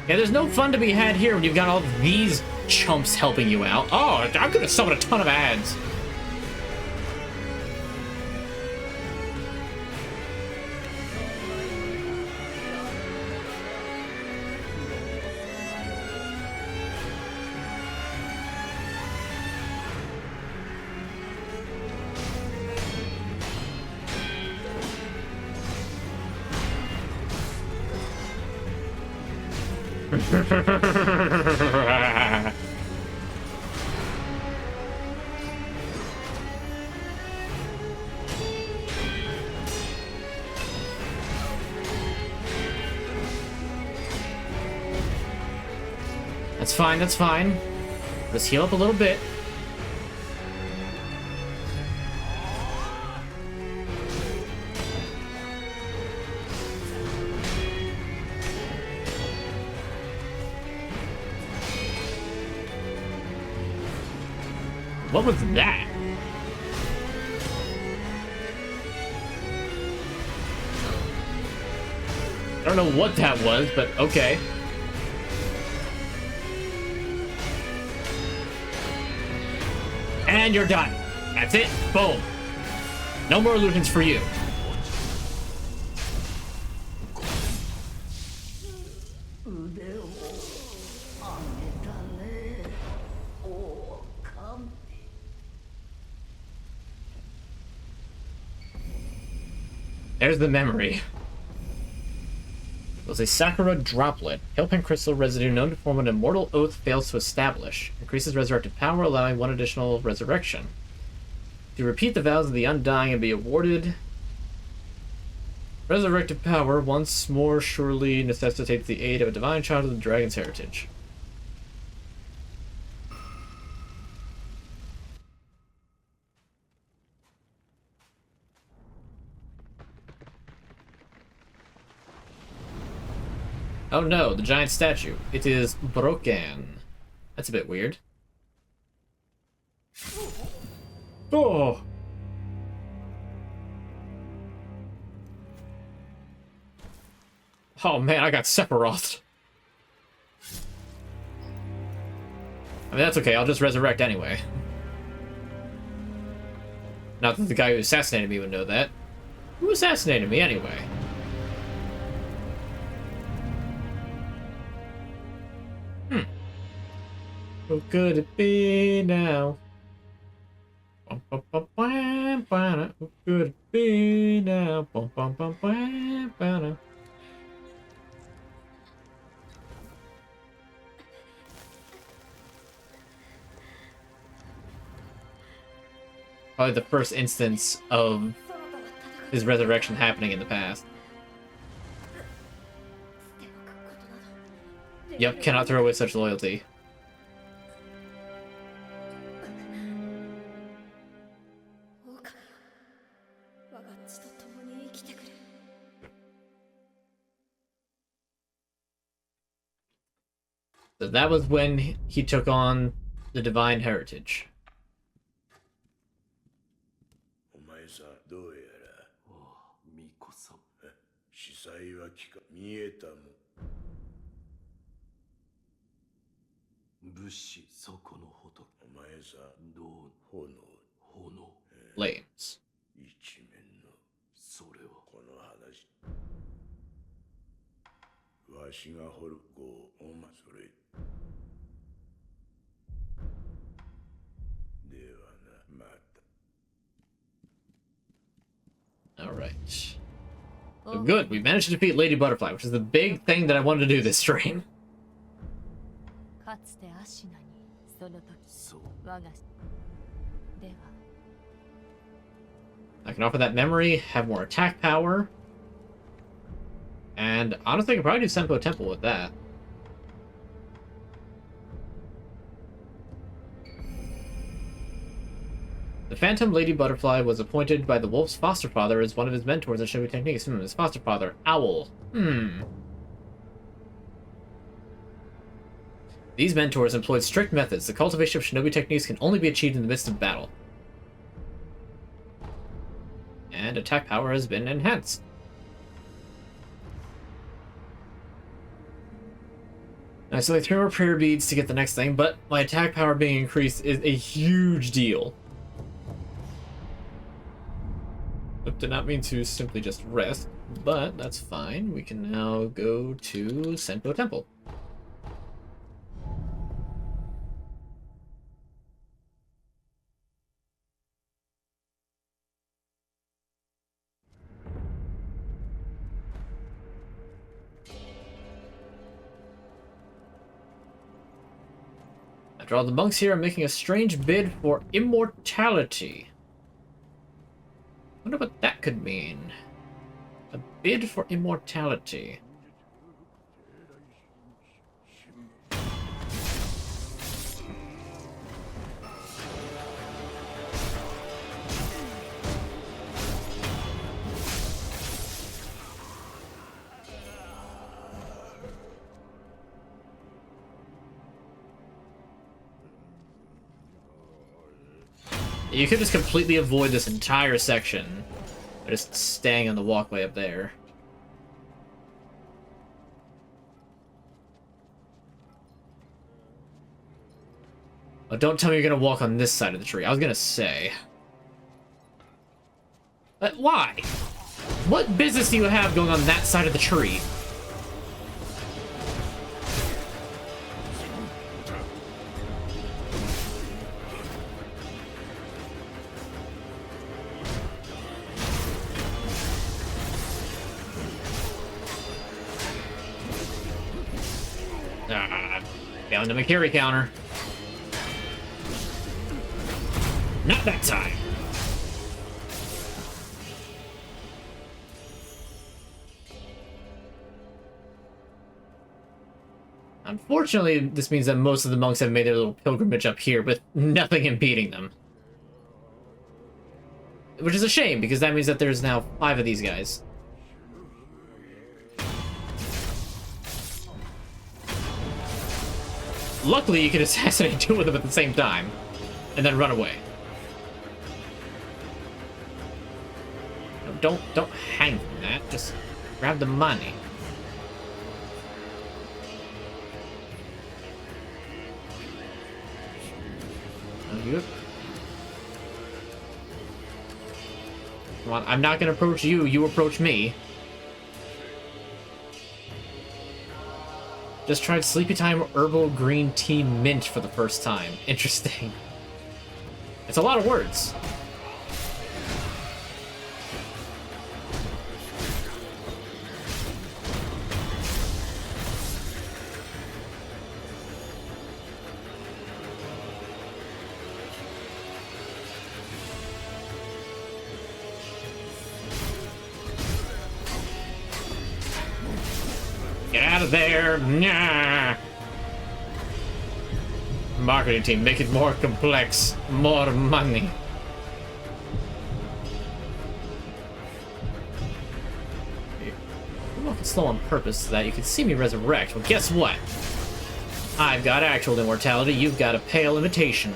Yeah, there's no fun to be had here when you've got all these chumps helping you out. Oh, I'm gonna summon a ton of ads. That's fine, that's fine. Let's heal up a little bit. What was that? I don't know what that was, but okay. And you're done. That's it. Boom. No more illusions for you. There's the memory. It was a Sakura droplet. Hailpin crystal residue known to form an immortal oath fails to establish. Increases resurrected power, allowing one additional resurrection. To repeat the vows of the undying and be awarded resurrected power once more surely necessitates the aid of a divine child of the dragon's heritage. Oh no, the giant statue. It is broken. That's a bit weird. Oh! Oh man, I got Sephiroth. I mean, that's okay, I'll just resurrect anyway. Not that the guy who assassinated me would know that. Who assassinated me anyway? Who could it be now? Who could it be now? Probably the first instance of his resurrection happening in the past. Yep, cannot throw away such loyalty. So that was when he took on the divine heritage. お前さんどうやら巫女さん司祭は見えたも物資そこの仏お前さんどう炎炎 Flames. 一面のそれはこの話わしが掘る碁をお前それではなまた Alright. So good, we managed to defeat Lady Butterfly, which is the big thing that I wanted to do this stream. かつてアシナにその時我がでは I can offer that memory, have more attack power. And honestly, I could probably do Senpo Temple with that. The Phantom Lady Butterfly was appointed by the Wolf's foster father as one of his mentors in Shinobee techniques. His foster father, Owl. These mentors employed strict methods. The cultivation of Shinobi techniques can only be achieved in the midst of battle. And attack power has been enhanced. I still need 3 more prayer beads to get the next thing, but my attack power being increased is a huge deal. Did not mean to simply just rest, but that's fine. We can now go to Senpo Temple. After all, the monks here are making a strange bid for immortality. I wonder what that could mean. A bid for immortality. You could just completely avoid this entire section by just staying on the walkway up there. Oh, don't tell me you're gonna walk on this side of the tree. I was gonna say. But why? What business do you have going on that side of the tree? Found him a carry counter. Not that time. Unfortunately, this means that most of the monks have made their little pilgrimage up here with nothing impeding them. Which is a shame, because that means that there's now 5 of these guys. Luckily, you can assassinate 2 of them at the same time, and then run away. No, don't hang from that. Just grab the money. Come on, I'm not gonna approach you. You approach me. Just tried Sleepy Time Herbal Green Tea Mint for the first time. Interesting. It's a lot of words. Get out of there! Nah. Marketing team, make it more complex. More money. I'm walking slow on purpose so that you can see me resurrect. Well, guess what? I've got actual immortality, you've got a pale imitation.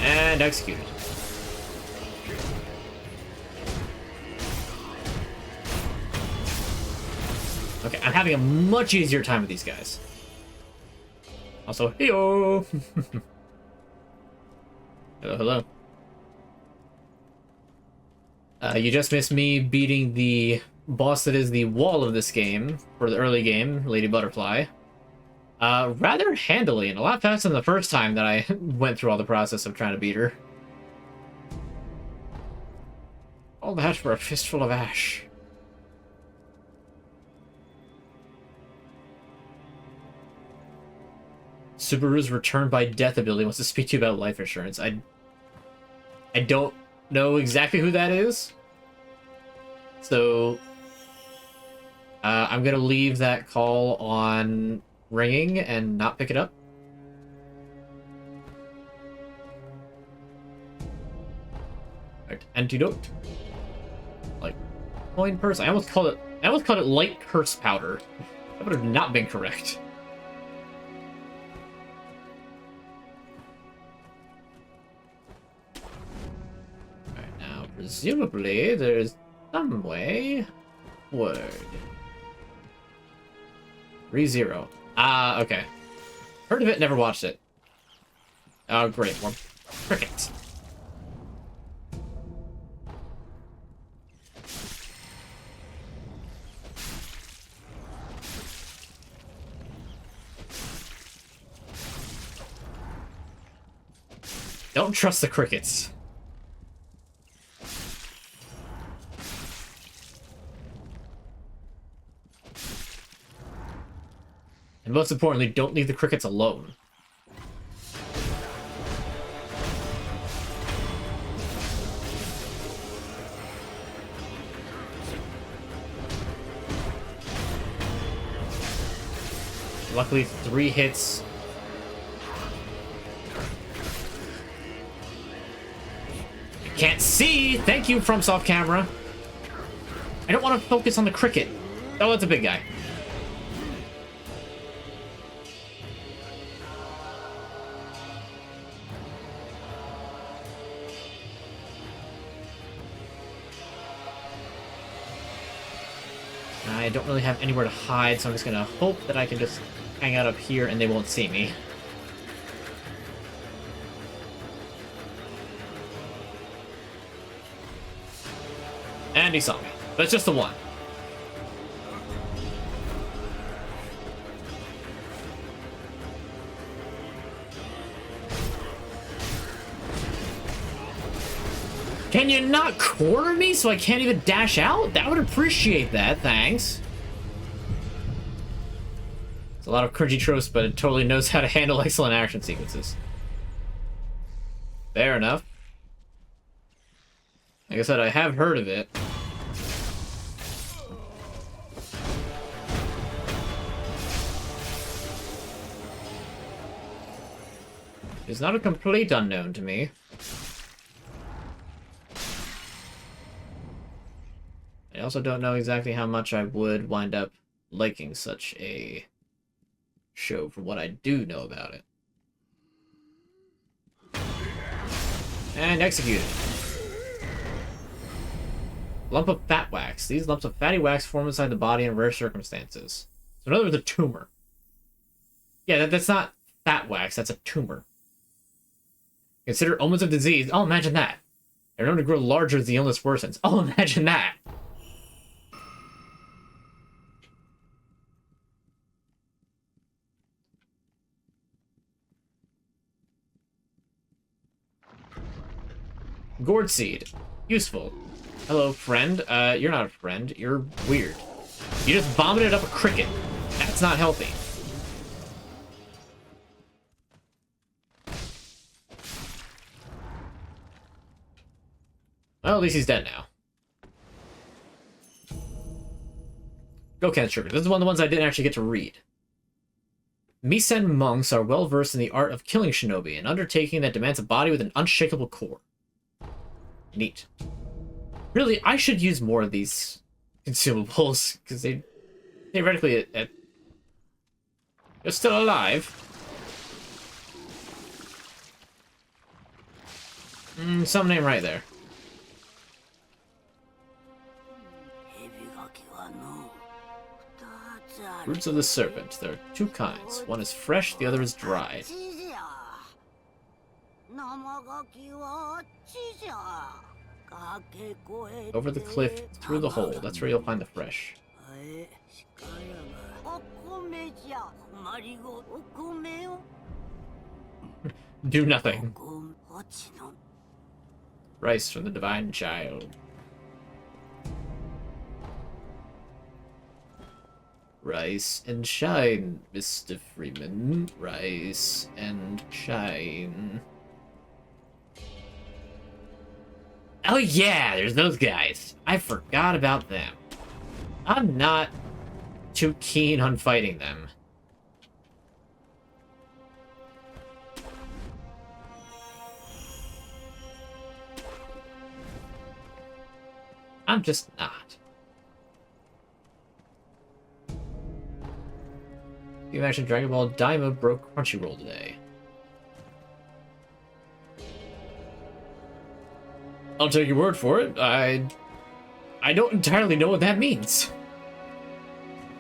And executed. Okay, I'm having a much easier time with these guys. Also, heyo! Hello, hello. You just missed me beating the boss that is the wall of this game, for the early game, Lady Butterfly, rather handily, and a lot faster than the first time that I went through all the process of trying to beat her. All that for a fistful of ash. Subaru's return by death ability wants to speak to you about life insurance. I don't know exactly who that is. So, I'm gonna leave that call on ringing and not pick it up. Right, antidote. Like, coin purse. I almost called it light curse powder. That would have not been correct. Alright, now presumably there's some way. Word. 3-0. Ah, okay. Heard of it, never watched it. Oh, great. More crickets. Don't trust the crickets. And most importantly, don't leave the crickets alone. Luckily, 3 hits. I can't see! Thank you, FromSoft camera. I don't want to focus on the cricket. Oh, that's a big guy. I don't really have anywhere to hide, so I'm just gonna hope that I can just hang out up here and they won't see me. And he saw me. But it's just the one. Can you not corner me so I can't even dash out? That would appreciate that, thanks. It's a lot of cringy tropes, but it totally knows how to handle excellent action sequences. Fair enough. Like I said, I have heard of it. It's not a complete unknown to me. I also don't know exactly how much I would wind up liking such a show from what I do know about it. And executed. Lump of fat wax. These lumps of fatty wax form inside the body in rare circumstances. So in other words, a tumor. Yeah, that's not fat wax, that's a tumor. Consider omens of disease. Oh, imagine that. They're known to grow larger as the illness worsens. Oh, imagine that. Gourd seed. Useful. Hello, friend. You're not a friend. You're weird. You just vomited up a cricket. That's not healthy. Well, at least he's dead now. Goken Sugar. This is one of the ones I didn't actually get to read. Misen monks are well versed in the art of killing Shinobi, an undertaking that demands a body with an unshakable core. Neat. Really, I should use more of these consumables, because they theoretically they're still alive. Some name right there. Roots of the serpent. There are 2 kinds. One is fresh, the other is dried. Over the cliff, through the hole. That's where you'll find the fresh. Do nothing. Rice from the divine child. Rice and shine, Mr. Freeman. Rice and shine. Oh yeah, there's those guys. I forgot about them. I'm not too keen on fighting them. I'm just not. You mentioned Dragon Ball Daima broke Crunchyroll today. I'll take your word for it. I don't entirely know what that means.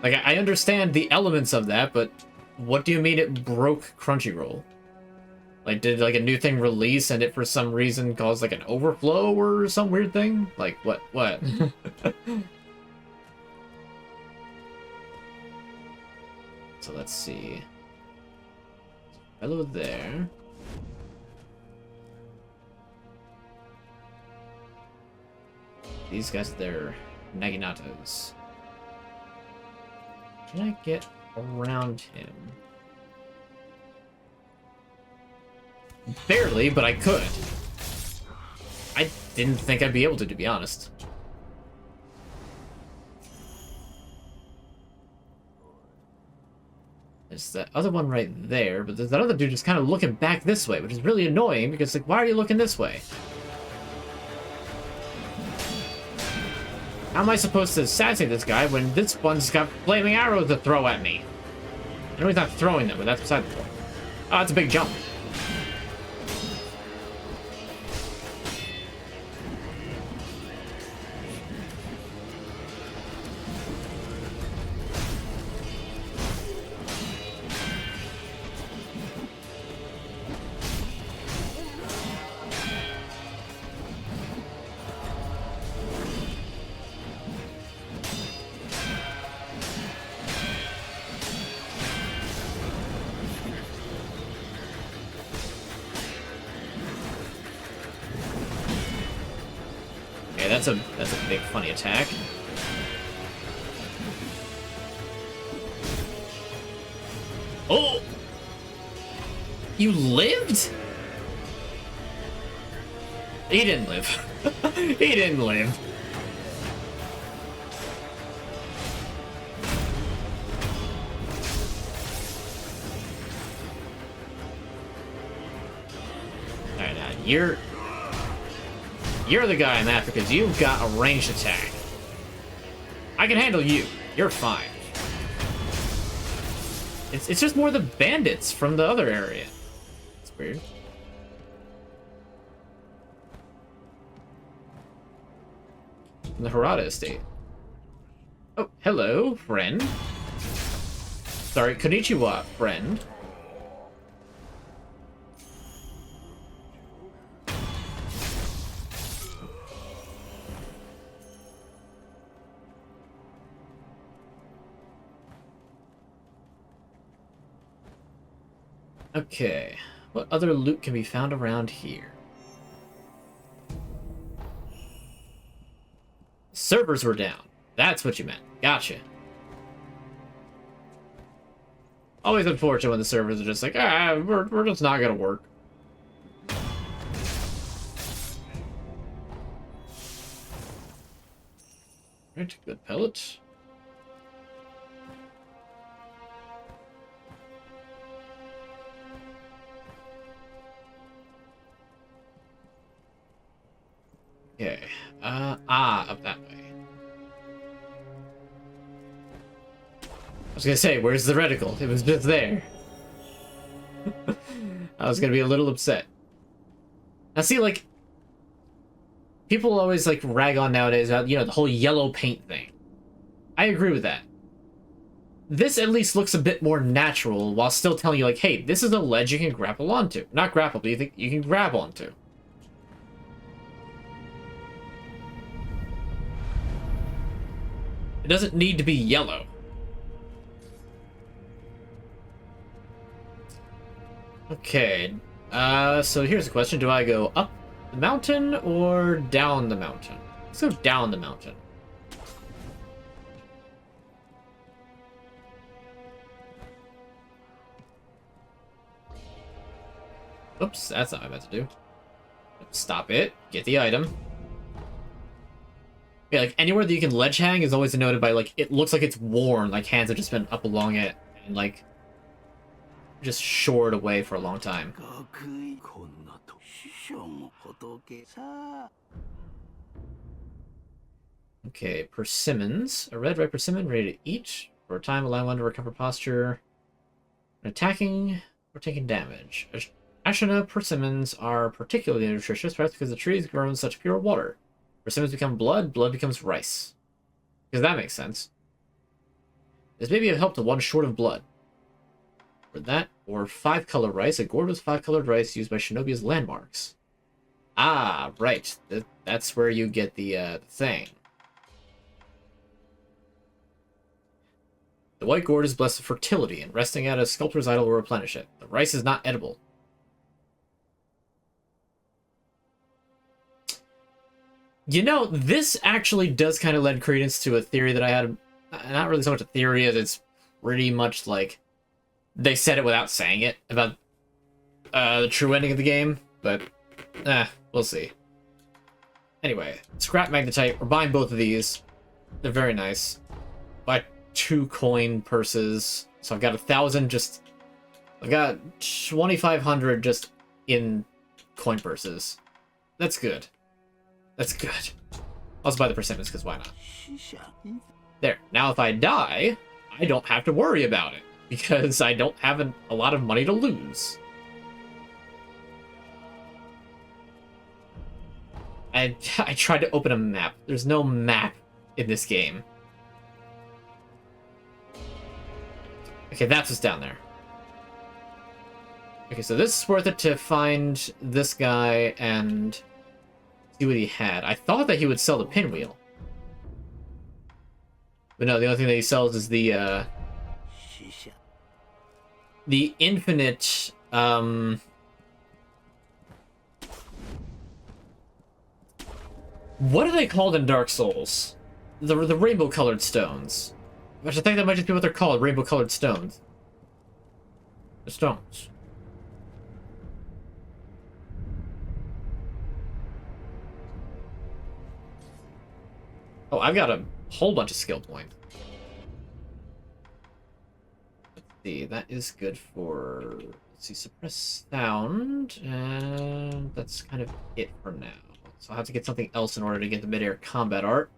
Like, I understand the elements of that, but what do you mean it broke Crunchyroll? Like, did, like, a new thing release and it for some reason caused, like, an overflow or some weird thing? Like, what? So let's see. Hello there. These guys, they're Naginatas. Can I get around him? Barely, but I could. I didn't think I'd be able to be honest. There's that other one right there, but there's that other dude just kind of looking back this way, which is really annoying because, like, why are you looking this way? How am I supposed to assassinate this guy when this one's got flaming arrows to throw at me? I know he's not throwing them, but that's beside the point. Oh, that's a big jump. That's a big funny attack. Oh! You lived? He didn't live. He didn't live. Alright, now you're the guy I'm after because you've got a ranged attack. I can handle you. You're fine. It's just more the bandits from the other area. It's weird. From the Harada estate. Oh, hello, friend. Sorry, konnichiwa, friend. Okay, what other loot can be found around here? Servers were down. That's what you meant. Gotcha. Always unfortunate when the servers are just like, we're just not gonna work. Right, good pellet. Okay. Up that way. I was gonna say, where's the reticle? It was just there. I was gonna be a little upset. Now see, like, people always, like, rag on nowadays about, you know, the whole yellow paint thing. I agree with that. This at least looks a bit more natural while still telling you, like, hey, this is a ledge you can grapple onto. Not grapple, but you think you can grab onto. doesn't need to be yellow. Okay, so here's the question. Do I go up the mountain or down the mountain? Let's go down the mountain. Oops, that's not what I meant to do. Stop it. Get the item. Yeah, like, anywhere that you can ledge hang is always denoted by, like, it looks like it's worn, like hands have just been up along it, and, like, just shored away for a long time. Okay, persimmons. A red ripe persimmon ready to eat. For a time, allowing one to recover posture. When attacking or taking damage. Ashina persimmons are particularly nutritious, perhaps because the trees grow in such pure water. Persimmons become blood, blood becomes rice. Because that makes sense. This may be of help to one short of blood. For that, or 5-color rice, a gourd with 5-colored rice used by Shinobee as landmarks. Ah, right. That's where you get the thing. The white gourd is blessed with fertility, and resting at a sculptor's idol will replenish it. The rice is not edible. You know, this actually does kind of lend credence to a theory that I had. Not really so much a theory as it's pretty much like they said it without saying it about the true ending of the game, but we'll see. Anyway, scrap magnetite. We're buying both of these. They're very nice. Buy 2 coin purses. So I've got 1,000 just... I've got 2,500 just in coin purses. That's good. That's good. I'll also buy the persimmons, because why not? There. Now if I die, I don't have to worry about it, because I don't have a lot of money to lose. I tried to open a map. There's no map in this game. Okay, that's what's down there. Okay, so this is worth it to find this guy and see what he had. I thought that he would sell the pinwheel. But no, the only thing that he sells is the infinite, what are they called in Dark Souls? The rainbow-colored stones. Which I think that might just be what they're called, rainbow-colored stones. The stones. Oh, I've got a whole bunch of skill points. Let's see, that is good for... Let's see, suppress sound, and that's kind of it for now. So I'll have to get something else in order to get the mid-air combat art.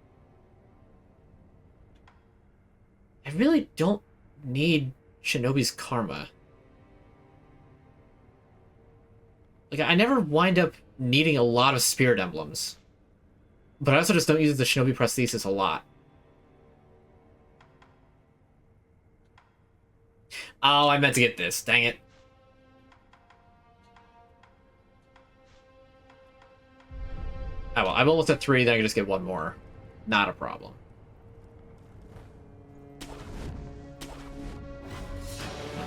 I really don't need Shinobee's Karma. Like, I never wind up needing a lot of spirit emblems. But I also just don't use the Shinobee prosthesis a lot. Oh, I meant to get this. Dang it. Oh, well, I'm almost at 3, then I can just get 1 more. Not a problem.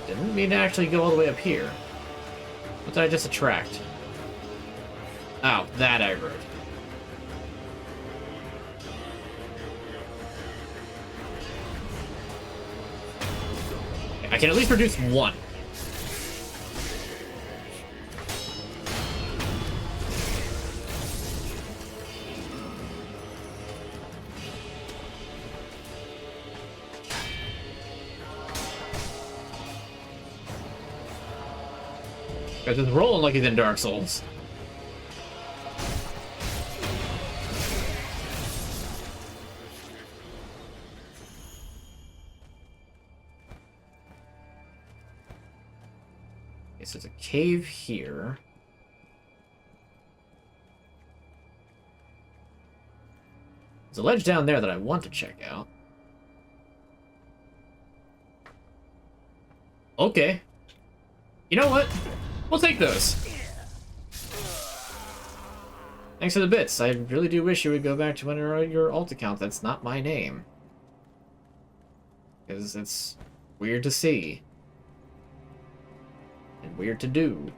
Didn't mean to actually go all the way up here. What did I just attract? Oh, that I wrote. I can at least produce 1. Because it's rolling like he's in Dark Souls. Okay, so there's a cave here. There's a ledge down there that I want to check out. Okay. You know what? We'll take those. Thanks for the bits. I really do wish you would go back to enter your alt account. That's not my name. Because it's weird to see. And weird to do.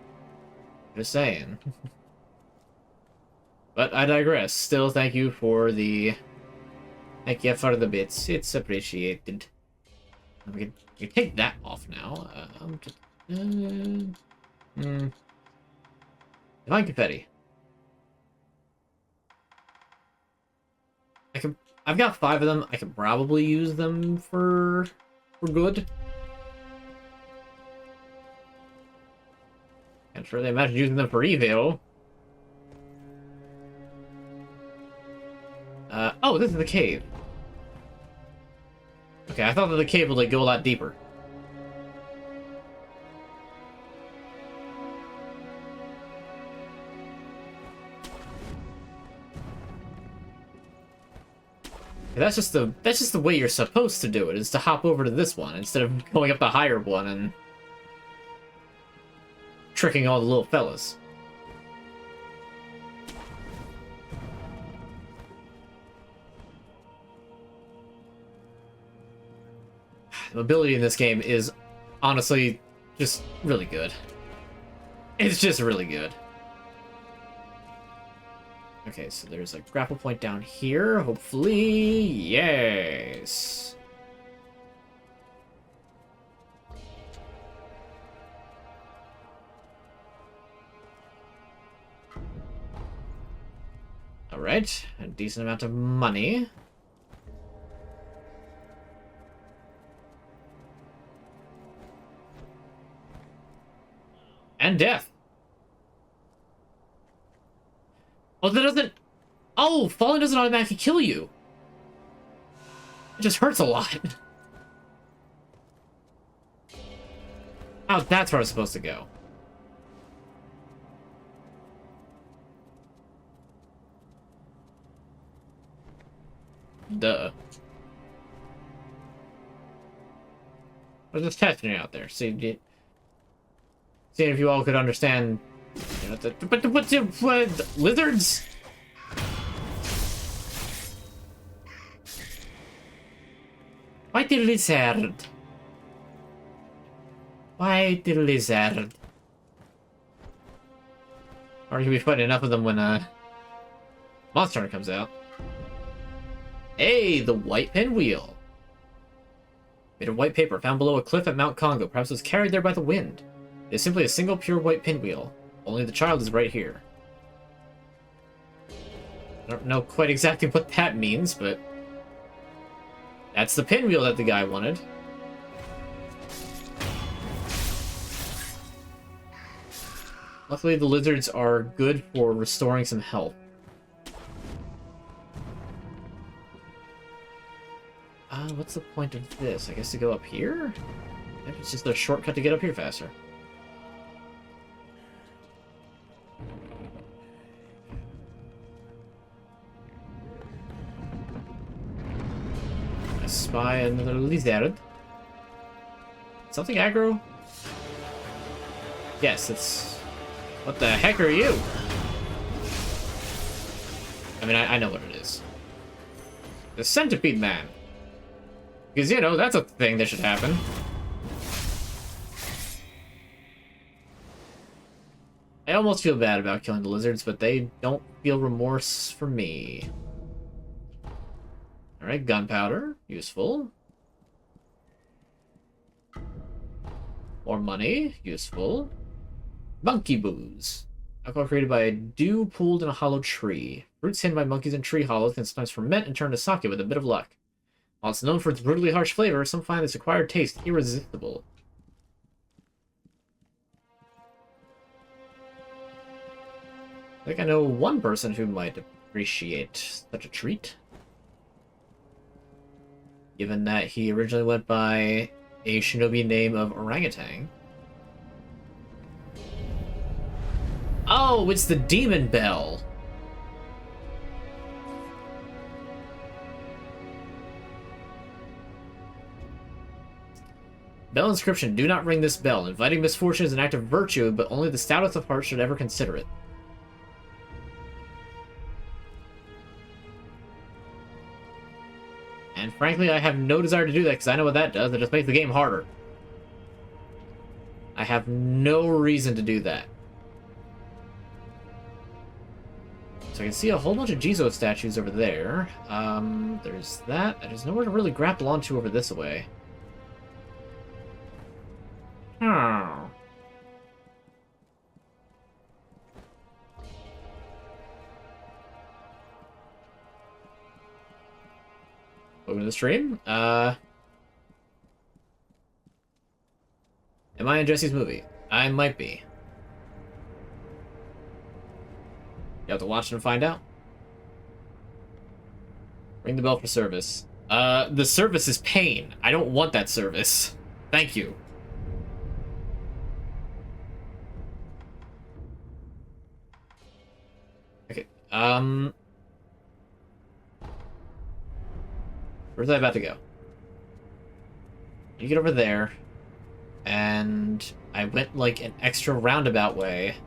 Just saying. But I digress. Still, thank you for the... Thank you for the bits. It's appreciated. We can take that off now. Divine confetti. I've got 5 of them. I could probably use them for good. Can't really imagine using them for evil. Oh, this is the cave. Okay, I thought that the cave would like go a lot deeper. That's just the way you're supposed to do it, is to hop over to this one instead of going up the higher one and tricking all the little fellas. The mobility in this game is honestly just really good. It's just really good. Okay, so there's a grapple point down here, hopefully. Yes. All right, a decent amount of money. And death. Oh, that doesn't... Oh, falling doesn't automatically kill you. It just hurts a lot. Oh, that's where I was supposed to go. Duh. I was just testing it out there. Seeing if you all could understand. You know, but lizards. Why the lizard? Why the lizard? Or you can be fighting enough of them when Monster Hunter comes out. Hey, the white pinwheel. Made of white paper found below a cliff at Mount Congo. Perhaps it was carried there by the wind. It is simply a single pure white pinwheel. Only the child is right here. I don't know quite exactly what that means, but that's the pinwheel that the guy wanted. Luckily, the lizards are good for restoring some health. What's the point of this? I guess to go up here? Maybe it's just a shortcut to get up here faster. I spy another lizard. Something aggro? Yes, it's... What the heck are you? I mean, I know what it is. The centipede man. Because, you know, that's a thing that should happen. I almost feel bad about killing the lizards, but they don't feel remorse for me. Alright, gunpowder. Useful. More money. Useful. Monkey booze. Alcohol created by dew pooled in a hollow tree. Fruits hidden by monkeys in tree hollows can sometimes ferment and turn to sake with a bit of luck. While it's known for its brutally harsh flavor, some find its acquired taste irresistible. I think I know one person who might appreciate such a treat. Given that he originally went by a Shinobee name of Orangutan. Oh, it's the Demon Bell! Bell inscription, do not ring this bell. Inviting misfortune is an act of virtue, but only the stoutest of hearts should ever consider it. And frankly, I have no desire to do that because I know what that does. It just makes the game harder. I have no reason to do that. So I can see a whole bunch of Jizo statues over there. There's that. There's nowhere to really grapple onto over this way. Hmm. Welcome to the stream. Am I in Jesse's movie? I might be. You have to watch it and find out. Ring the bell for service. The service is pain. I don't want that service. Thank you. Okay, where's I about to go? You get over there, and I went like an extra roundabout way.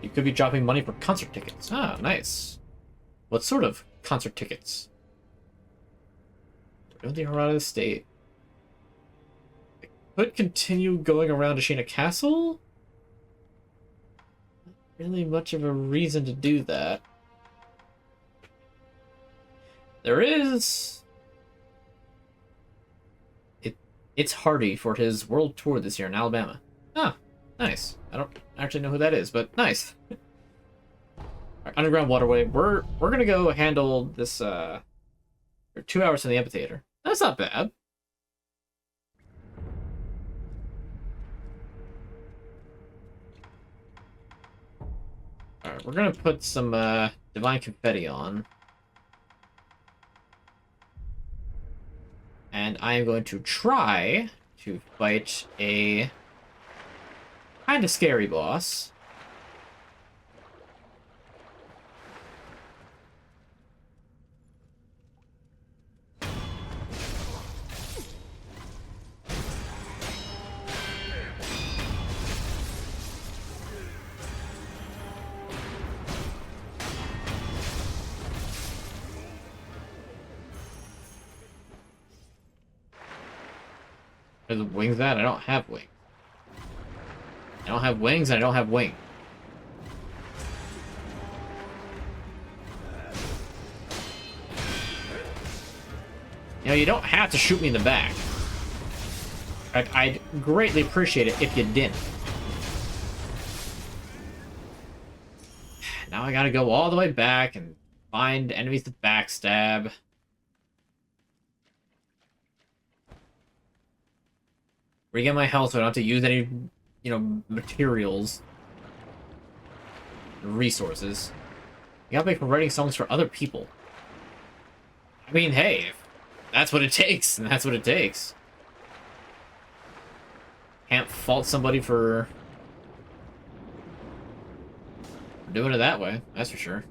You could be dropping money for concert tickets. Ah, nice. What sort of concert tickets? We're doing the Harada Estate. I could continue going around Ashina Castle? Not really much of a reason to do that. There is... It's Hardy for his world tour this year in Alabama. Ah, nice. I don't actually know who that is, but nice. Right, underground waterway. We're gonna go handle this 2 hours from the amphitheater. That's not bad. Alright, we're gonna put some divine confetti on. And I am going to try to fight a kind of scary boss. There's wings that I don't have wings. I don't have wings, and I don't have wing. You know, you don't have to shoot me in the back. I'd greatly appreciate it if you didn't. Now I gotta go all the way back and find enemies to backstab. Regain my health so I don't have to use any, you know, materials. Resources. You gotta make writing songs for other people. I mean, hey, if that's what it takes, then that's what it takes. Can't fault somebody for doing it that way, that's for sure.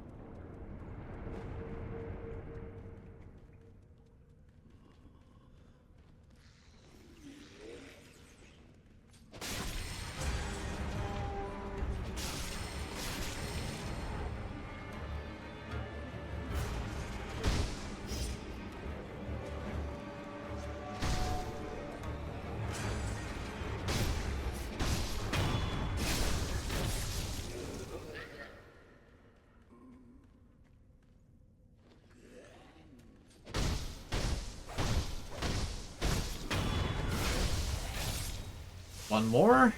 One more.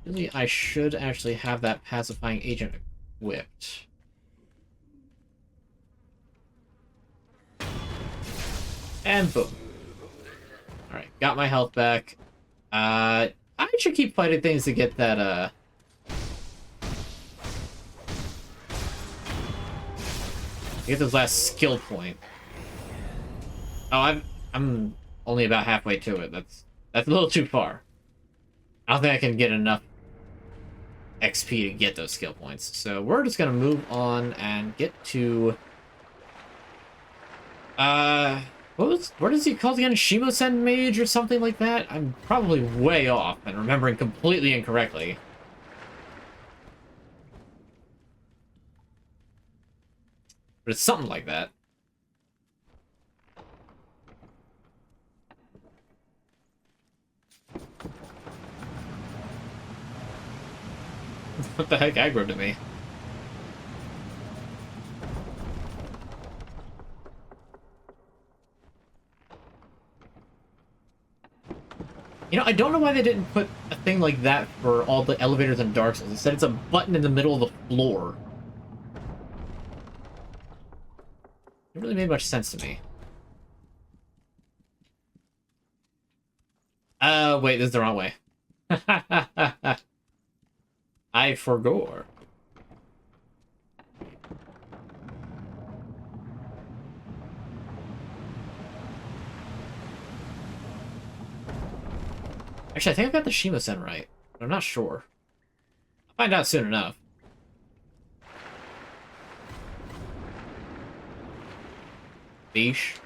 Really, I should actually have that pacifying agent equipped. And boom. Alright, got my health back. I should keep fighting things to get that, get this last skill point. Oh, I'm only about halfway to it. That's a little too far. I don't think I can get enough XP to get those skill points. So we're just gonna move on and get to what is he called again? Shimosen Mage or something like that? I'm probably way off and remembering completely incorrectly. But it's something like that. What the heck aggroed to me? You know, I don't know why they didn't put a thing like that for all the elevators in Dark Souls. Instead, it's a button in the middle of the floor. It really made much sense to me. Wait, this is the wrong way. I forgot. Actually, I think I got the Shima-sen right, but I'm not sure. I'll find out soon enough. Beesh.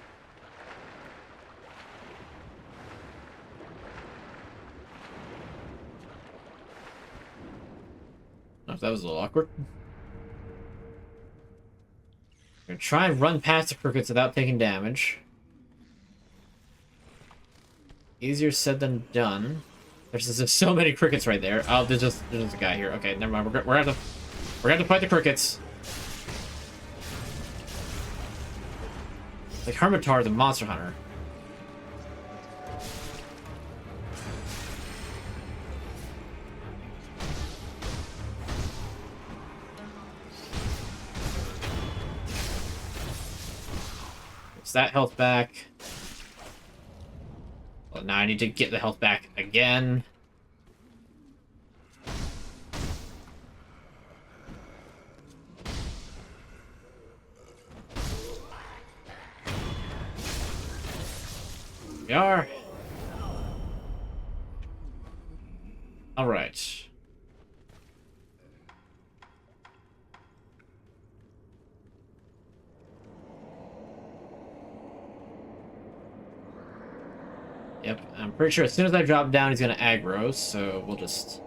Oh, that was a little awkward. I'm gonna try and run past the crickets without taking damage. Easier said than done. There's just so many crickets right there. Oh, there's just a guy here. Okay, never mind. We're gonna have to fight the crickets. Like Hermitar, the monster hunter. Is that health back? Well, now I need to get the health back again. We are. All right. Yep, I'm pretty sure as soon as I drop down, he's gonna aggro, so we'll just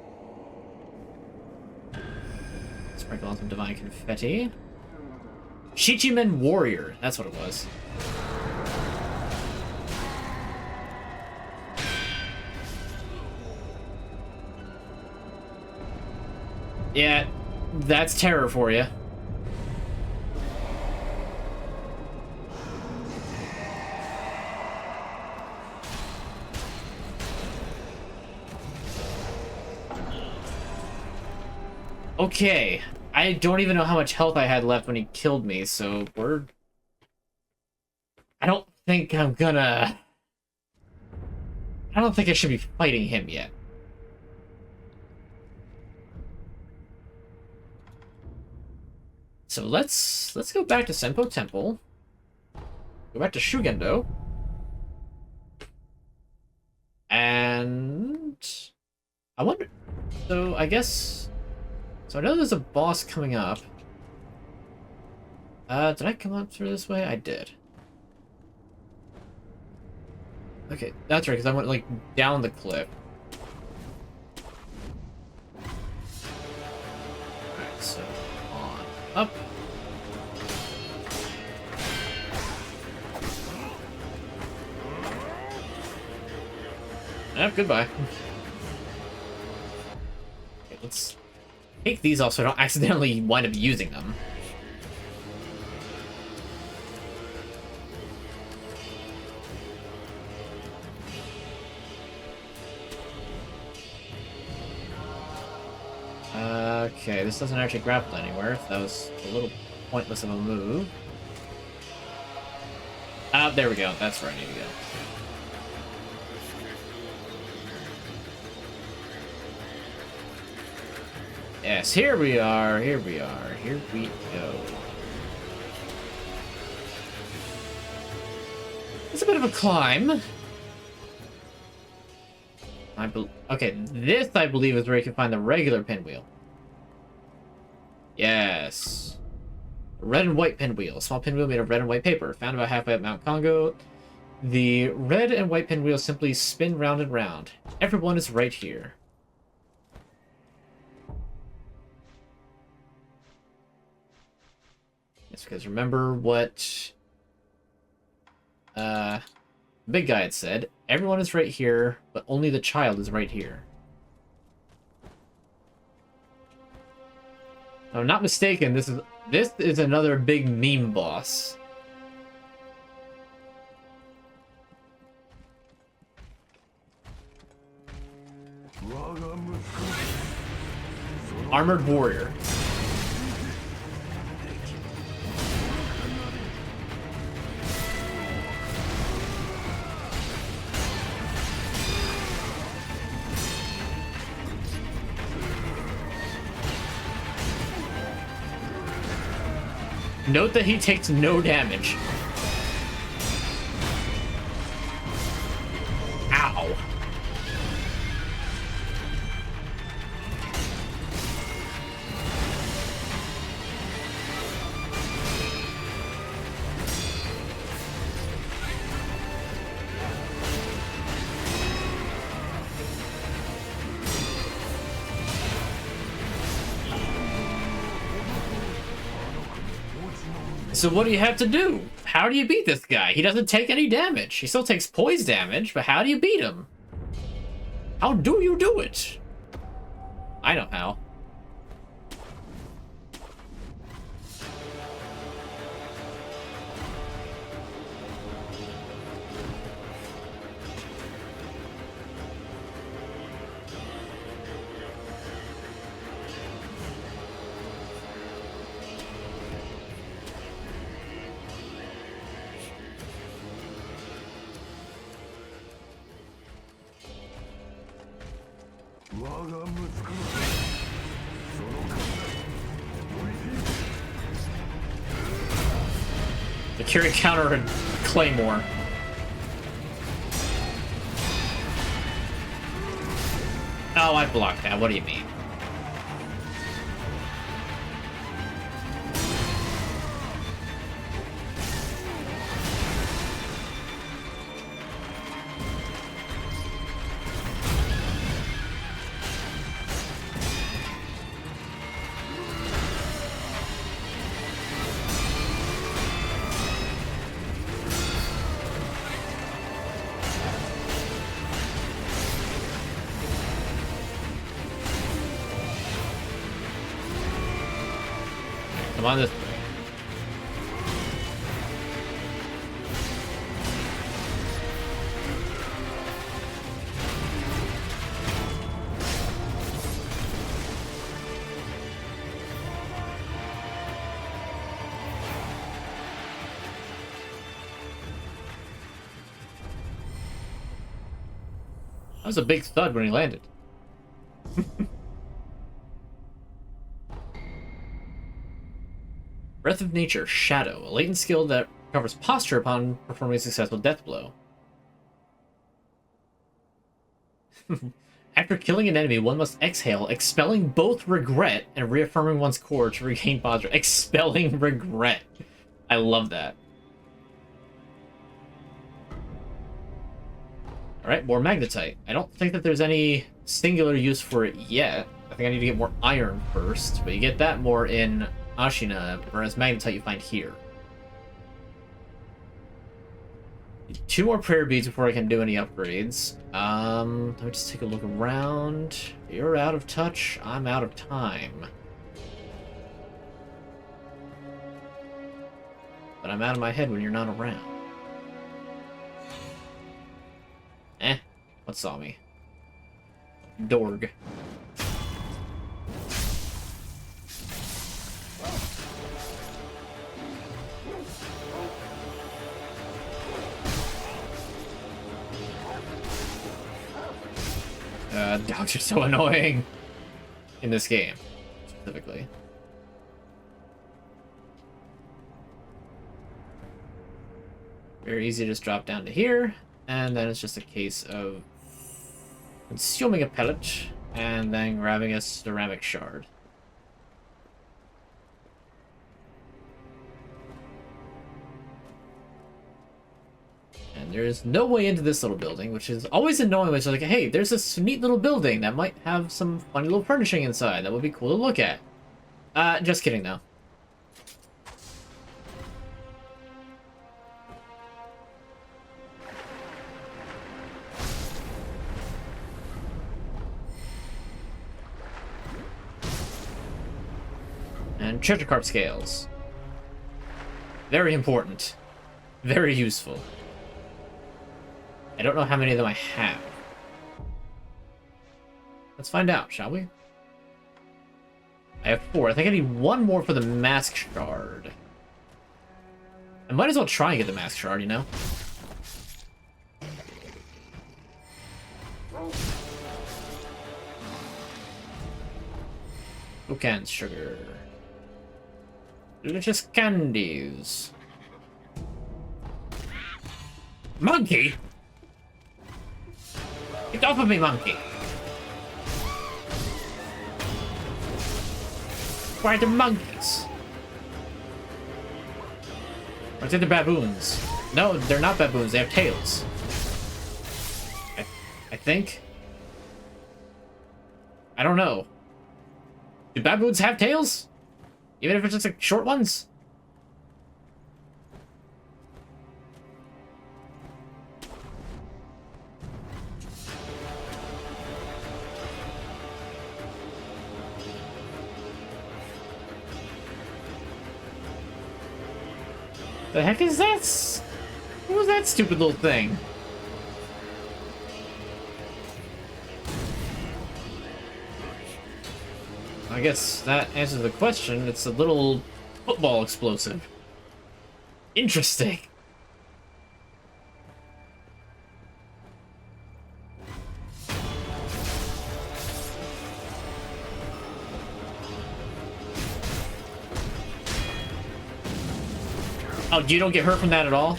sprinkle on some divine confetti. Shichimen Warrior, that's what it was. Yeah, that's terror for you. Okay, I don't even know how much health I had left when he killed me, so I don't think I'm gonna... I don't think I should be fighting him yet. So let's go back to Senpo Temple. Go back to Shugendo. And... I wonder... So, I guess... So I know there's a boss coming up. Did I come up through this way? I did. Okay, that's right, because I went, like, down the cliff. Alright, so on up. Yep, goodbye. Okay, let's take these off so I don't accidentally wind up using them. Okay, this doesn't actually grapple anywhere. That was a little pointless of a move. Ah, there we go. That's where I need to go. Yes, here we are. Here we are. Here we go. It's a bit of a climb. Okay, this I believe is where you can find the regular pinwheel. Yes. Red and white pinwheel. A small pinwheel made of red and white paper. Found about halfway up Mount Congo. The red and white pinwheel simply spin round and round. Everyone is right here. Yes, because remember what big guy had said. Everyone is right here, but only the child is right here. If I'm not mistaken, this is another big meme boss. Armored warrior. Note that he takes no damage. Ow. So what do you have to do? How do you beat this guy? He doesn't take any damage. He still takes poise damage, but how do you beat him? How do you do it? I know how. The Curie counter and Claymore. Oh, I blocked that. What do you mean? Come on this way. That was a big thud when he landed. Breath of Nature, Shadow, a latent skill that recovers posture upon performing a successful death blow. After killing an enemy, one must exhale, expelling both regret and reaffirming one's core to regain posture. Expelling regret. I love that. Alright, more magnetite. I don't think that there's any singular use for it yet. I think I need to get more iron first, but you get that more in Ashina, whereas magnetite you find here. 2 more prayer beads before I can do any upgrades. Let me just take a look around. You're out of touch. I'm out of time. But I'm out of my head when you're not around. What saw me? Dorg. Dogs are so annoying in this game, specifically. Very easy to just drop down to here, and then it's just a case of consuming a pellet and then grabbing a ceramic shard. And there's no way into this little building, which is always annoying. Which is like, hey, there's this neat little building that might have some funny little furnishing inside that would be cool to look at. Just kidding, though. And treasure carp scales. Very important. Very useful. I don't know how many of them I have. Let's find out, shall we? I have 4. I think I need 1 more for the mask shard. I might as well try and get the mask shard, you know? Toucan's sugar. Delicious candies. Monkey? Get off of me, monkey! Why the monkeys? Or is it the baboons? No, they're not baboons, they have tails. I think? I don't know. Do baboons have tails? Even if it's just like short ones? The heck is that? What was that stupid little thing? I guess that answers the question. It's a little football explosive. Interesting. Oh, you don't get hurt from that at all?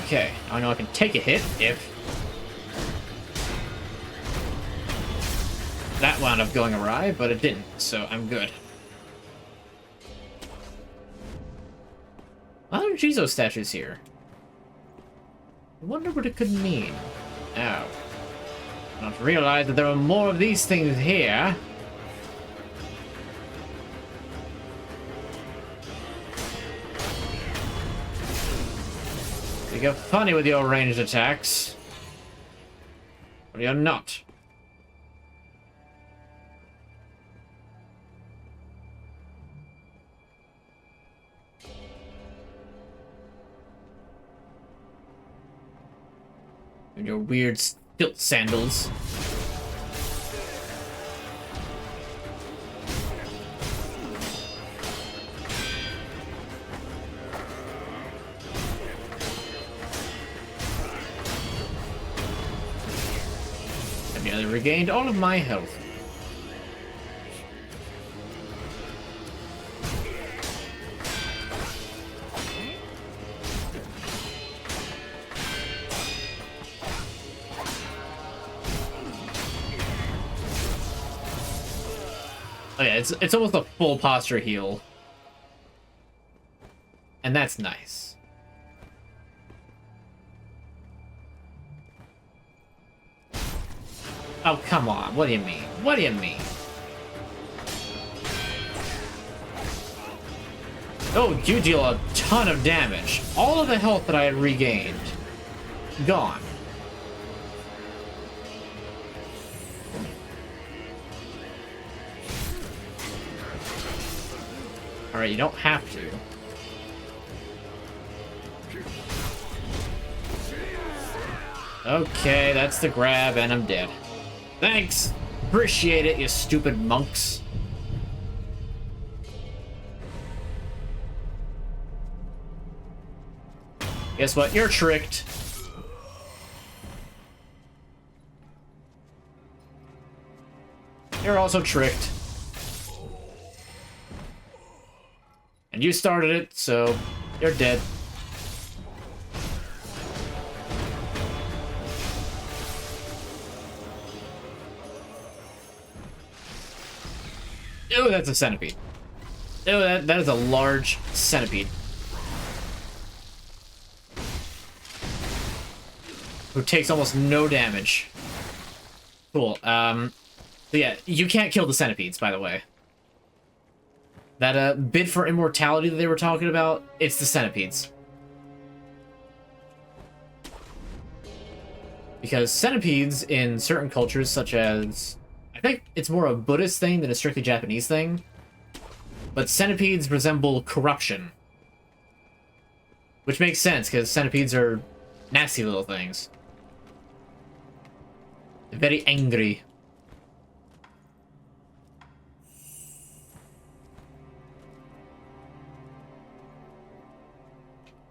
Okay, I know I can take a hit if that wound up going awry, but it didn't, so I'm good. A lot of Jizo statues here. I wonder what it could mean. Oh. I not realize that there are more of these things here. You get funny with your ranged attacks. But you're not. And your weird stilt sandals. I've nearly regained all of my health. Oh yeah, it's almost a full posture heal. And that's nice. Oh, come on. What do you mean? What do you mean? Oh, you deal a ton of damage. All of the health that I had regained. Gone. Alright, you don't have to. Okay, that's the grab, and I'm dead. Thanks! Appreciate it, you stupid monks. Guess what? You're tricked. You're also tricked. And you started it, so you're dead. Oh, that's a centipede. Oh, that is a large centipede. who takes almost no damage. Cool. So yeah, you can't kill the centipedes, by the way. That bid for immortality that they were talking about, it's the centipedes. Because centipedes in certain cultures, such as... I think it's more a Buddhist thing than a strictly Japanese thing. But centipedes resemble corruption. Which makes sense, because centipedes are nasty little things. They're very angry.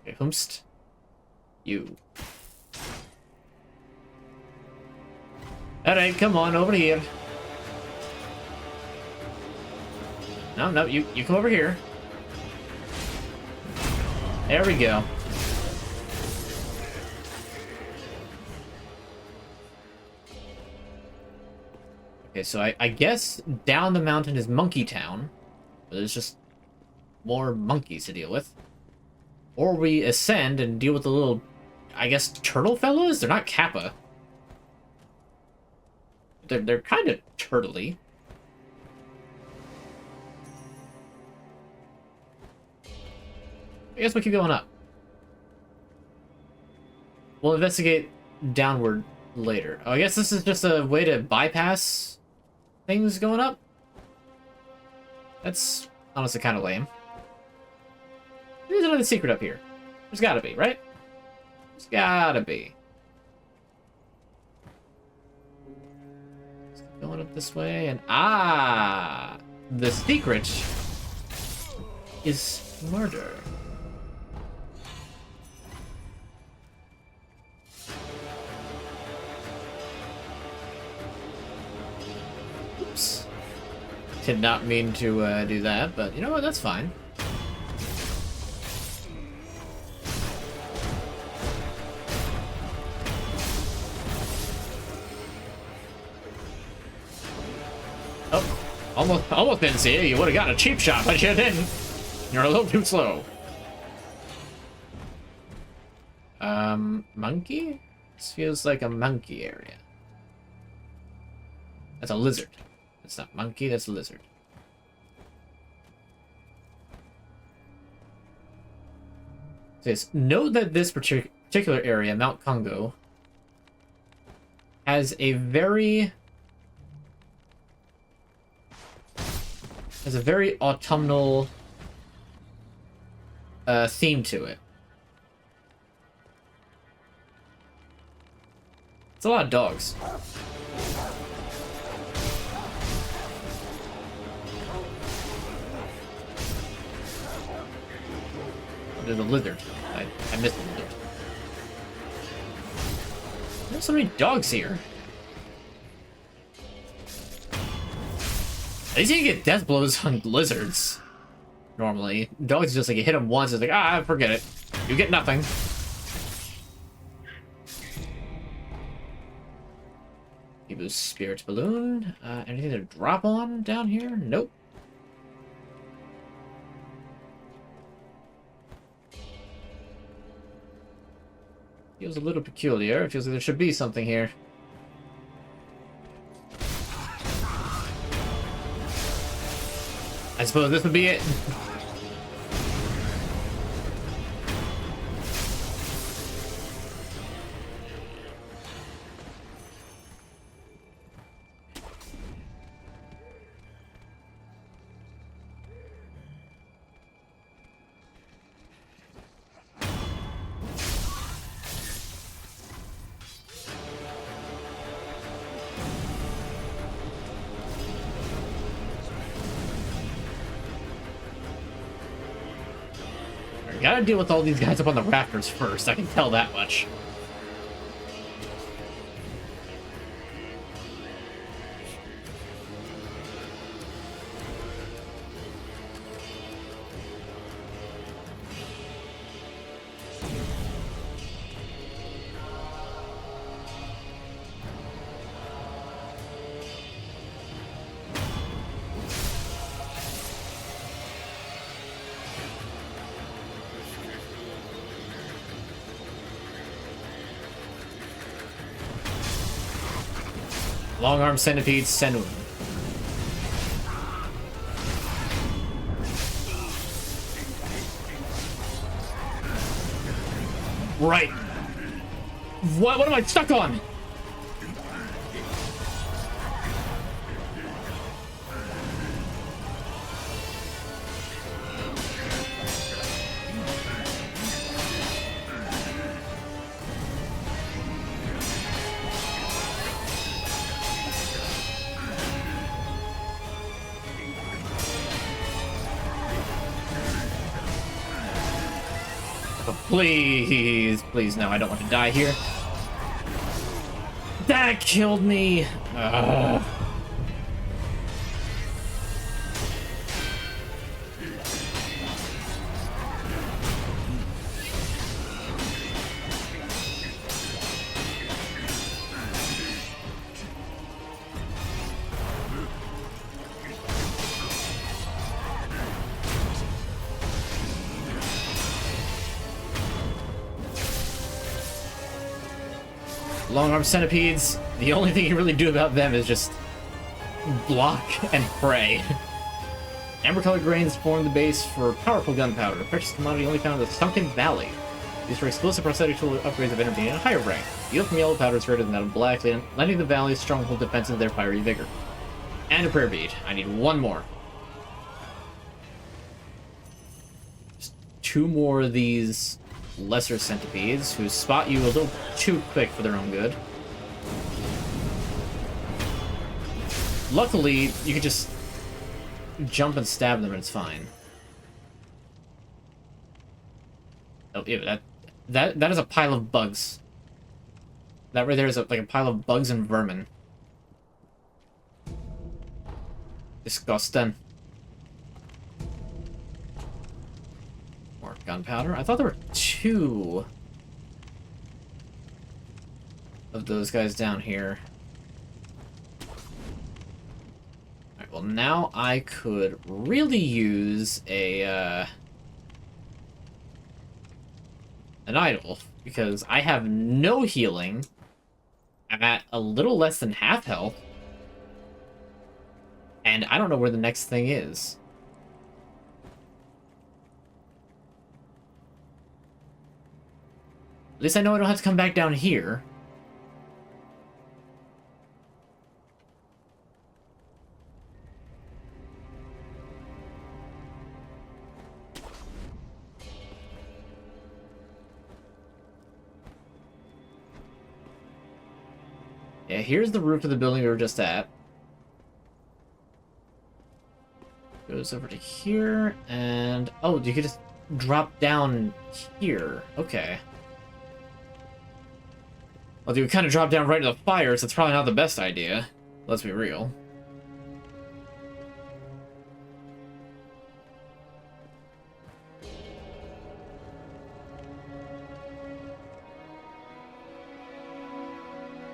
Okay, Humst. You. Alright, come on, over here. No, you come over here. There we go. Okay, so I guess down the mountain is Monkey Town. But there's just more monkeys to deal with. Or we ascend and deal with the little, I guess, turtle fellows? They're not Kappa. They're kind of turtley. I guess we'll keep going up. We'll investigate downward later. Oh, I guess this is just a way to bypass things going up? That's honestly kind of lame. There's another secret up here. There's gotta be, right? There's gotta be. Let's keep going up this way, and the secret is murder. Oops. Did not mean to do that, but you know what? That's fine. Oh, almost didn't see you. You would have gotten a cheap shot, but you didn't. You're a little too slow. Monkey? This feels like a monkey area. That's a lizard. That's not monkey, that's a lizard. It says, note that this particular area, Mount Congo, has a very autumnal theme to it. It's a lot of dogs. There's a lizard. I missed the lizard. There's so many dogs here. At least you can get death blows on lizards. Normally. Dogs just like you hit them once, it's like, forget it. You get nothing. Kibu's spirit balloon. Anything to drop on down here? Nope. Feels a little peculiar. It feels like there should be something here. I suppose this would be it. Gotta deal with all these guys up on the rafters first, I can tell that much. Long arm centipede, Senun. Right. What am I stuck on? Please, please, no, I don't want to die here. That killed me. Long arm centipedes, the only thing you really do about them is just block and pray. Amber colored grains form the base for powerful gunpowder, a precious commodity only found in the Sunken Valley. These are exclusive prosthetic tool upgrades of enemy in a higher rank. Yield from yellow powder is greater than that of black, lending the valley's stronghold defense and their fiery vigor. And a prayer bead. I need one more. Just 2 more of these lesser centipedes who spot you a little too quick for their own good. Luckily, you can just jump and stab them and it's fine. Oh, yeah, that is a pile of bugs. That right there is like a pile of bugs and vermin. Disgusting. More gunpowder. I thought there were 2 of those guys down here. Alright, well now I could really use an idol, because I have no healing. I'm at a little less than half health. And I don't know where the next thing is. At least I know I don't have to come back down here. Yeah, here's the roof of the building we were just at. Goes over to here, and... oh, you could just drop down here. Okay. Well, you would kind of drop down right into the fire, so it's probably not the best idea. Let's be real.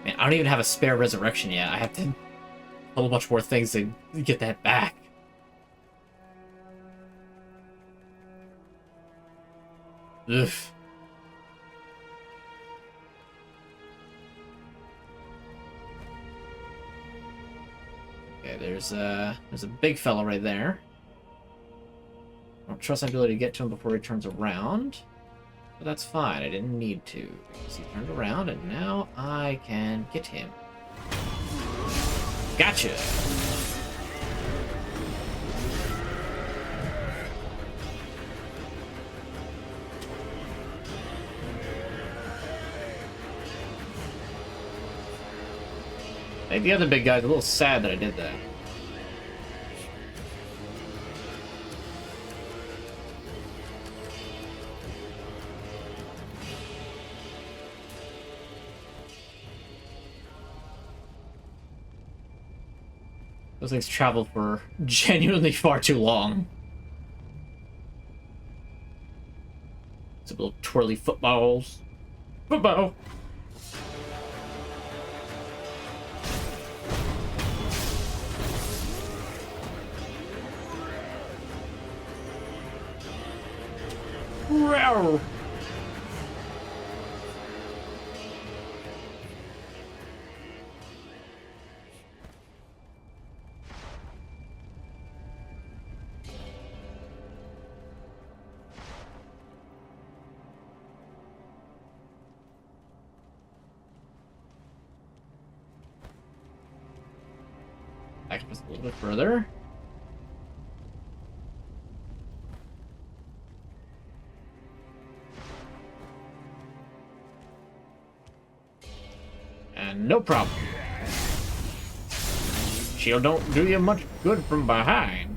Man, I don't even have a spare resurrection yet. I have to... a whole bunch more things to get that back. Ugh. Okay, there's a big fella right there. I don't trust my ability to get to him before he turns around. But that's fine, I didn't need to. Because he turned around and now I can get him. Gotcha! I think the other big guy's a little sad that I did that. Those things travel for genuinely far too long. Some little twirly footballs. Football! Row. a little bit further. And no problem. Shield don't do you much good from behind.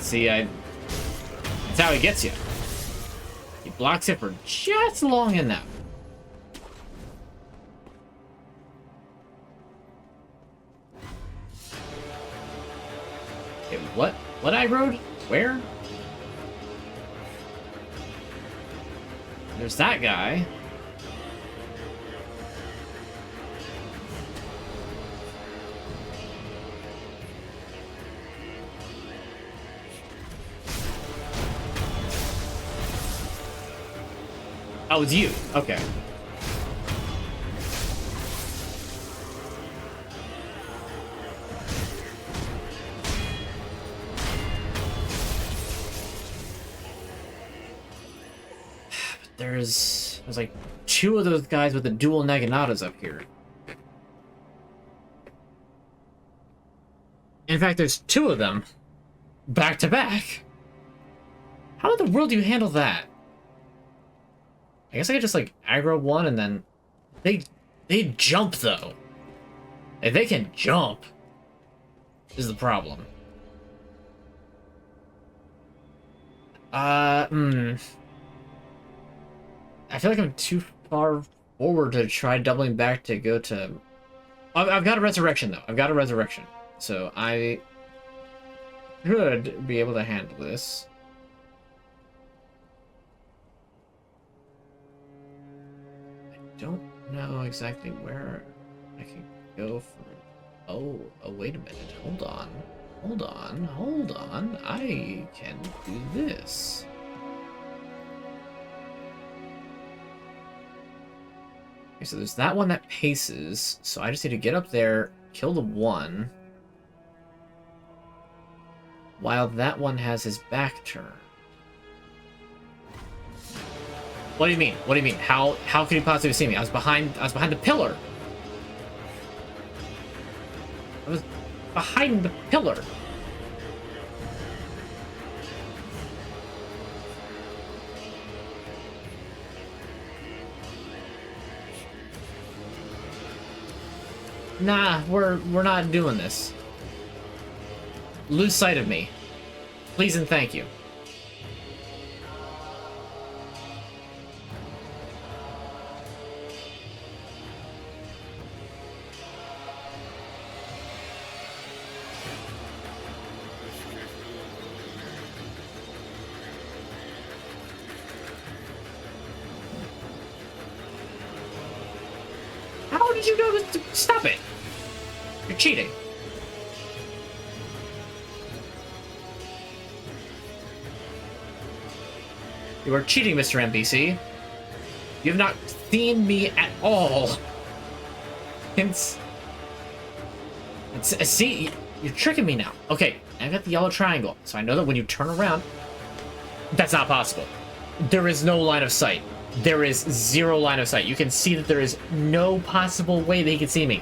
See, that's how he gets you. He blocks it for just long enough. Okay, what? What I rode? Where? There's that guy. Oh, it's you. Okay. There's like two of those guys with the dual Naganatas up here. In fact, there's two of them back to back. How in the world do you handle that? I guess I could just like aggro one and then they jump though. If they can jump is the problem. I feel like I'm too far forward to try doubling back to go to... I've got a resurrection though. I've got a resurrection. So I should be able to handle this. Don't know exactly where I can go for... Oh, wait a minute. Hold on. I can do this. Okay, so there's that one that paces, so I just need to get up there, kill the one, while that one has his back turned. What do you mean? What do you mean? How could he possibly see me? I was behind the pillar. I was behind the pillar. Nah, we're not doing this. Lose sight of me. Please and thank you. How did you know to stop it? You're cheating. You are cheating, Mr. NPC. You have not seen me at all. See, you're tricking me now. Okay, I got the yellow triangle, so I know that when you turn around, that's not possible. There is no line of sight. There is zero line of sight. You can see that there is no possible way that he can see me.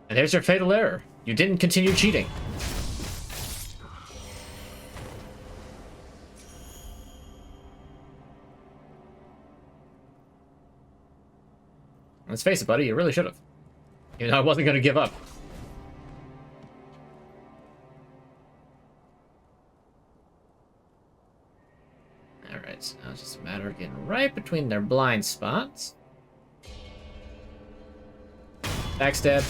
And there's your fatal error. You didn't continue cheating. Let's face it, buddy, you really should have. Even though I wasn't going to give up. Alright, so now it's just a matter of getting right between their blind spots. Backstab.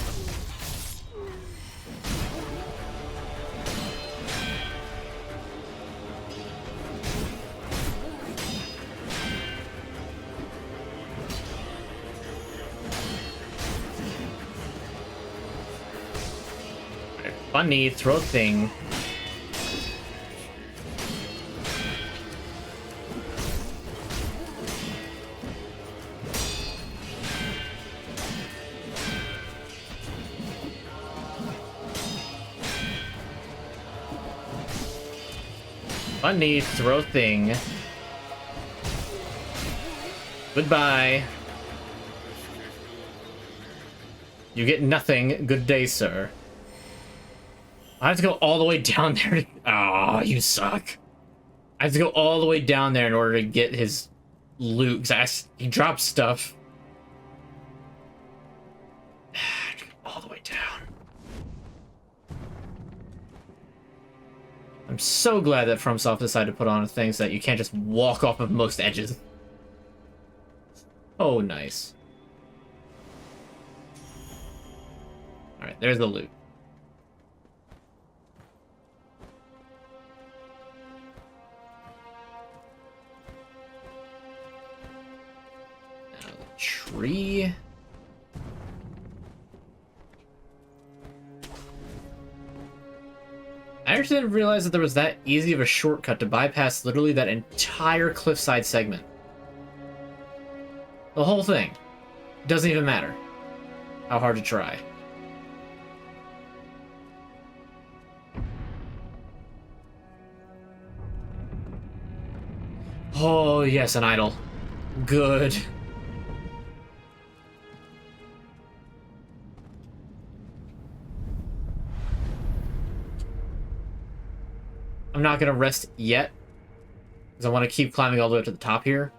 Funny, throw thing. Funny, throw thing. Goodbye. You get nothing. Good day, sir. I have to go all the way down there. Oh, you suck. I have to go all the way down there in order to get his loot. Cause he dropped stuff. All the way down. I'm so glad that FromSoft decided to put on things that you can't just walk off of most edges. Oh, nice. Alright, there's the loot. Now the tree. I actually didn't realize that there was that easy of a shortcut to bypass literally that entire cliffside segment. The whole thing. Doesn't even matter how hard to try. Oh, yes, an idol. Good. I'm not gonna rest yet, because I want to keep climbing all the way up to the top here.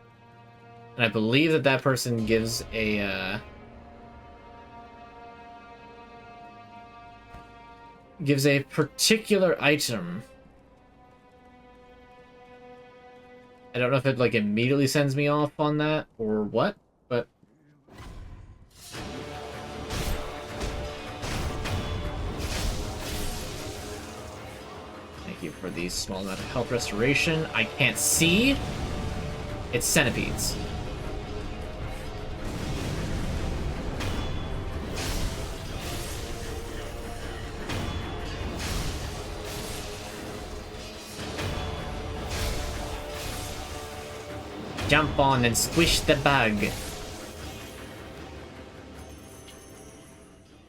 And I believe that that person gives a, particular item. I don't know if it, like, immediately sends me off on that, or what, but... Thank you for the small amount of health restoration. I can't see. It's centipedes. Jump on and squish the bug. And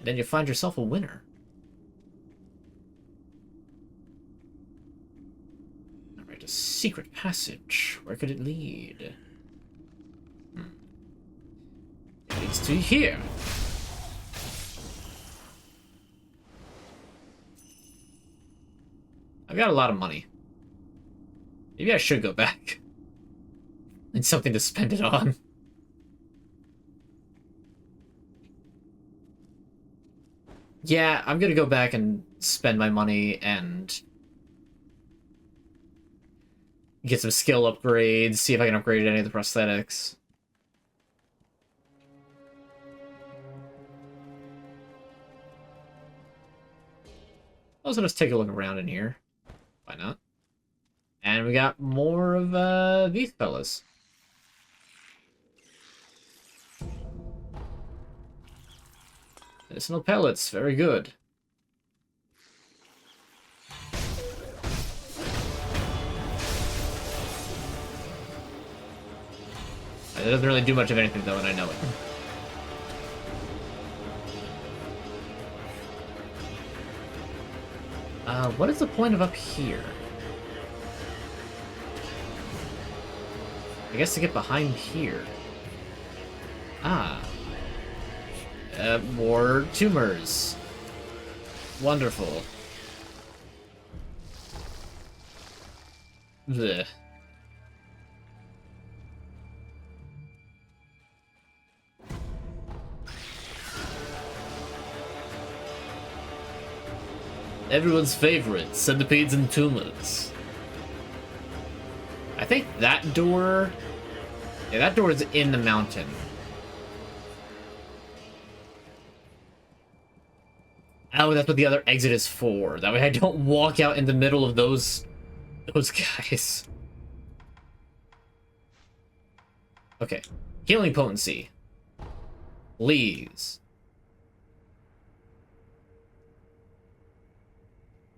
then you find yourself a winner. Alright, a secret passage. Where could it lead? It leads to here. I've got a lot of money. Maybe I should go back. And something to spend it on. Yeah, I'm gonna go back and spend my money and get some skill upgrades, see if I can upgrade any of the prosthetics. Also, just take a look around in here. Why not? And we got more of these fellas. Medicinal pellets, very good. It doesn't really do much of anything though, and I know it. What is the point of up here? I guess to get behind here. Ah. More tumors. Wonderful. Blech. Everyone's favorite, centipedes and tumors. I think that door... Yeah, that door is in the mountain. Oh, that's what the other exit is for. That way I don't walk out in the middle of those guys. Okay. Healing potency. Please.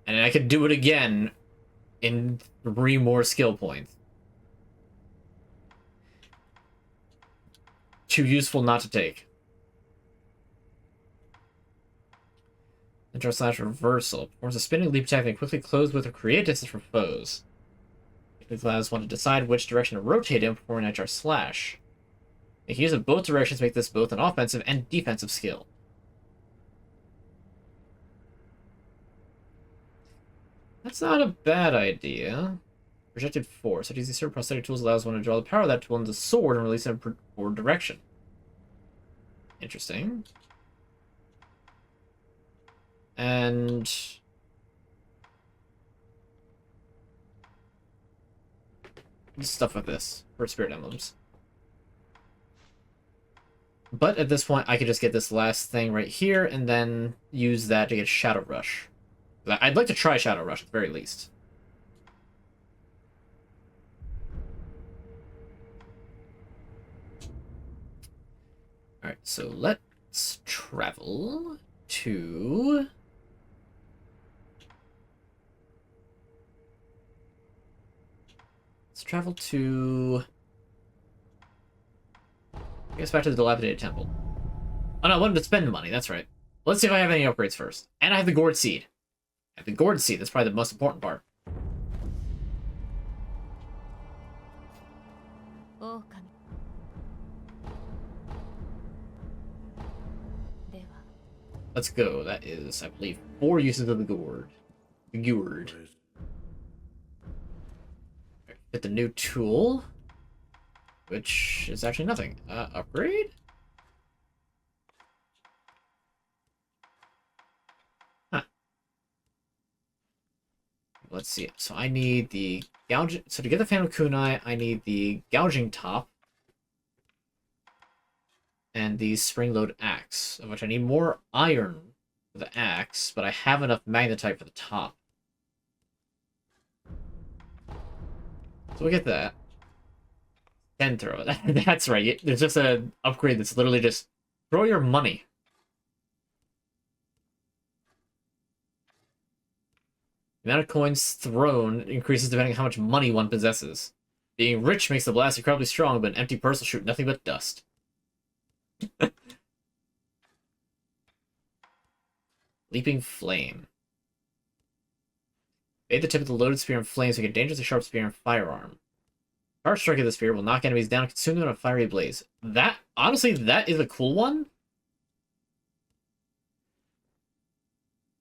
And I could do it again in 3 more skill points. Too useful not to take. Intro slash reversal. Performs a spinning leap attack and quickly close with or create distance from foes. It allows one to decide which direction to rotate in before an HR slash. Making use of both directions make this both an offensive and defensive skill. That's not a bad idea. Projected force. Such as these certain prosthetic tools allows one to draw the power of that tool into the sword and release it in forward direction. Interesting. And stuff like this for spirit emblems. But at this point, I could just get this last thing right here and then use that to get Shadow Rush. I'd like to try Shadow Rush at the very least. Alright, so let's travel to... Let's travel to... I guess back to the dilapidated temple. Oh no, I wanted to spend money, that's right. Let's see if I have any upgrades first. And I have the Gourd Seed. I have the Gourd Seed, that's probably the most important part. Let's go. That is, I believe, 4 uses of the Gourd. The Gourd. Get the new tool. Which is actually nothing. Upgrade? Huh. Let's see. So I need the gouging. So to get the Phantom Kunai, I need the gouging top. And the spring-load axe, of which I need more iron for the axe, but I have enough magnetite for the top. So we get that. Then throw it. That's right. There's just an upgrade that's literally just throw your money. The amount of coins thrown increases depending on how much money one possesses. Being rich makes the blast incredibly strong, but an empty purse will shoot nothing but dust. Leaping Flame. Bathe the tip of the loaded spear in flames, make a dangerously sharp spear and firearm. Charge strike of the spear will knock enemies down and consume them in a fiery blaze. That, honestly, that is a cool one.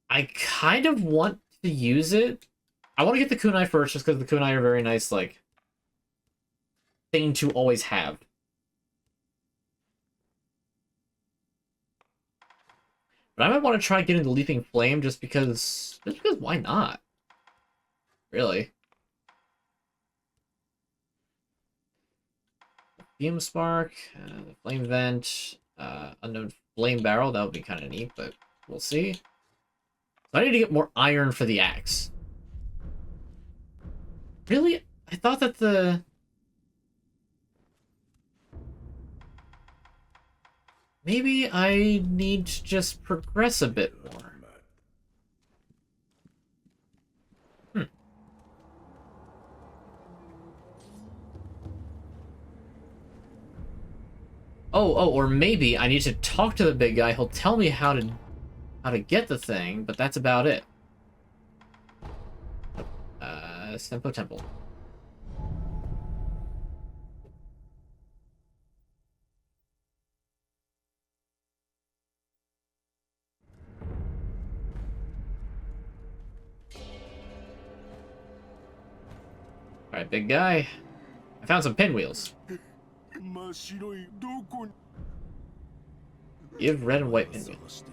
I kind of want to use it. I want to get the kunai first, just because the kunai are very nice, like, thing to always have. But I might want to try getting the Leaping Flame just because why not? Really. Fume Spark, Flame Vent, Unknown Flame Barrel, that would be kind of neat, but we'll see. So I need to get more iron for the axe. Really? I thought that the... Maybe I need to just progress a bit more. Oh, or maybe I need to talk to the big guy. He'll tell me how to get the thing, but that's about it. Senpo Temple. Alright, big guy. I found some pinwheels. Give red and white pinwheels.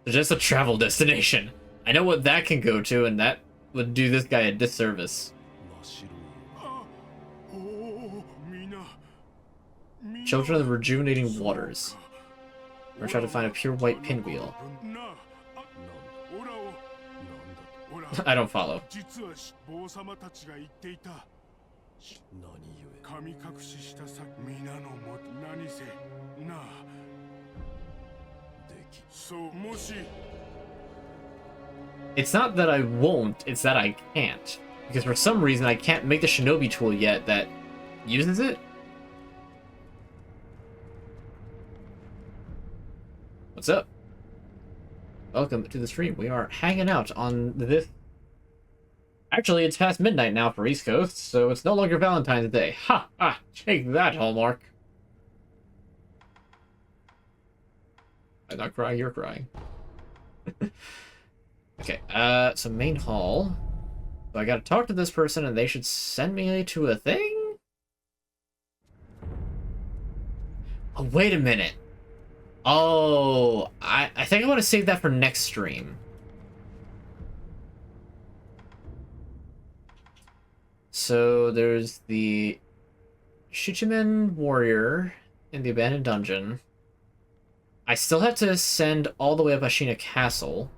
It's just a travel destination. I know what that can go to, and that would do this guy a disservice. Children of the Rejuvenating Waters. We're trying to find a pure white pinwheel. I don't follow. 神隠ししたさ皆のも何せなあそうもし It's not that I won't, it's that I can't. Because for some reason I can't make the Shinobee tool yet that uses it. What's up? Welcome to the stream. We are hanging out on this... Actually, it's past midnight now for East Coast, so it's no longer Valentine's Day. Ha! Ha! Take that, Hallmark. I'm not crying, you're crying. Okay, so main hall. So I gotta talk to this person and they should send me to a thing? Oh, wait a minute. Oh, I think I want to save that for next stream. So there's the Shichimen warrior in the abandoned dungeon. I still have to send all the way up Ashina Castle.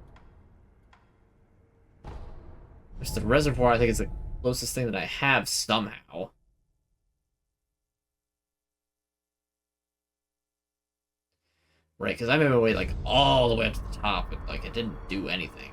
There's the reservoir, I think is the closest thing that I have somehow. Right, because I made my way, like, all the way up to the top, but, like, it didn't do anything.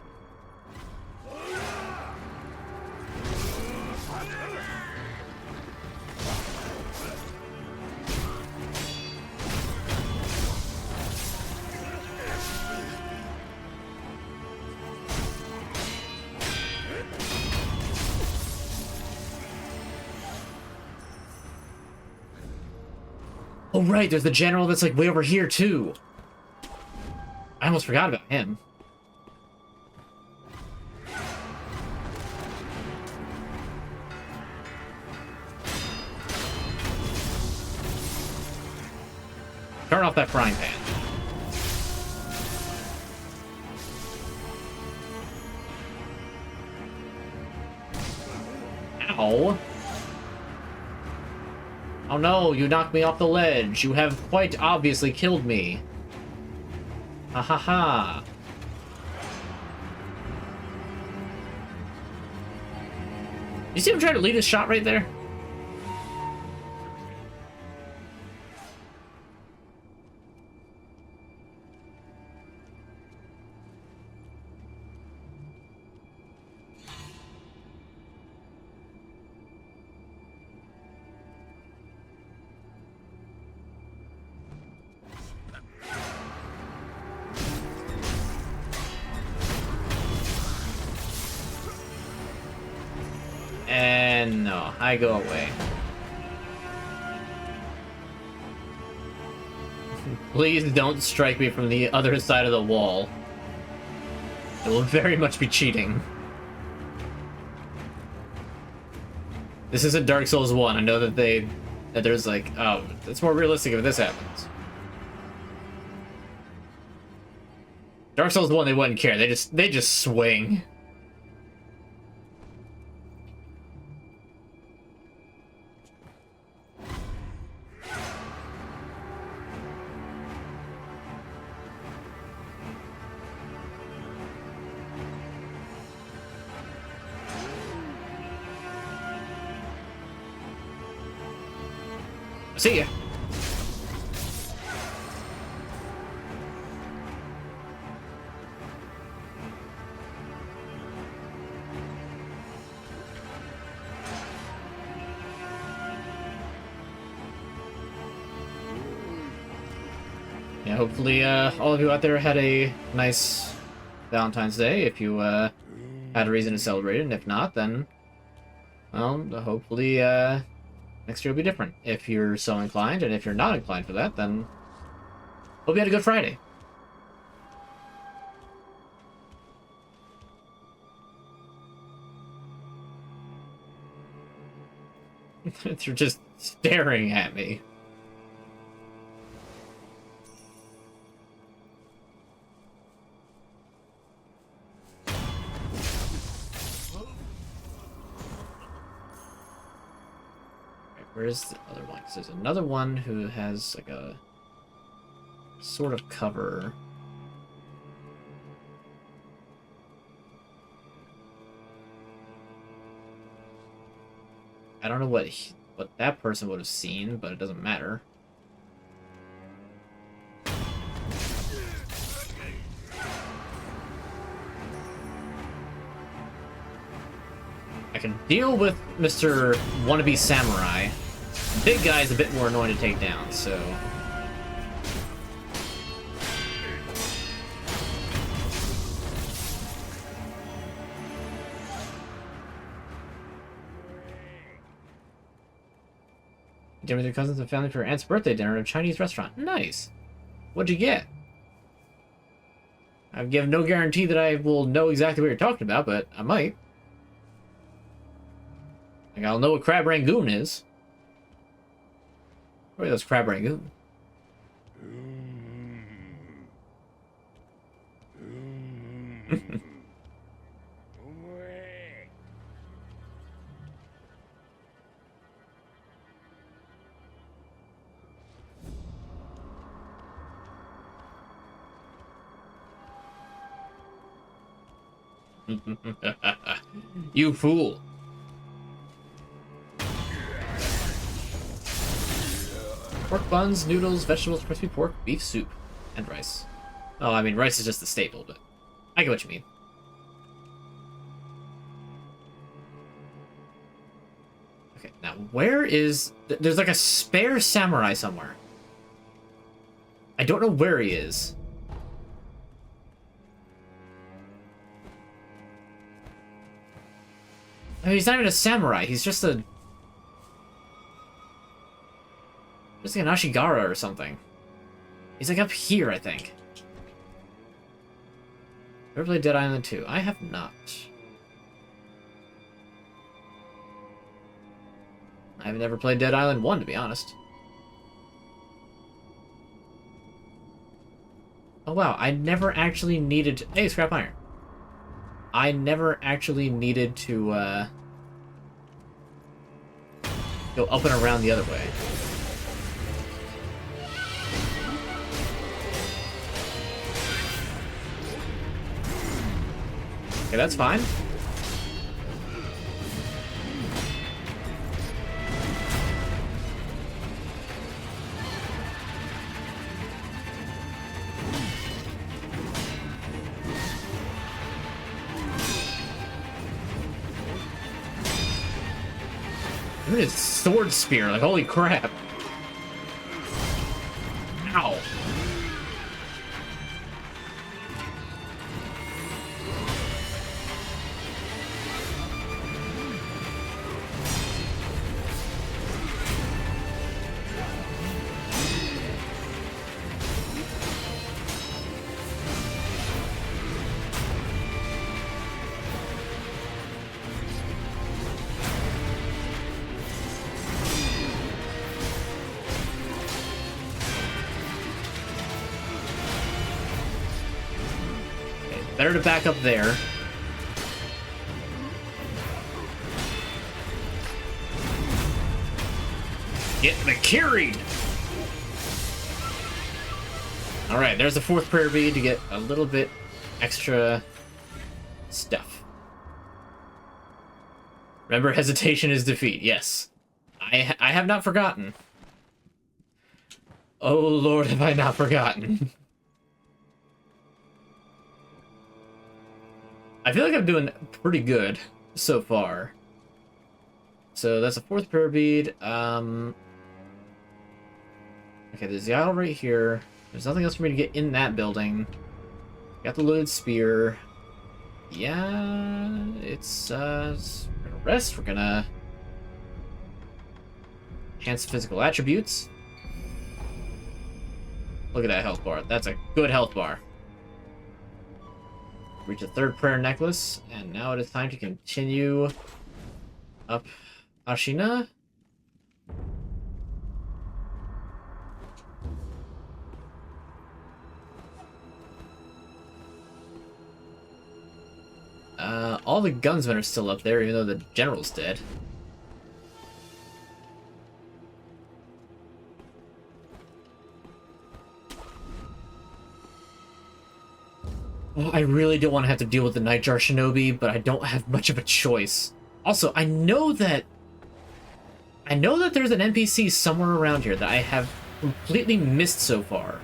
Oh, right, there's the general that's, like, way over here, too. I almost forgot about him. Turn off that frying pan. Ow. Oh no, you knocked me off the ledge. You have quite obviously killed me. Ha ha ha. You see him trying to lead his shot right there? And no, I go away. Please don't strike me from the other side of the wall. It will very much be cheating. This isn't Dark Souls 1. I know that there's like, oh, it's more realistic if this happens. Dark Souls 1, they wouldn't care. They just swing. See ya. Yeah, hopefully all of you out there had a nice Valentine's Day if you had a reason to celebrate it, and if not, then well, hopefully next year will be different if you're so inclined, and if you're not inclined for that, then hope you had a good Friday. You're just staring at me. Where's the other one? 'Cause there's another one who has like a sort of cover. I don't know what that person would have seen, but it doesn't matter. I can deal with Mr. Wannabe Samurai. Big guy's a bit more annoying to take down, so... Dinner with your cousins and family for your aunt's birthday dinner at a Chinese restaurant. Nice. What'd you get? I give no guarantee that I will know exactly what you're talking about, but I might. Like, I'll know what crab rangoon is. Wait, that's crab rangoon. You fool. Pork buns, noodles, vegetables, crispy pork, beef soup, and rice. Oh, I mean, rice is just the staple, but I get what you mean. Okay, now where is... There's like a spare samurai somewhere. I don't know where he is. I mean, he's not even a samurai, he's just a... Just like an Ashigara or something. He's like up here, I think. Ever played Dead Island 2? I have not. I've never played Dead Island 1, to be honest. Oh wow, I never actually needed to... Hey, scrap iron. I never actually needed to, go up and around the other way. Okay, that's fine. Look at his sword spear, like holy crap. Ow. Better to back up there. Get the carried! Alright, there's the fourth prayer bead to get a little bit extra stuff. Remember, hesitation is defeat. Yes. I have not forgotten. Oh Lord, have I not forgotten. I feel like I'm doing pretty good so far. So that's a fourth prayer bead. Okay, there's the idol right here. There's nothing else for me to get in that building. Got the loaded spear. Yeah, it's we're gonna rest. We're gonna enhance physical attributes. Look at that health bar. That's a good health bar. Reach a third prayer necklace, and now it is time to continue up Ashina. All the gunsmen are still up there, even though the general's dead. Well, I really don't want to have to deal with the Nightjar Shinobi, but I don't have much of a choice. Also, I know that I know that there's an NPC somewhere around here that I have completely missed so far.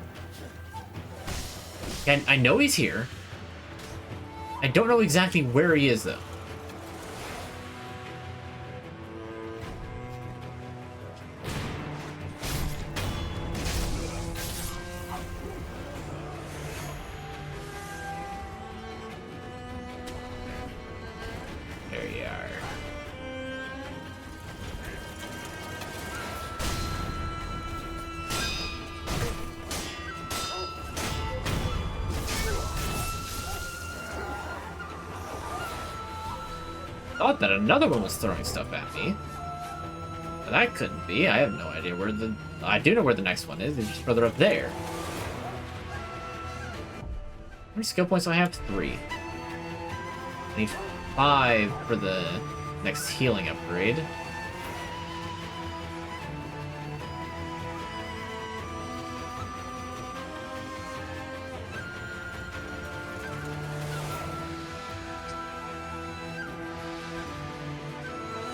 And I know he's here. I don't know exactly where he is, though. There you are. Thought that another one was throwing stuff at me. But that couldn't be. I have no idea where the... I do know where the next one is. It's just further up there. How many skill points do I have? 3. I need 5 for the next healing upgrade.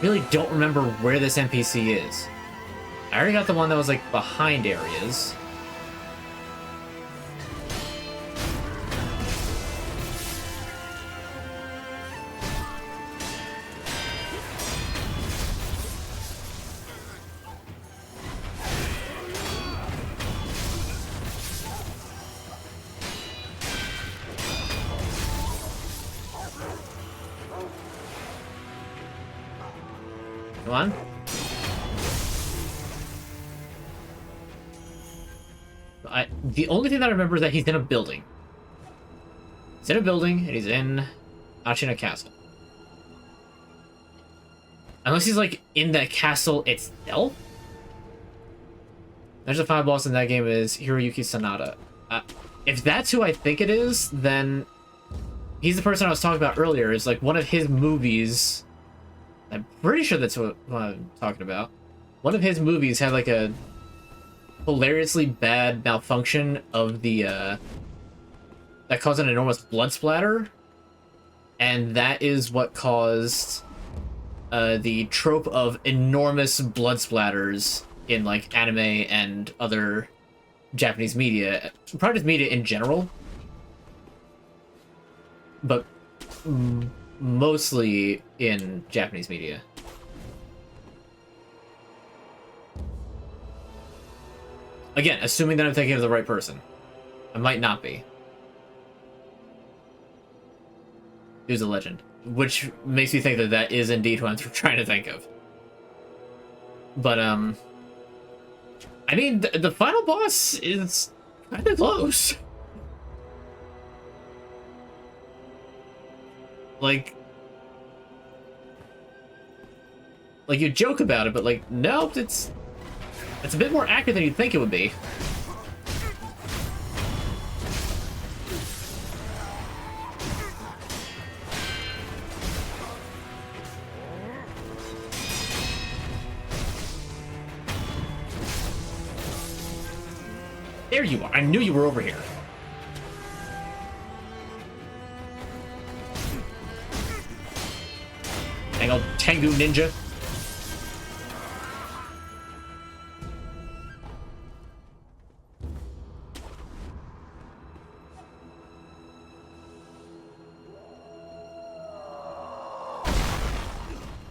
Really don't remember where this NPC is. I already got the one that was like behind areas. Come on. The only thing that I remember is that he's in a building. He's in a building, and he's in Ashina Castle. Unless he's, like, in that castle itself? There's the final boss in that game is Hiroyuki Sanada. If that's who I think it is, then he's the person I was talking about earlier. It's like one of his movies... I'm pretty sure that's what I'm talking about. One of his movies had like a hilariously bad malfunction of the that caused an enormous blood splatter, and that is what caused the trope of enormous blood splatters in like anime and other Japanese media, probably just media in general, but mostly in Japanese media. Again, assuming that I'm thinking of the right person. I might not be. Dude's a legend. Which makes me think that that is indeed who I'm trying to think of. But, I mean, the final boss is kind of close. Like you joke about it, but like, nope, it's a bit more accurate than you'd think it would be. There you are. I knew you were over here. Hang on, Tengu Ninja.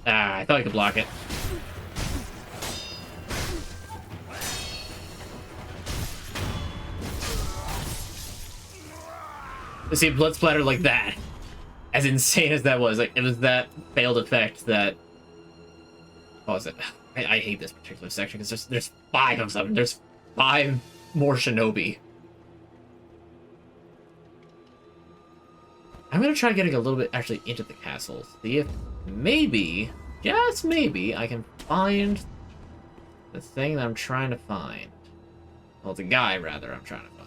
I thought I could block it. To see blood splatter like that, as insane as that was, like it was that failed effect that caused it. I hate this particular section because there's 5 of them. There's 5 more Shinobee. I'm gonna try getting a little bit actually into the castle. See if maybe, just maybe, I can find the thing that I'm trying to find. Well, the guy, rather, I'm trying to find.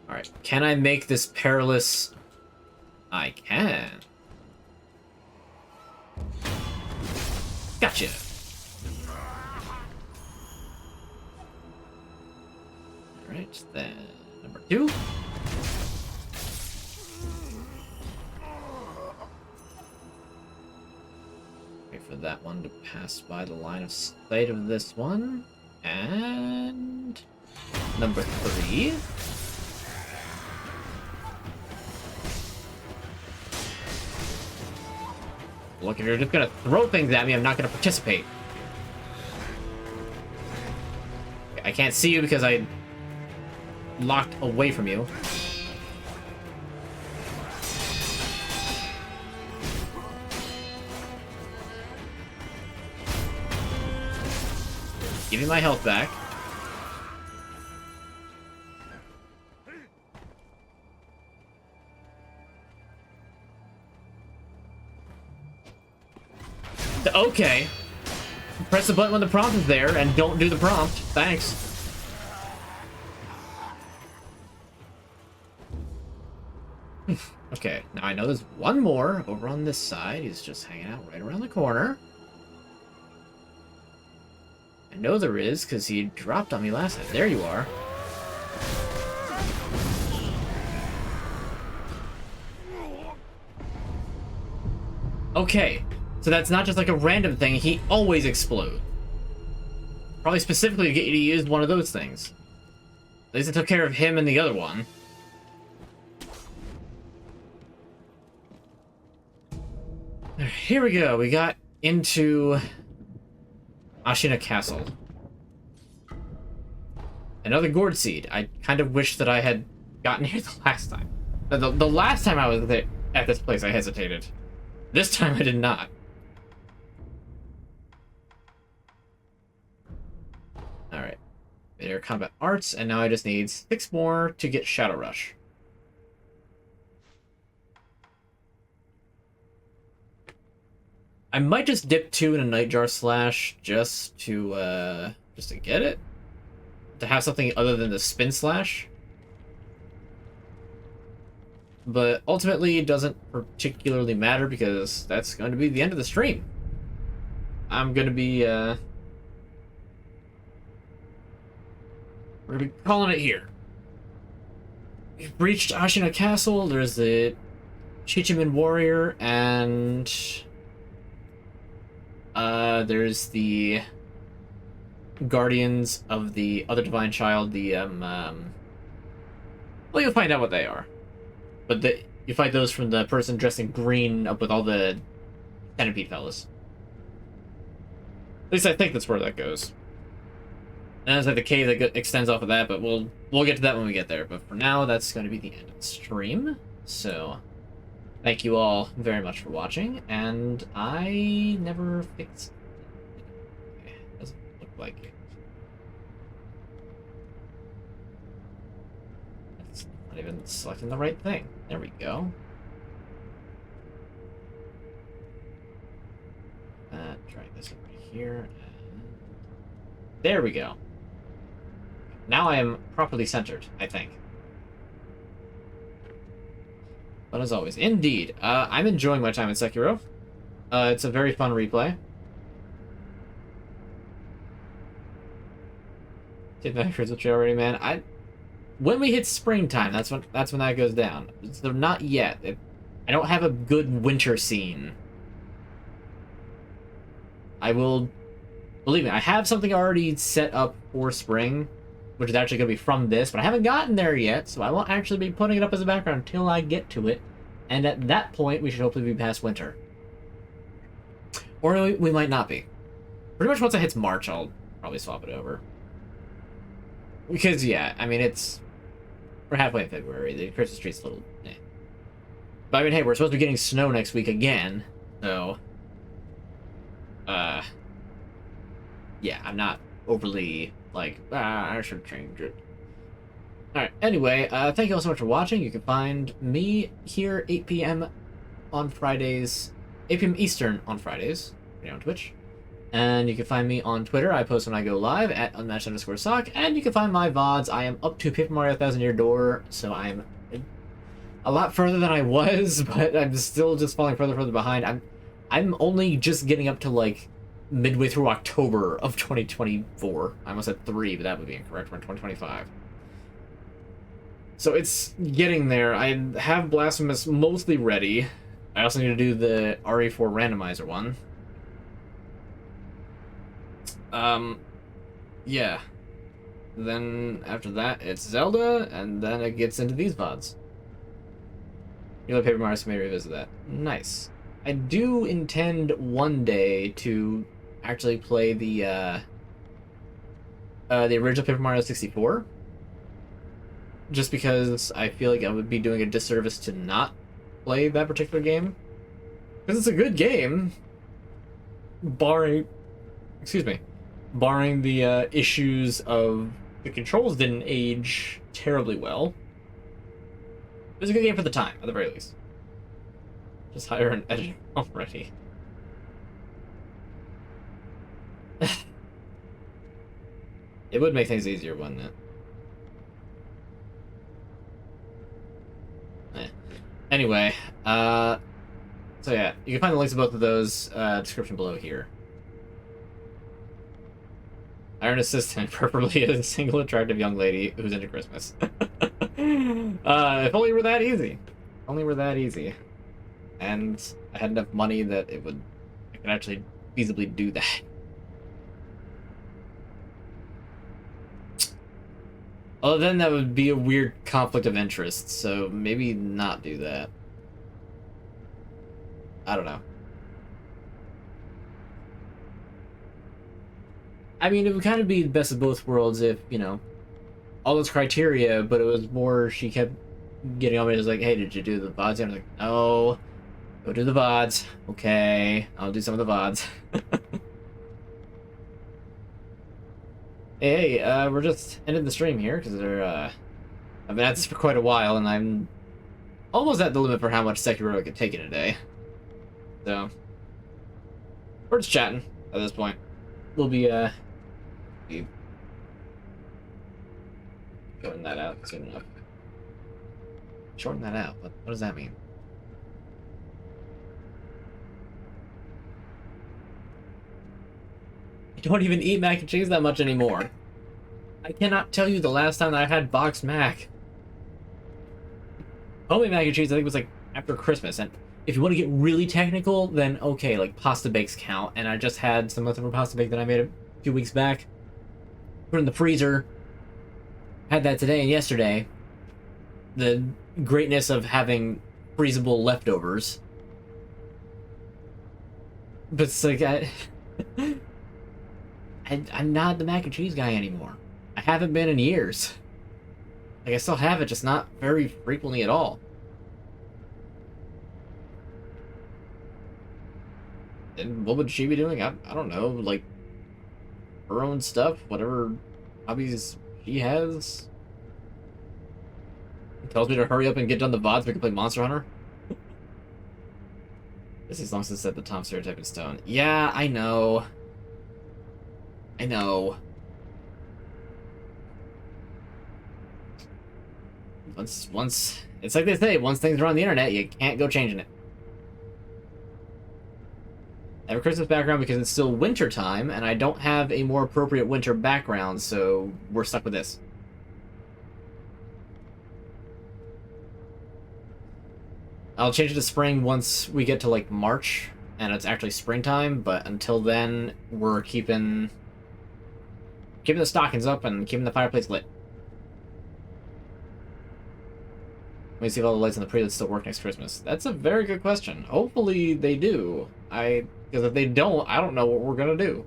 Alright, can I make this perilous? I can. Gotcha. Alright, then number 2. for that one to pass by the line of sight of this one. And number 3. Look, if you're just gonna throw things at me, I'm not gonna participate. I can't see you because I locked away from you. Give me my health back. Okay. Press the button when the prompt is there and don't do the prompt. Thanks. Okay, now I know there's one more over on this side. He's just hanging out right around the corner. I know there is, because he dropped on me last time. There you are. Okay, so that's not just like a random thing. He always explodes. Probably specifically to get you to use one of those things. At least I took care of him and the other one. Here we go. We got into Ashina Castle. Another gourd seed. I kind of wish that I had gotten here the last time. The last time I was there, at this place, I hesitated. This time I did not. Alright. There are combat arts, and now I just need 6 more to get Shadow Rush. I might just dip 2 in a Nightjar Slash just to get it. To have something other than the Spin Slash. But ultimately, it doesn't particularly matter because that's going to be the end of the stream. I'm going to be, we're going to be calling it here. We've reached Ashina Castle. There's the Chichiman Warrior, and there's the Guardians of the Other Divine Child, the, well, you'll find out what they are. But you fight those from the person dressed in green up with all the centipede fellas. At least I think that's where that goes. And there's like the cave that extends off of that, but we'll get to that when we get there. But for now, that's going to be the end of the stream. So, thank you all very much for watching, and I never fixed it. Doesn't look like it. That's not even selecting the right thing. There we go. Drag this over here. And there we go. Now I am properly centered, I think. But as always, indeed, I'm enjoying my time in Sekiro. It's a very fun replay. Did that here's what you already, man. When we hit springtime, that's when that goes down. So not yet. I don't have a good winter scene. I will, believe me, I have something already set up for spring, which is actually going to be from this, but I haven't gotten there yet, so I won't actually be putting it up as a background until I get to it. And at that point, we should hopefully be past winter. Or we might not be. Pretty much once it hits March, I'll probably swap it over. Because, yeah, I mean, we're halfway in February. The Christmas tree's a little, eh. But, I mean, hey, we're supposed to be getting snow next week again, so, yeah, I'm not overly, like, I should change it. Alright, anyway, thank you all so much for watching. You can find me here 8 p.m. on Fridays, 8 p.m. Eastern on Fridays, on Twitch. And you can find me on Twitter. I post when I go live at unmatched_sock. And you can find my VODs. I am up to Paper Mario 1000 Year Door, so I'm a lot further than I was, but I'm still just falling further behind. I'm only just getting up to, like, midway through October of 2024. I almost said 3, but that would be incorrect. We're in 2025. So it's getting there. I have Blasphemous mostly ready. I also need to do the RE4 randomizer one. Yeah. Then after that, it's Zelda, and then it gets into these VODs. You like Paper Mario, so maybe revisit that. Nice. I do intend one day to actually play the original Paper Mario 64. Just because I feel like I would be doing a disservice to not play that particular game. Because it's a good game. Barring the issues of the controls didn't age terribly well. It was a good game for the time, at the very least. Just hire an editor already. It would make things easier, wouldn't it? Anyway, so yeah, you can find the links to both of those description below here. Hire an assistant, preferably a single attractive young lady who's into Christmas. If only it were that easy. If only it were that easy. And I had enough money that I could actually feasibly do that. Well, then that would be a weird conflict of interest, so maybe not do that. I don't know. I mean, it would kind of be the best of both worlds if, you know, all those criteria, but it was more she kept getting on me. It was like, hey, did you do the VODs? And I was like, no, go do the VODs. Okay, I'll do some of the VODs. Hey, we're just ending the stream here because I've been at this for quite a while, and I'm almost at the limit for how much Sekiro I could take in a day. So we're just chatting at this point. We'll be shorten that out soon enough. Shorten that out. What does that mean? I don't even eat mac and cheese that much anymore. I cannot tell you the last time I had boxed mac. Homemade mac and cheese, I think, was like after Christmas. And if you want to get really technical, then okay, like pasta bakes count. And I just had some leftover pasta bake that I made a few weeks back. Put in the freezer. Had that today and yesterday. The greatness of having freezable leftovers. But it's like I'm not the mac and cheese guy anymore. I haven't been in years. Like, I still have it, just not very frequently at all. And what would she be doing? I don't know, like, her own stuff, whatever hobbies she has. Tells me to hurry up and get done the VODs so we can play Monster Hunter. This is long since set the Tom stereotype in stone. Yeah, I know. I know. Once it's like they say, once things are on the internet, you can't go changing it. I have a Christmas background because it's still winter time, and I don't have a more appropriate winter background, so we're stuck with this. I'll change it to spring once we get to like March, and it's actually springtime, but until then, we're keeping the stockings up and keeping the fireplace lit. Let me see if all the lights on the prelude still work next Christmas. That's a very good question. Hopefully they do. Because if they don't, I don't know what we're gonna do.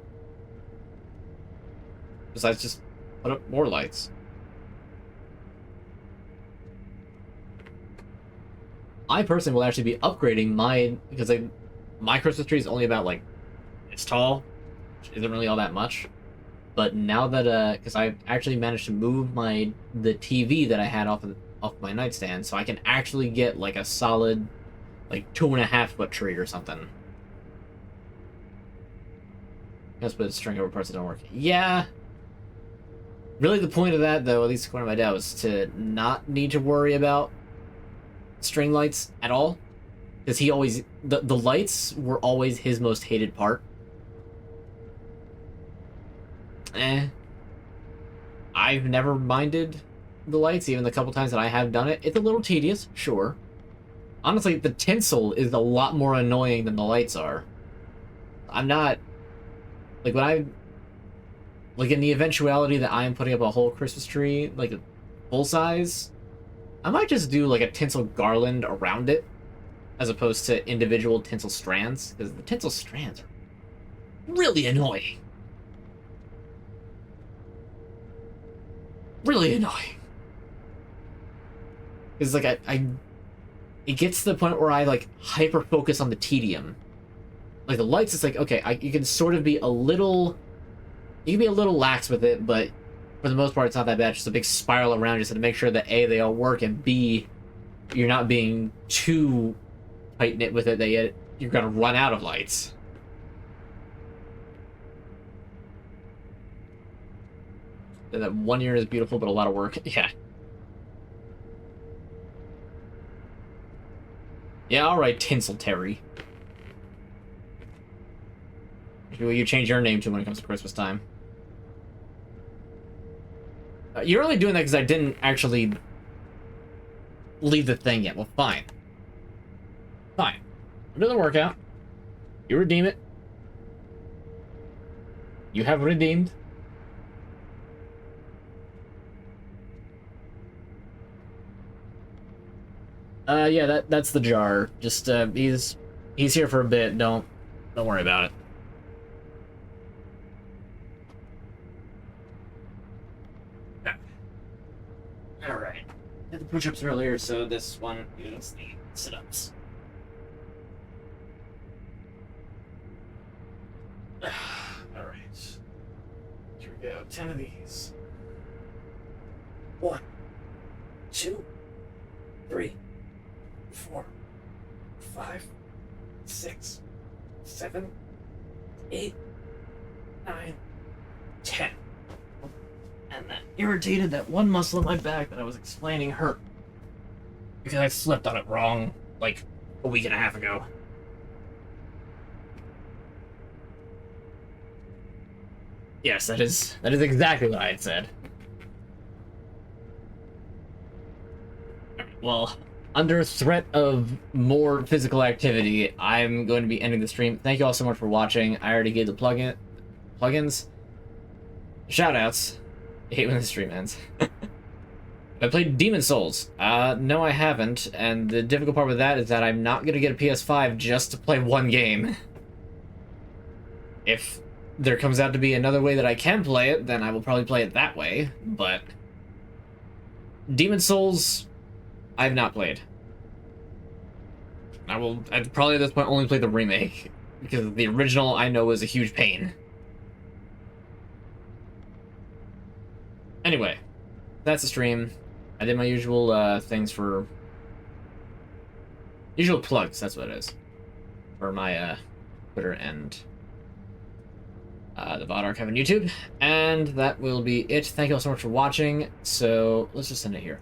Besides just put up more lights. I personally will actually be upgrading my, because my Christmas tree is only about like, it's tall, which isn't really all that much. But now that, because I actually managed to move the TV that I had off my nightstand, so I can actually get like a solid, like 2.5 foot tree or something. Just put a string over parts that don't work. Yeah. Really, the point of that, though, at least according to my dad, was to not need to worry about string lights at all, because he always the lights were always his most hated part. I've never minded the lights, even the couple times that I have done it. It's a little tedious, sure. Honestly, the tinsel is a lot more annoying than the lights are. I'm not like like in the eventuality that I am putting up a whole Christmas tree, like full size, I might just do like a tinsel garland around it, as opposed to individual tinsel strands, because the tinsel strands are really annoying. Really annoying. Because like it gets to the point where I like hyper focus on the tedium. Like the lights, it's like okay, you can sort of be a little, you can be a little lax with it, but for the most part, it's not that bad. Just a big spiral around just to make sure that A, they all work, and B, you're not being too tight knit with it that you're gonna run out of lights. And that one year is beautiful, but a lot of work. Yeah. Yeah, alright, Tinsel Terry. Who will you change your name to when it comes to Christmas time? You're only doing that because I didn't actually leave the thing yet. Well, fine. Fine. We're doing the workout. You redeem it. You have redeemed. Yeah, that's the jar. Just, he's here for a bit. Don't worry about it. Alright. Did the push-ups earlier, so this one is the sit-ups. Alright. Here we go. 10 of these. 1, 2, 3, 4, 5, 6, 7, 8, 9, 10. And that irritated that one muscle in my back that I was explaining hurt. Because I slept on it wrong, like, a week and a half ago. Yes, that is exactly what I had said. Well, under threat of more physical activity, I'm going to be ending the stream. Thank you all so much for watching. I already gave the plugins. Shoutouts. I hate when the stream ends. I played Demon Souls. No, I haven't. And the difficult part with that is that I'm not going to get a PS5 just to play one game. If there comes out to be another way that I can play it, then I will probably play it that way. But Demon Souls, I've not played. I'd probably at this point only play the remake, because the original I know is a huge pain. Anyway, that's the stream. I did my usual things for... Usual plugs, that's what it is. For my Twitter and the VOD archive on YouTube. And that will be it. Thank you all so much for watching. So, let's just end it here.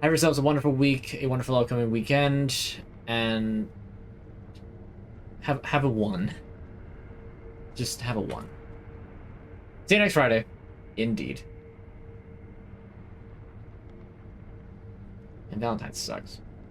Have yourselves a wonderful week, a wonderful upcoming weekend, and have a one. Just have a one. See you next Friday. Indeed. And Valentine sucks.